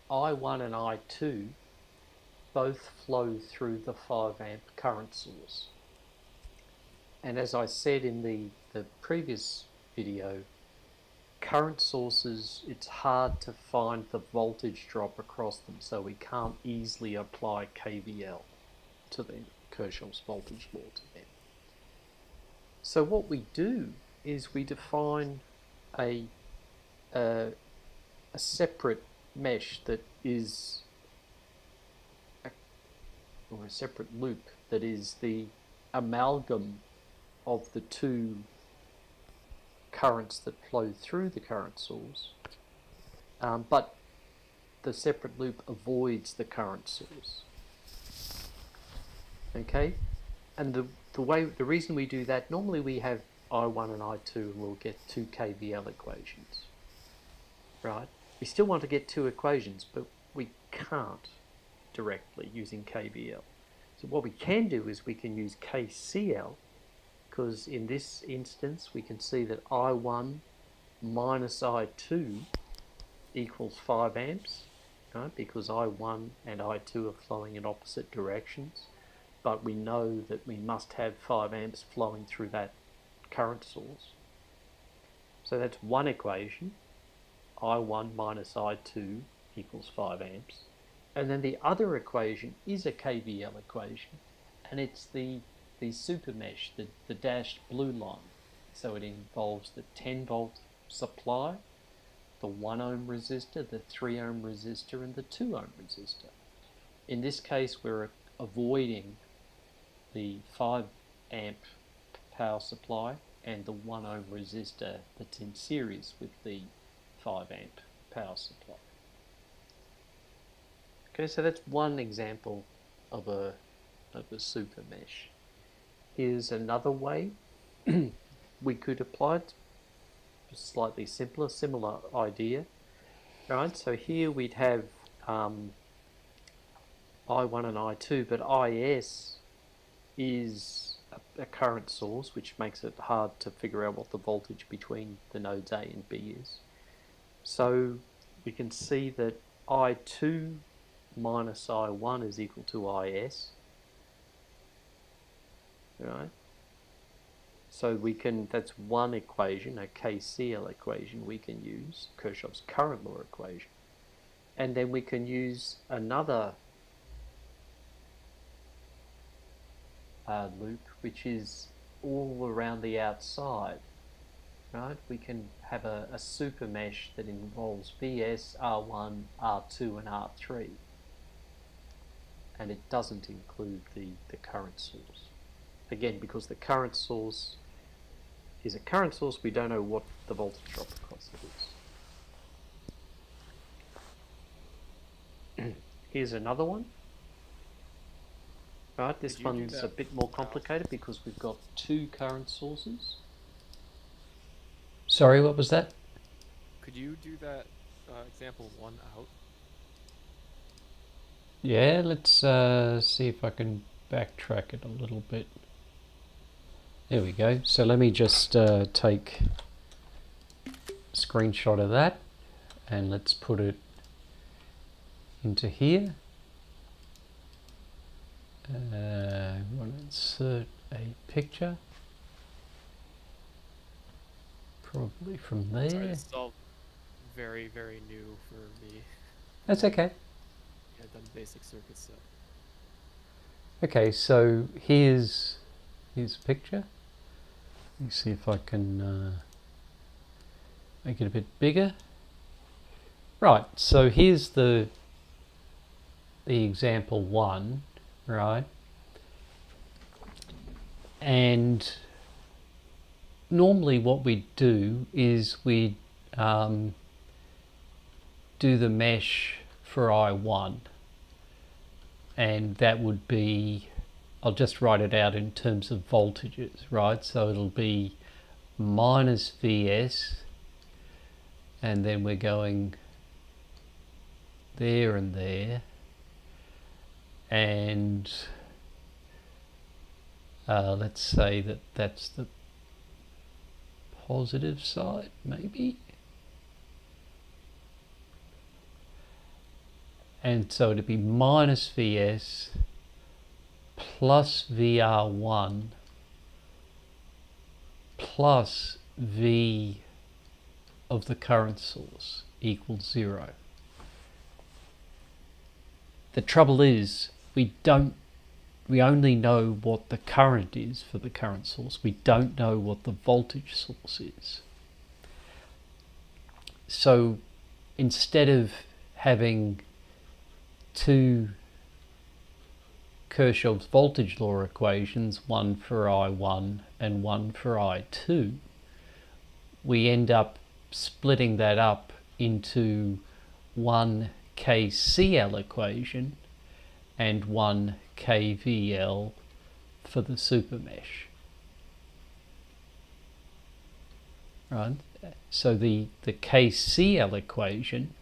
I1 and I2 both flow through the 5 amp current source. And as I said in the previous video, current sources, it's hard to find the voltage drop across them, so we can't easily apply KVL to them, Kirchhoff's voltage law to them. So what we do is we define a separate mesh that is or a separate loop that is the amalgam of the two currents that flow through the current source, but the separate loop avoids the current source. Okay, and the reason we do that, normally we have I1 and I2 and we'll get two KVL equations, right? We still want to get two equations, but we can't directly using KVL. So what we can do is we can use KCL, because in this instance we can see that I1 minus I2 equals 5 amps, right? Because I1 and I2 are flowing in opposite directions, but we know that we must have 5 amps flowing through that current source. So that's one equation, I1 minus I2 equals 5 amps. And then the other equation is a KVL equation, and it's the the super mesh, the dashed blue line. So it involves the 10 volt supply, the 1 ohm resistor, the 3 ohm resistor, and the 2 ohm resistor. In this case, we're avoiding the 5 amp power supply and the 1 ohm resistor that's in series with the 5 amp power supply. Okay, so that's one example of a super mesh. Here's another way we could apply it, slightly simpler, similar idea. Right, so here we'd have I1 and I2, but IS is a current source, which makes it hard to figure out what the voltage between the nodes A and B is. So we can see that I2 minus I1 is equal to IS. Right? So we can, that's one equation, a KCL equation we can use, Kirchhoff's current law equation. And then we can use another loop, which is all around the outside. Right? We can have a super mesh that involves VS, R1, R2, and R3. And it doesn't include the current source. Again, because the current source is a current source, we don't know what the voltage drop across it is. Here's another one. Right, this one's a bit more complicated because we've got two current sources. Sorry, what was that? Could you do that example 1 out? Yeah, let's see if I can backtrack it a little bit. There we go. So let me just take a screenshot of that and let's put it into here. We want to insert a picture, probably from there. Sorry, this is all very, very new for me. That's okay. I've done basic circuits, so. Okay, so here's a picture. Let me see if I can make it a bit bigger. Right, so here's the example 1, right? And normally what we do is we do the mesh for I1, and that would be, I'll just write it out in terms of voltages, right? So it'll be minus VS, and then we're going there and there, and let's say that that's the positive side, maybe. And so it'd be minus VS plus VR1 plus V of the current source equals 0. The trouble is we only know what the current is for the current source. We don't know what the voltage source is. So instead of having two Kirchhoff's voltage law equations, one for I1 and one for I2, we end up splitting that up into one KCL equation and one KVL for the super mesh. Right? So the KCL equation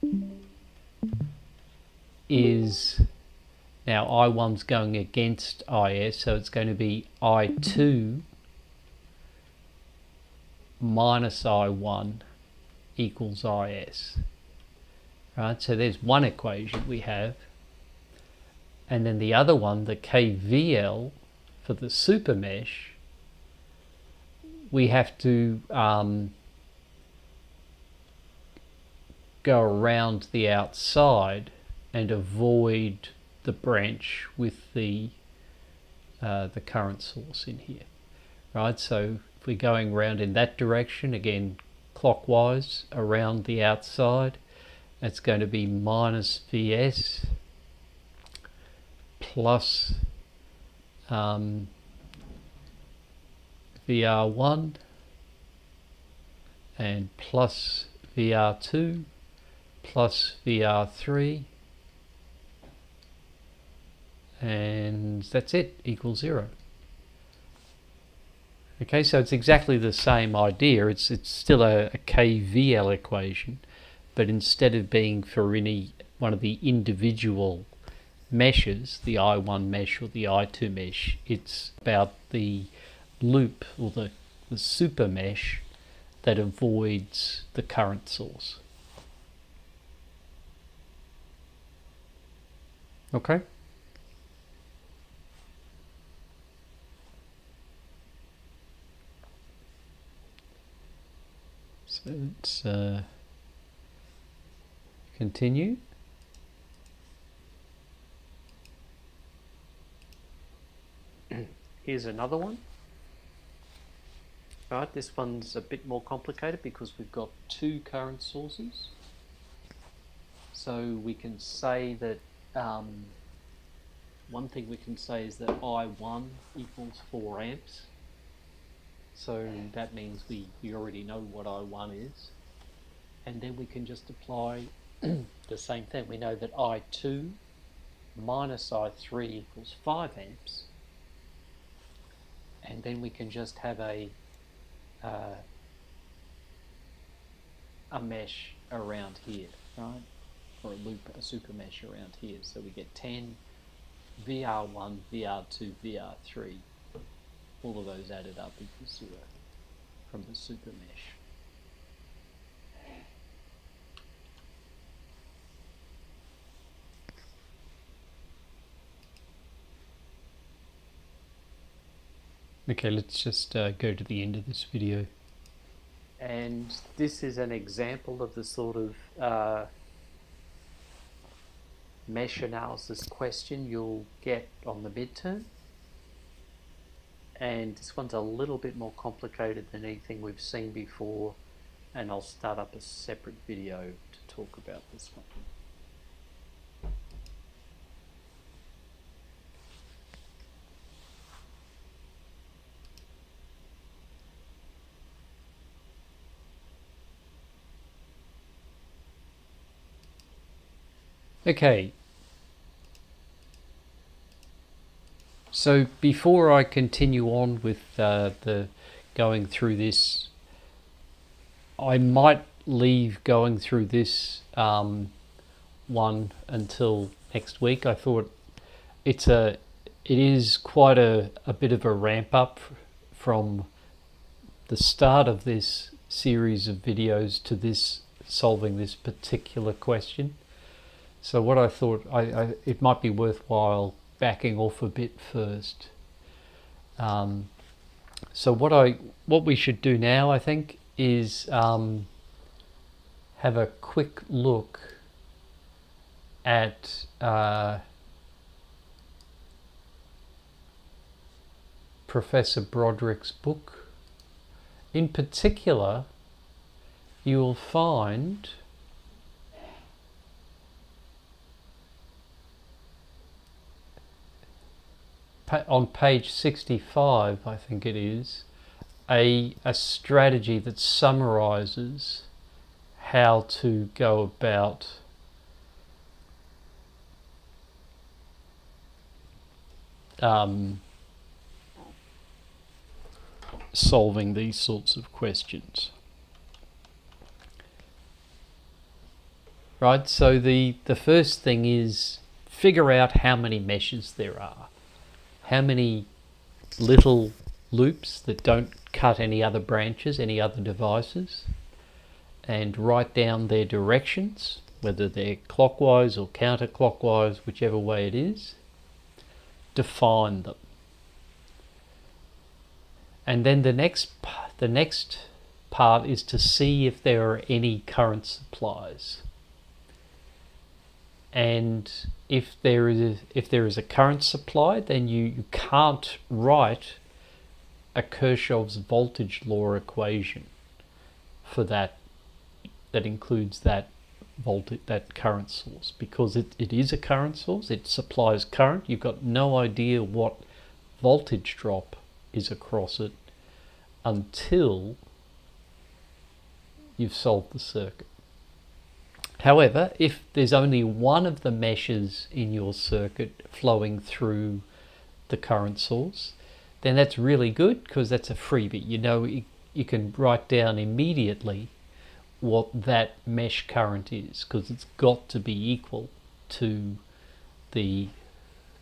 is, now I1's going against IS, so it's going to be I2 minus I1 equals IS. Right, so there's one equation we have. And then the other one, the KVL for the super mesh, we have to go around the outside and avoid the branch with the the current source in here, right? So if we're going round in that direction, again clockwise around the outside, it's going to be minus Vs plus VR1 and plus VR2 plus VR3, and that's it, equals 0. Okay, so it's exactly the same idea. It's still a KVL equation, but instead of being for any one of the individual meshes, the I1 mesh or the I2 mesh, it's about the loop or the super mesh that avoids the current source. Okay? So let's continue. Here's another one. Right, this one's a bit more complicated because we've got two current sources. So we can say that one thing we can say is that I1 equals 4 amps. So that means we already know what I1 is. And then we can just apply the same thing. We know that I2 minus I3 equals 5 amps. And then we can just have a mesh around here, right? Or a loop, a super mesh around here. So we get 10 VR1, VR2, VR3. All of those added up equals 0 from the super mesh. Okay, let's just go to the end of this video. And this is an example of the sort of mesh analysis question you'll get on the midterm. And this one's a little bit more complicated than anything we've seen before, and I'll start up a separate video to talk about this one. Okay, so before I continue on with the going through this, I might leave going through this one until next week. I thought it is quite a bit of a ramp up from the start of this series of videos to this solving this particular question. So what I thought, it might be worthwhile backing off a bit first. So what we should do now, I think, is have a quick look at Professor Broderick's book. In particular, you will find on page 65, I think it is, a strategy that summarizes how to go about solving these sorts of questions. Right, so the first thing is figure out how many meshes there are. How many little loops that don't cut any other branches, any other devices, and write down their directions, whether they're clockwise or counterclockwise, whichever way it is. Define them. And then the next part is to see if there are any current supplies. and if there is a current supply, then you can't write a Kirchhoff's voltage law equation for that includes that current source, because it is a current source. It supplies current. You've got no idea what voltage drop is across it until you've solved the circuit. However, if there's only one of the meshes in your circuit flowing through the current source, then that's really good, because that's a freebie. You know, you can write down immediately what that mesh current is, because it's got to be equal to the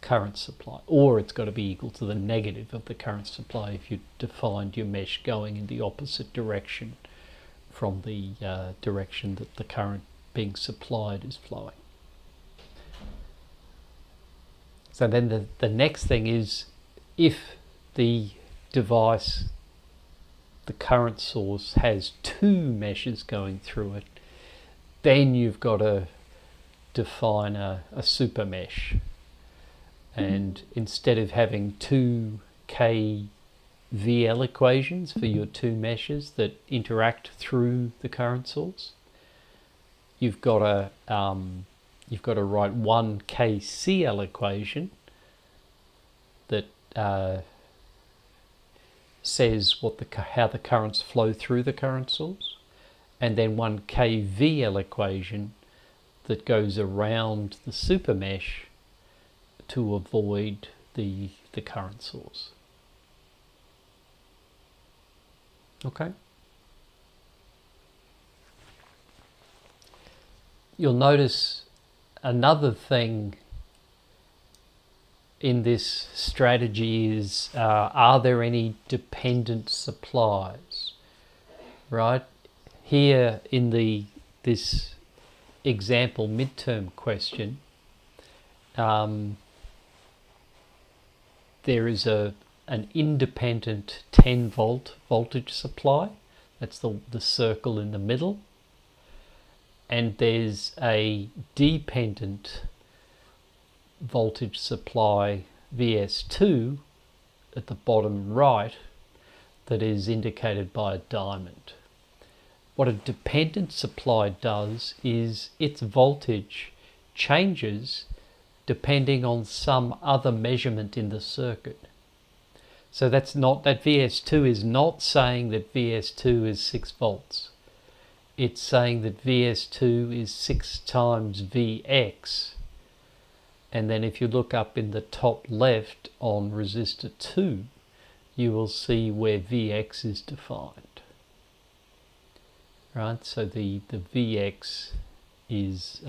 current supply, or it's got to be equal to the negative of the current supply if you defined your mesh going in the opposite direction from the direction that the current being supplied is flowing. So then the next thing is, if the device, the current source, has two meshes going through it, then you've got to define a super mesh. And instead of having two Kvl equations for your two meshes that interact through the current source, you've got to write one KCl equation that says how the currents flow through the current source, and then one KVL equation that goes around the super mesh to avoid the current source. Okay. You'll notice another thing in this strategy is, are there any dependent supplies? Right? Here in this example midterm question, there is an independent 10 volt voltage supply. That's the circle in the middle. And there's a dependent voltage supply VS2 at the bottom right that is indicated by a diamond. What a dependent supply does is its voltage changes depending on some other measurement in the circuit. So that VS2 is not saying that VS2 is 6 volts. It's saying that VS2 is 6 times Vx. And then if you look up in the top left on resistor 2, you will see where Vx is defined. Right, so the Vx is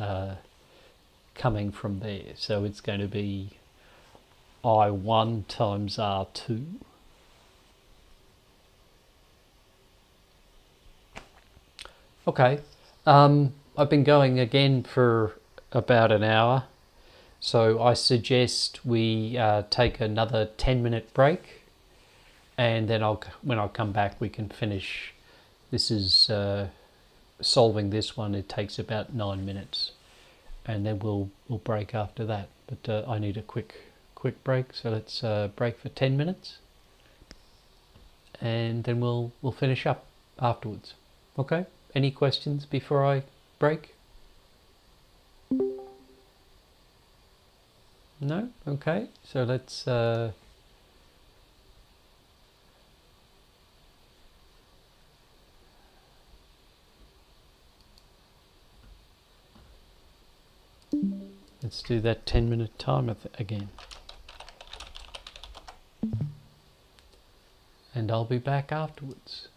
coming from there. So it's going to be I1 times R2. Okay, I've been going again for about an hour, so I suggest we take another 10-minute break, and then when I come back we can finish. This is solving this one. It takes about 9 minutes, and then we'll break after that. But I need a quick break, so let's break for 10 minutes, and then we'll finish up afterwards. Okay? Any questions before I break? No? Okay, so let's do that 10-minute timer again. And I'll be back afterwards.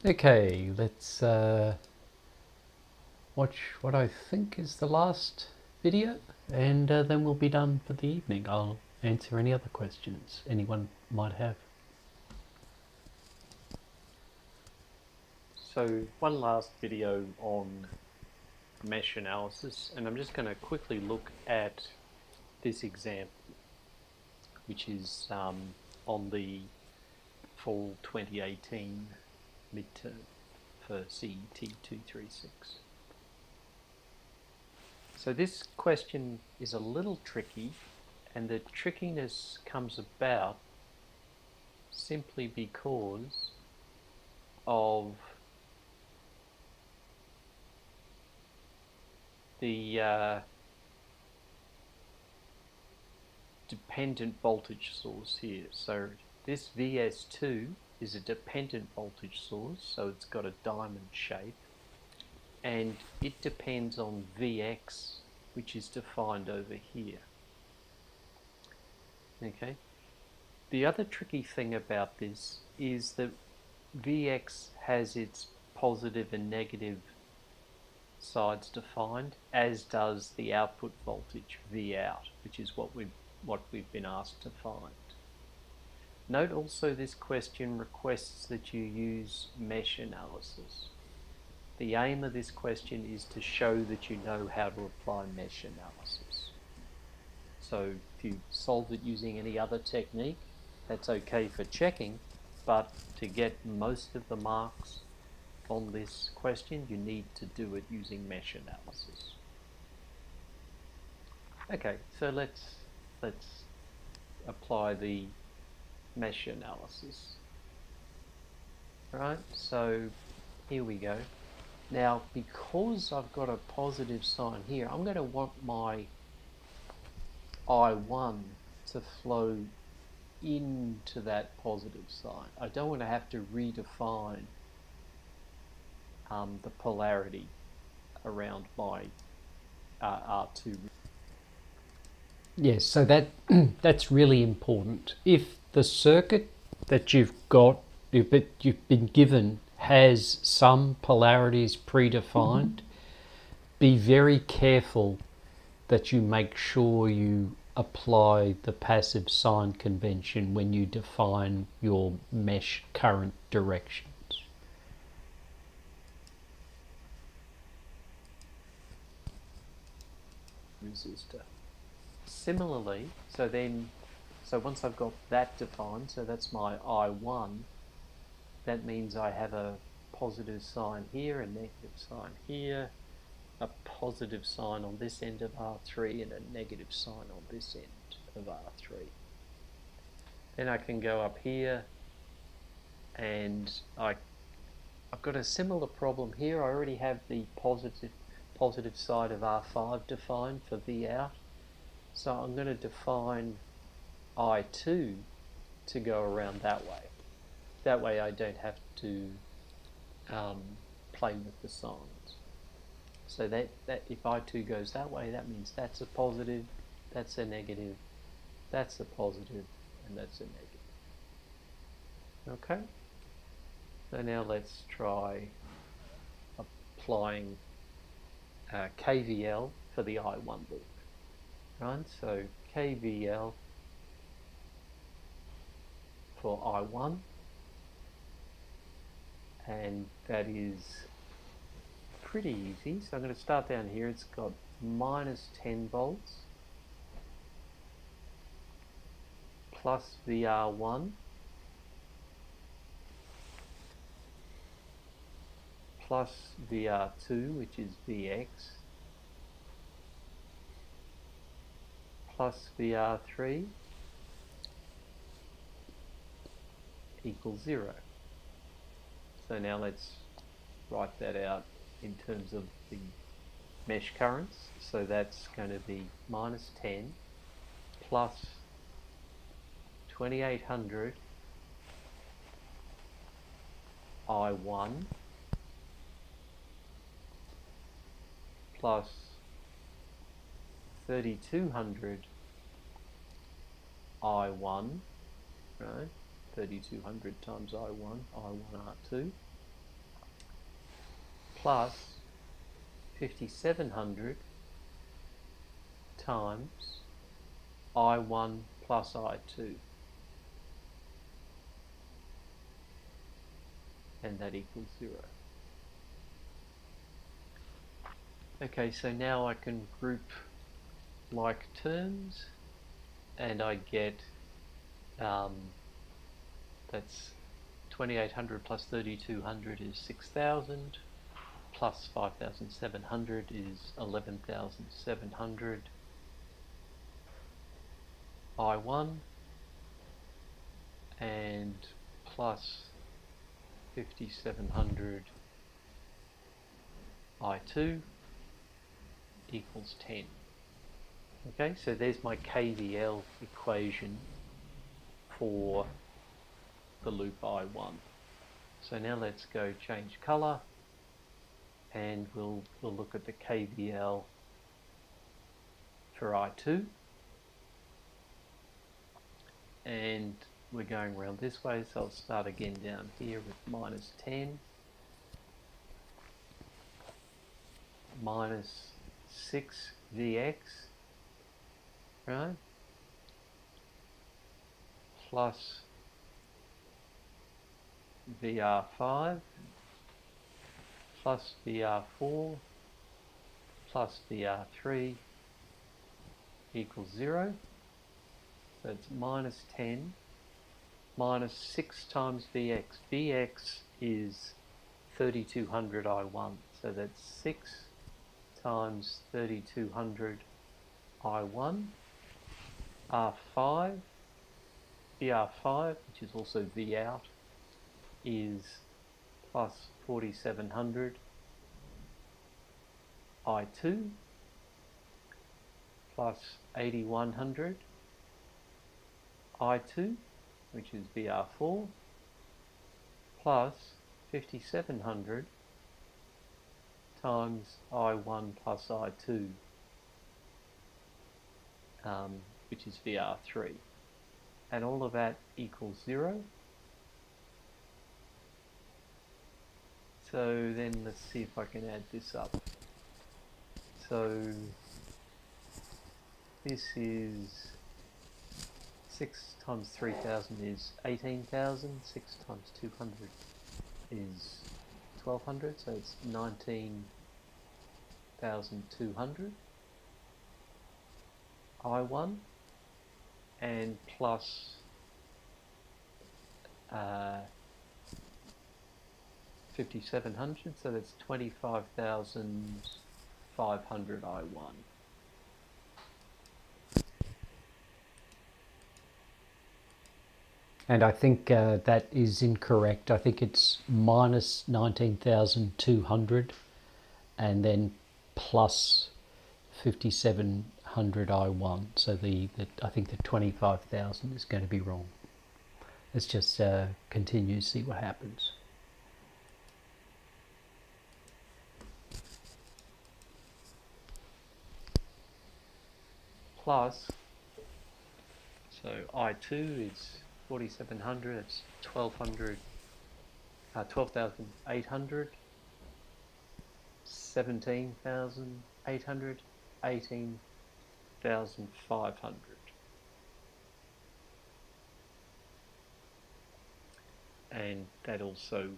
Okay, let's watch what I think is the last video, and then we'll be done for the evening. I'll answer any other questions anyone might have. So one last video on mesh analysis, and I'm just going to quickly look at this example, which is on the fall 2018 midterm for CET236. So this question is a little tricky, and the trickiness comes about simply because of the dependent voltage source here. So this VS2 is a dependent voltage source, so it's got a diamond shape, and it depends on Vx, which is defined over here. Okay. The other tricky thing about this is that Vx has its positive and negative sides defined, as does the output voltage Vout, which is what we've been asked to find. Note also this question requests that you use mesh analysis. The aim of this question is to show that you know how to apply mesh analysis. So if you solve it using any other technique, that's okay for checking, but to get most of the marks on this question, you need to do it using mesh analysis. Okay, so let's apply the mesh analysis. Right, so here we go. Now, because I've got a positive sign here, I'm going to want my I1 to flow into that positive sign. I don't want to have to redefine the polarity around my R2. Yes, so that that's really important. If the circuit that you've been given has some polarities predefined, be very careful that you make sure you apply the passive sign convention when you define your mesh current directions. Resistor. Similarly, so once I've got that defined, so that's my I1, that means I have a positive sign here, a negative sign here, a positive sign on this end of R3 and a negative sign on this end of R3. Then I can go up here, and I've got a similar problem here. I already have the positive side of R5 defined for Vout. So I'm going to define I2 to go around that way. That way I don't have to play with the signs. So that if I2 goes that way, that means that's a positive, that's a negative, that's a positive, and that's a negative. Okay? So now let's try applying KVL for the I1 loop. Right, so KVL for I1, and that is pretty easy. So I'm going to start down here. It's got minus 10 volts plus VR1 plus VR2, which is Vx, plus VR3 equals 0. So now let's write that out in terms of the mesh currents. So that's going to be minus 10 plus 2800 I1 plus 3200 I1, right? 3200 times I1, I1 R2, plus 5700 times I1 plus I2. And that equals 0. Okay, so now I can group like terms, and I get that's 2800 plus 3200 is 6000, plus 5700 is 11700 I1, and plus 5700 I2 equals 10. Okay, so there's my KVL equation for the loop I1. So now let's go change color, and we'll look at the KVL for I2. And we're going around this way, so I'll start again down here with minus 10, minus 6 Vx, right, plus VR5, plus VR4, plus VR3 equals 0. So it's minus 10 minus 6 times Vx. Vx is 3200 I1. So that's 6 times 3200 I1. R5, VR5, which is also V out, is plus 4700 I2 plus 8100 I2, which is VR4, plus 5700 times I1 plus I2, which is VR3. And all of that equals 0. So then let's see if I can add this up. So this is 6 times 3000 is 18,000, 6 times 200 is 1200, so it's 19,200 I1, and plus 5700, so that's 25,500 I1. And I think that is incorrect. I think it's minus 19,200 and then plus 5,700 I1. So I think the 25,000 is going to be wrong. Let's just continue to see what happens. Plus, so I2 is 4,700, it's 12,800, 17,800, 18,500. And that also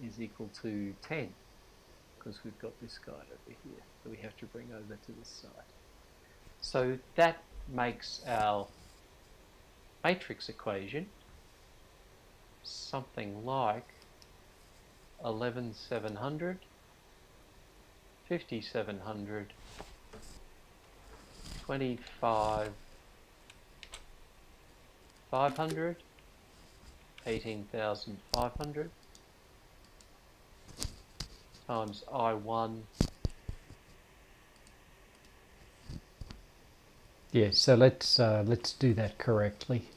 is equal to 10, because we've got this guy over here that we have to bring over to this side. So that makes our matrix equation something like 11,700, 5,700, 25,500, 18,500 times I1. Yeah, so let's do that correctly.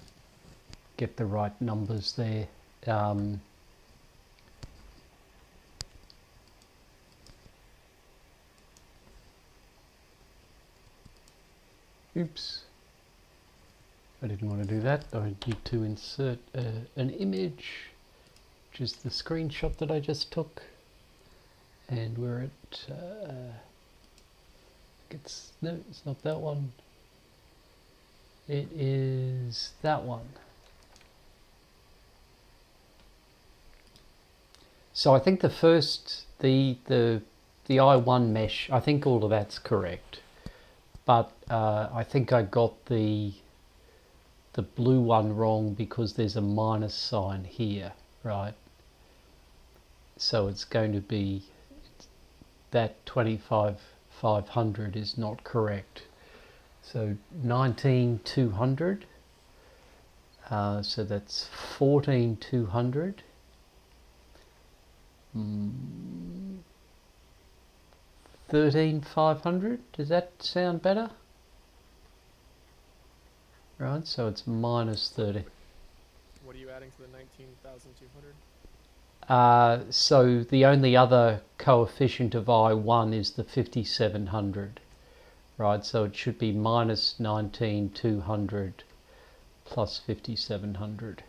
Get the right numbers there. Oops. I didn't want to do that. I need to insert an image, which is the screenshot that I just took. and we're at it's not that one, it is that one. So I think the first, the I1 mesh, I think all of that's correct, but I think I got the blue one wrong because there's a minus sign here, right? So it's going to be that 25,500 is not correct. So 19,200. So that's 14,200. 13,500. Does that sound better? Right, so it's minus 30. What are you adding to the 19,200? So the only other coefficient of I1 is the 5,700. Right, so it should be minus 19,200 plus 5,700.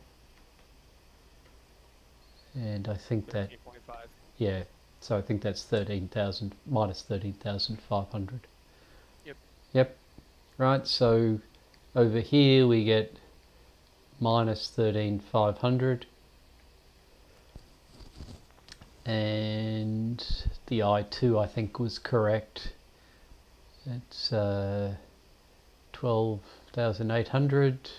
And I think that, 13.5. yeah, so I think that's 13,000 minus 13,500. Yep. Yep. Right, so over here we get minus 13,500. And the I2 I think was correct. It's 12,800,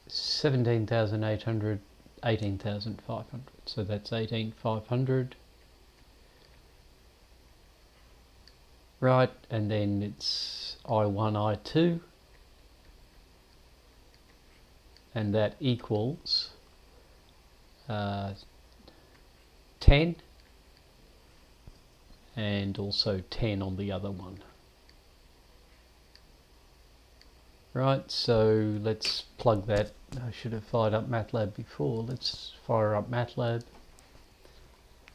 17,800, 18,500. So that's 18,500. Right, and then it's I1, I2. And that equals 10. And also 10 on the other one. Right, so let's plug that. I should have fired up MATLAB before. Let's fire up MATLAB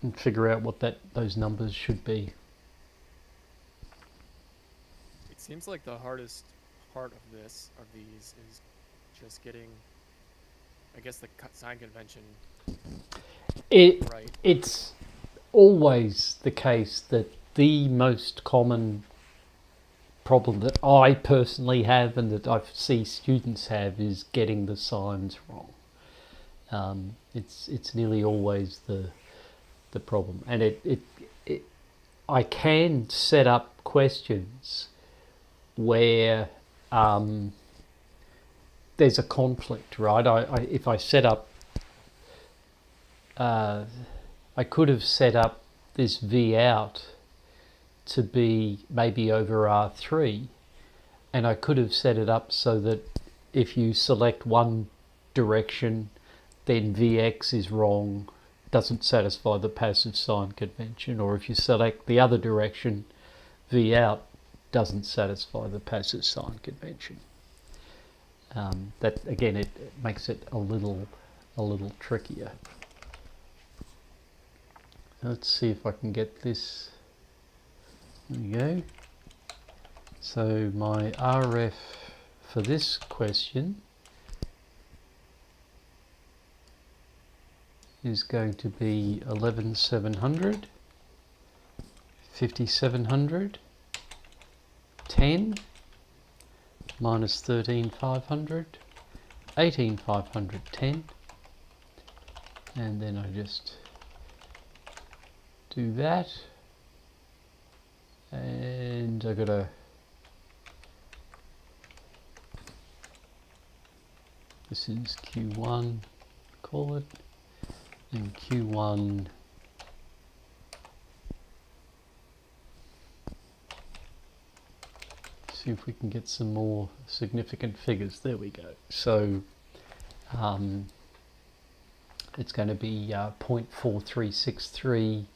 and figure out what those numbers should be. It seems like the hardest part of these is just getting, I guess, the sign convention right. It's always the case that the most common problem that I personally have and that I see students have is getting the signs wrong. It's nearly always the problem, and I can set up questions where there's a conflict, right? If I set up, I could have set up this V out to be maybe over R3, and I could have set it up so that if you select one direction, then Vx is wrong, doesn't satisfy the passive sign convention, or if you select the other direction, V out doesn't satisfy the passive sign convention. That again, it makes it a little trickier. Let's see if I can get this. There we go. So my RF for this question is going to be 11,700, 5,700, 10, minus 13,500, 18,500, 10, and then I just do that. And I gotta this is Q1, call it, and Q1 see if we can get some more significant figures. There we go. So it's going to be 0.4363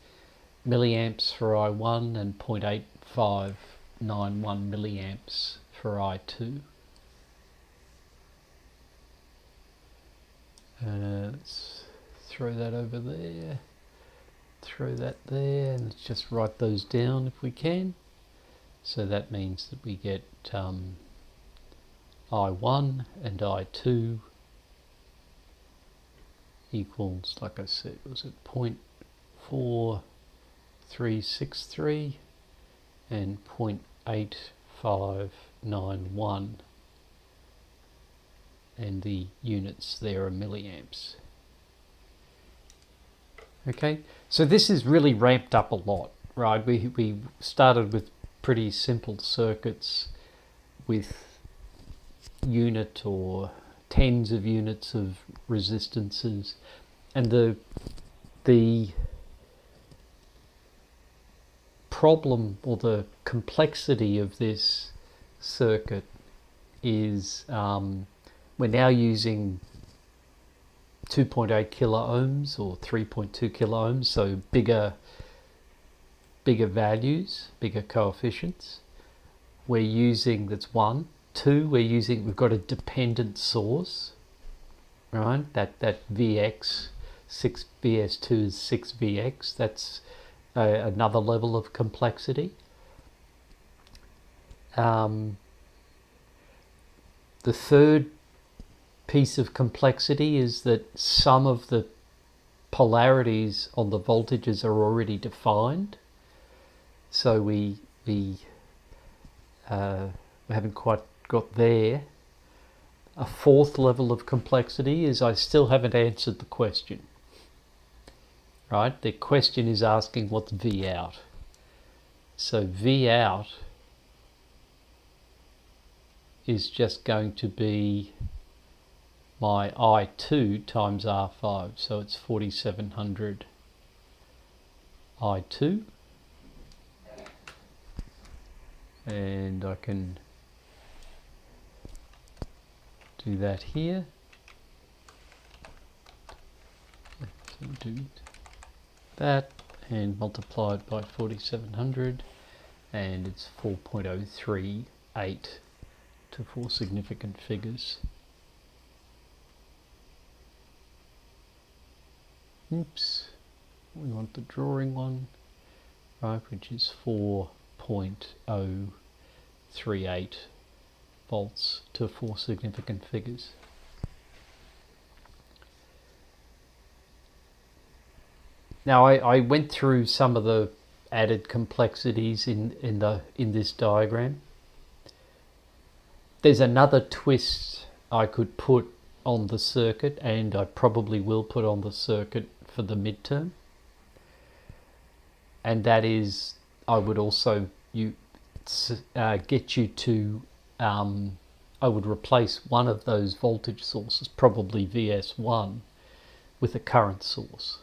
milliamps for I1 and 0.8591 milliamps for I2. Let's throw that over there, throw that there, and let's just write those down if we can. So that means that we get I1 and I2 equals, like I said, was it 0.4 0.8363 and 0.8591, and the units there are milliamps. Okay, so this is really ramped up a lot, right? We started with pretty simple circuits with unit or tens of units of resistances, and the problem or the complexity of this circuit is we're now using 2.8 kilo ohms or 3.2 kilo ohms, so bigger values, bigger coefficients. We're using, that's one. Two, we've got a dependent source, right? That Vx, 6Vs2 is 6Vx. That's another level of complexity. The third piece of complexity is that some of the polarities on the voltages are already defined. So we haven't quite got there. A fourth level of complexity is I still haven't answered the question. Right? The question is asking what's V out. So V out is just going to be my I2 times R5. So it's 4700 I2. And I can do that here. So do that and multiply it by 4700, and it's 4.038 to 4 significant figures. Oops, we want the drawing one, right, which is 4.038 volts to 4 significant figures. Now I went through some of the added complexities in this diagram. There's another twist I could put on the circuit, and I probably will put on the circuit for the midterm, and that is I would also get you to I would replace one of those voltage sources, probably VS1, with a current source.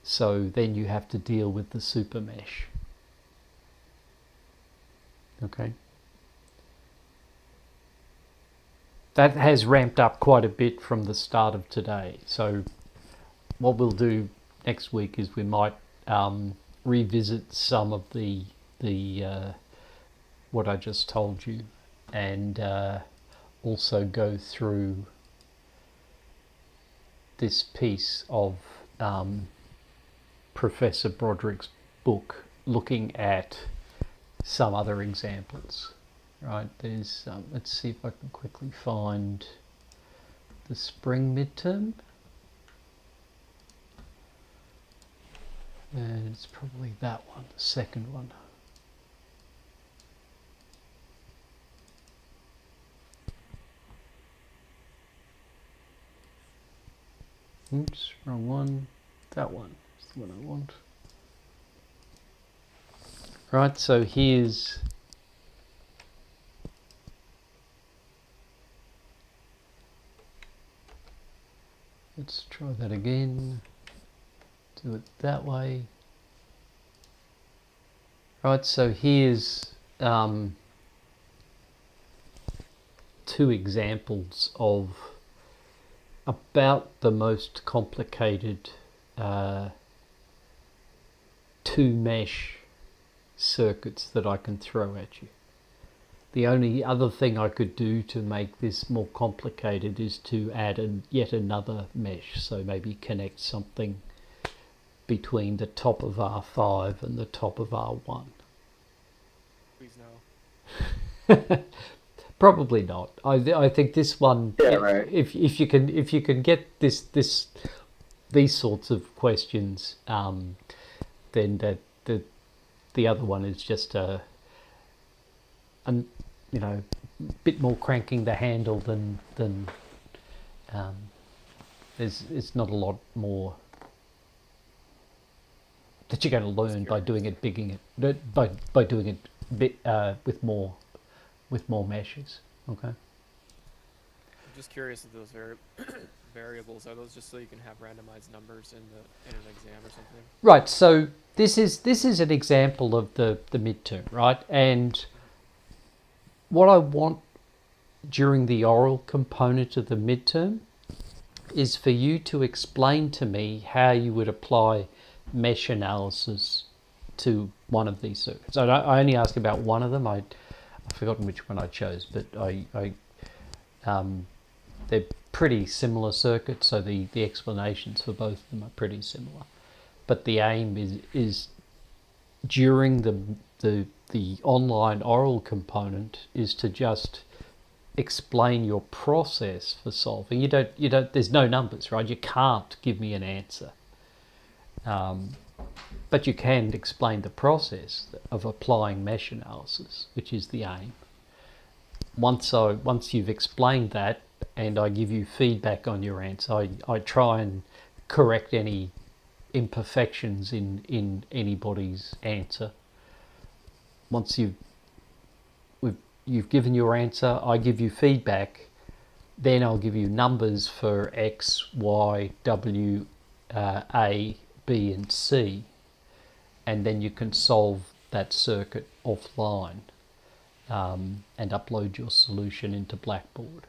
So then you have to deal with the super mesh. Okay. That has ramped up quite a bit from the start of today. So what we'll do next week is we might revisit some of the what I just told you, and also go through this piece of Professor Broderick's book, looking at some other examples. Right, there's let's see if I can quickly find the spring midterm, and it's probably that one, the second one. Oops, wrong one. That one is the one I want. Right, so here's let's try that again. Do it that way. Right, so here's two examples of about the most complicated two mesh circuits that I can throw at you. The only other thing I could do to make this more complicated is to add yet another mesh, so maybe connect something between the top of R5 and the top of R1. Please no. Probably not. I think this one. Yeah, right. If you can get these sorts of questions, then the other one is just a bit more cranking the handle than it's not a lot more that you're going to learn by doing it by doing it bit with more meshes. Okay. I'm just curious if those variables are those just so you can have randomized numbers in an exam or something? Right. So this is an example of the midterm, right? And what I want during the oral component of the midterm is for you to explain to me how you would apply mesh analysis to one of these circuits. I only ask about one of them. I've forgotten which one I chose, but they're pretty similar circuits, so the explanations for both of them are pretty similar. But the aim is during the online oral component is to just explain your process for solving. You don't. There's no numbers, right? You can't give me an answer. But you can explain the process of applying mesh analysis, which is the aim. Once you've explained that, and I give you feedback on your answer, I try and correct any imperfections in anybody's answer. Once you've given your answer, I give you feedback, then I'll give you numbers for X, Y, W, A, B and C, and then you can solve that circuit offline and upload your solution into Blackboard.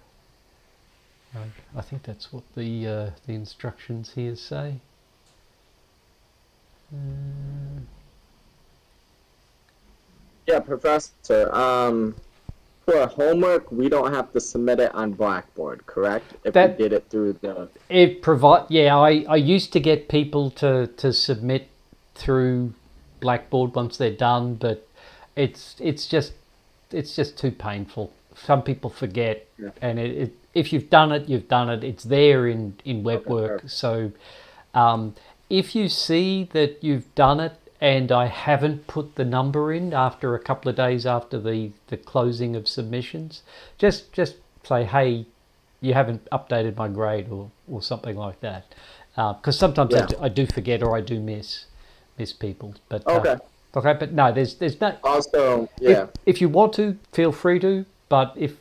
Right. I think that's what the instructions here say. Yeah, Professor. For homework, we don't have to submit it on Blackboard, correct? If we did it through the... I used to get people to submit through Blackboard once they're done, but it's just too painful. Some people forget, and if you've done it, you've done it. It's there in WebWork. So if you see that you've done it and I haven't put the number in after a couple of days after the closing of submissions, just say, hey, you haven't updated my grade or something like that. Because sometimes I do forget or I do miss people. But okay, but no, there's no. Also, if you want to, feel free to. But if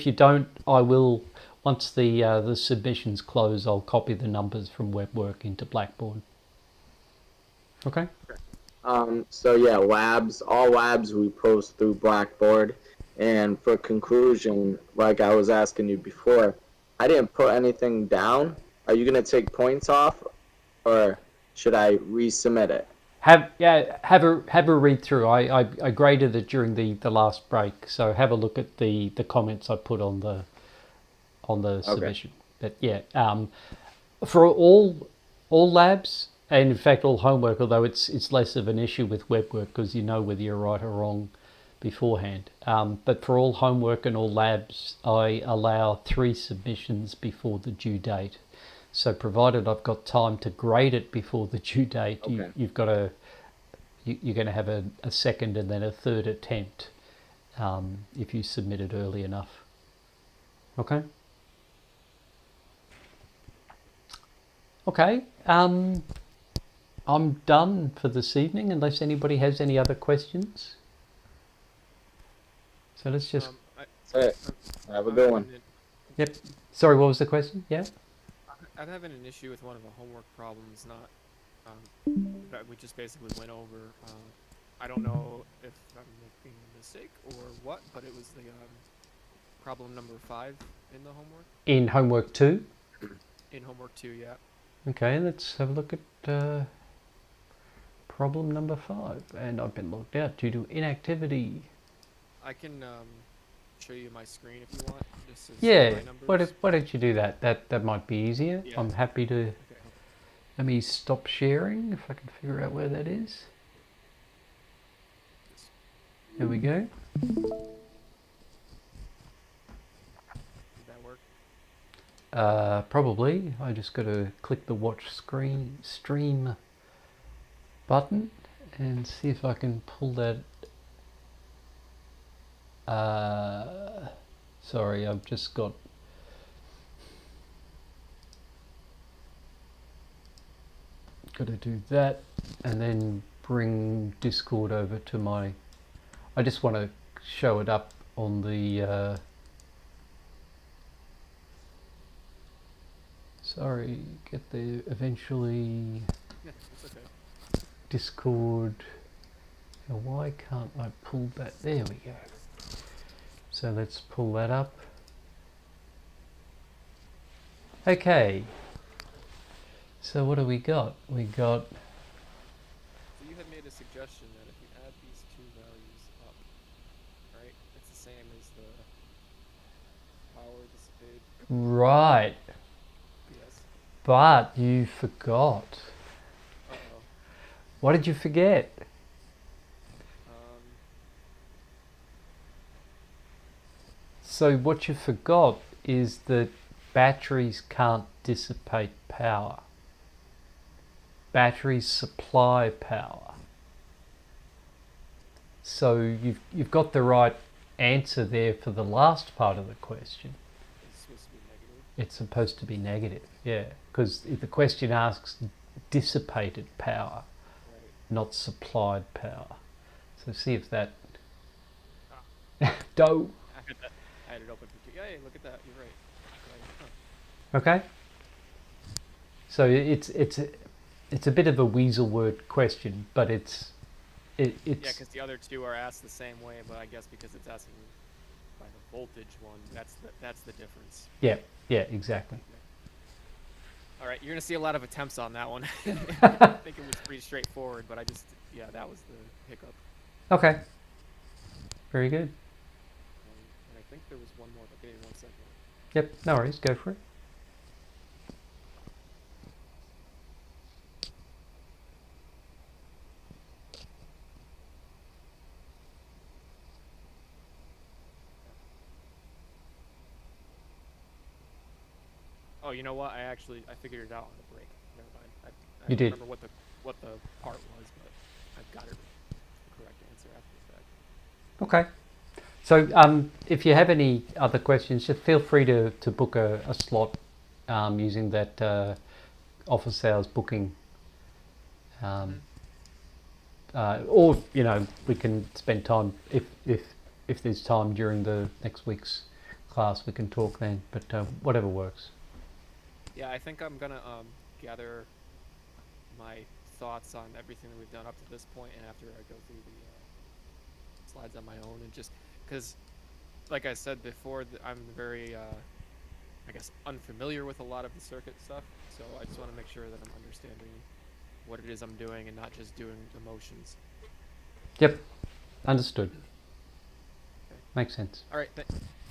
you don't, I will. Once the submissions close, I'll copy the numbers from WebWork into Blackboard. Okay. So yeah, all labs we post through Blackboard. And for conclusion, like I was asking you before, I didn't put anything down. Are you gonna take points off, or should I resubmit it? Have a read through. I graded it during the last break, so have a look at the comments I put on the submission. But for all labs, and in fact all homework, although it's less of an issue with WebWork because you know whether you're right or wrong beforehand. But for all homework and all labs, I allow 3 submissions before the due date. So provided I've got time to grade it before the due date, you're going to have a second and then a third attempt if you submit it early enough. Okay. Okay. I'm done for this evening unless anybody has any other questions. So let's just... have a good one. Yep. Sorry, what was the question? Yeah? I'm having an issue with one of the homework problems, that we just basically went over. I don't know if I'm making a mistake or what, but it was the problem number 5 in the homework. In homework 2? In homework 2, yeah. Okay, let's have a look at problem number 5. And I've been locked out due to inactivity. I can show you my screen if you want. Just to yeah, see my why don't you do that? That might be easier. Yeah. I'm happy to... Okay. Let me stop sharing if I can figure out where that is. There we go. Did that work? Probably. I just got to click the watch stream button and see if I can pull that. Sorry, I've just got. Got to do that, and then bring Discord over to my. I just want to show it up on the. Sorry, get there eventually. Yeah, it's okay. Discord. Now why can't I pull that? There we go. So let's pull that up. Okay. So what do we got? We got. So you had made a suggestion that if you add these two values up, right, it's the same as the power dissipated. Right. Yes. But you forgot. Uh-oh. What did you forget? So what you forgot is that batteries can't dissipate power. Batteries supply power. So you've got the right answer there for the last part of the question. It's supposed to be negative. It's supposed to be negative, yeah, because the question asks dissipated power, Right. not supplied power. So see if that. Ah. Do. I had it open for two. Yeah, look at that. You're right. Huh. Okay. So it's a bit of a weasel word question, but it's. Yeah, because the other two are asked the same way, but I guess because it's asking by the voltage one, that's the difference. Yeah, exactly. All right, you're gonna see a lot of attempts on that one. I think it was pretty straightforward, but that was the hiccup. Okay. Very good. And I think there was one more, but give me 1 second. Yep, no worries, go for it. Oh, you know what? I figured it out on the break. Never mind. I You don't did. remember what the part was, but I've got it the correct answer after the fact. Okay. So if you have any other questions, just feel free to book a slot using that office hours booking. Or, we can spend time, if there's time during the next week's class, we can talk then, but whatever works. Yeah, I think I'm gonna gather my thoughts on everything that we've done up to this point, and after I go through the slides on my own, and just because, like I said before, I'm very, I guess, unfamiliar with a lot of the circuit stuff, so I just want to make sure that I'm understanding what it is I'm doing and not just doing the motions. Yep, understood. Okay. Makes sense. All right,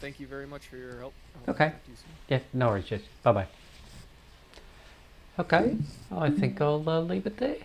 thank you very much for your help. Okay. Talk to you soon. Yeah, no worries, Jess. Bye-bye. Okay, I think I'll leave it there.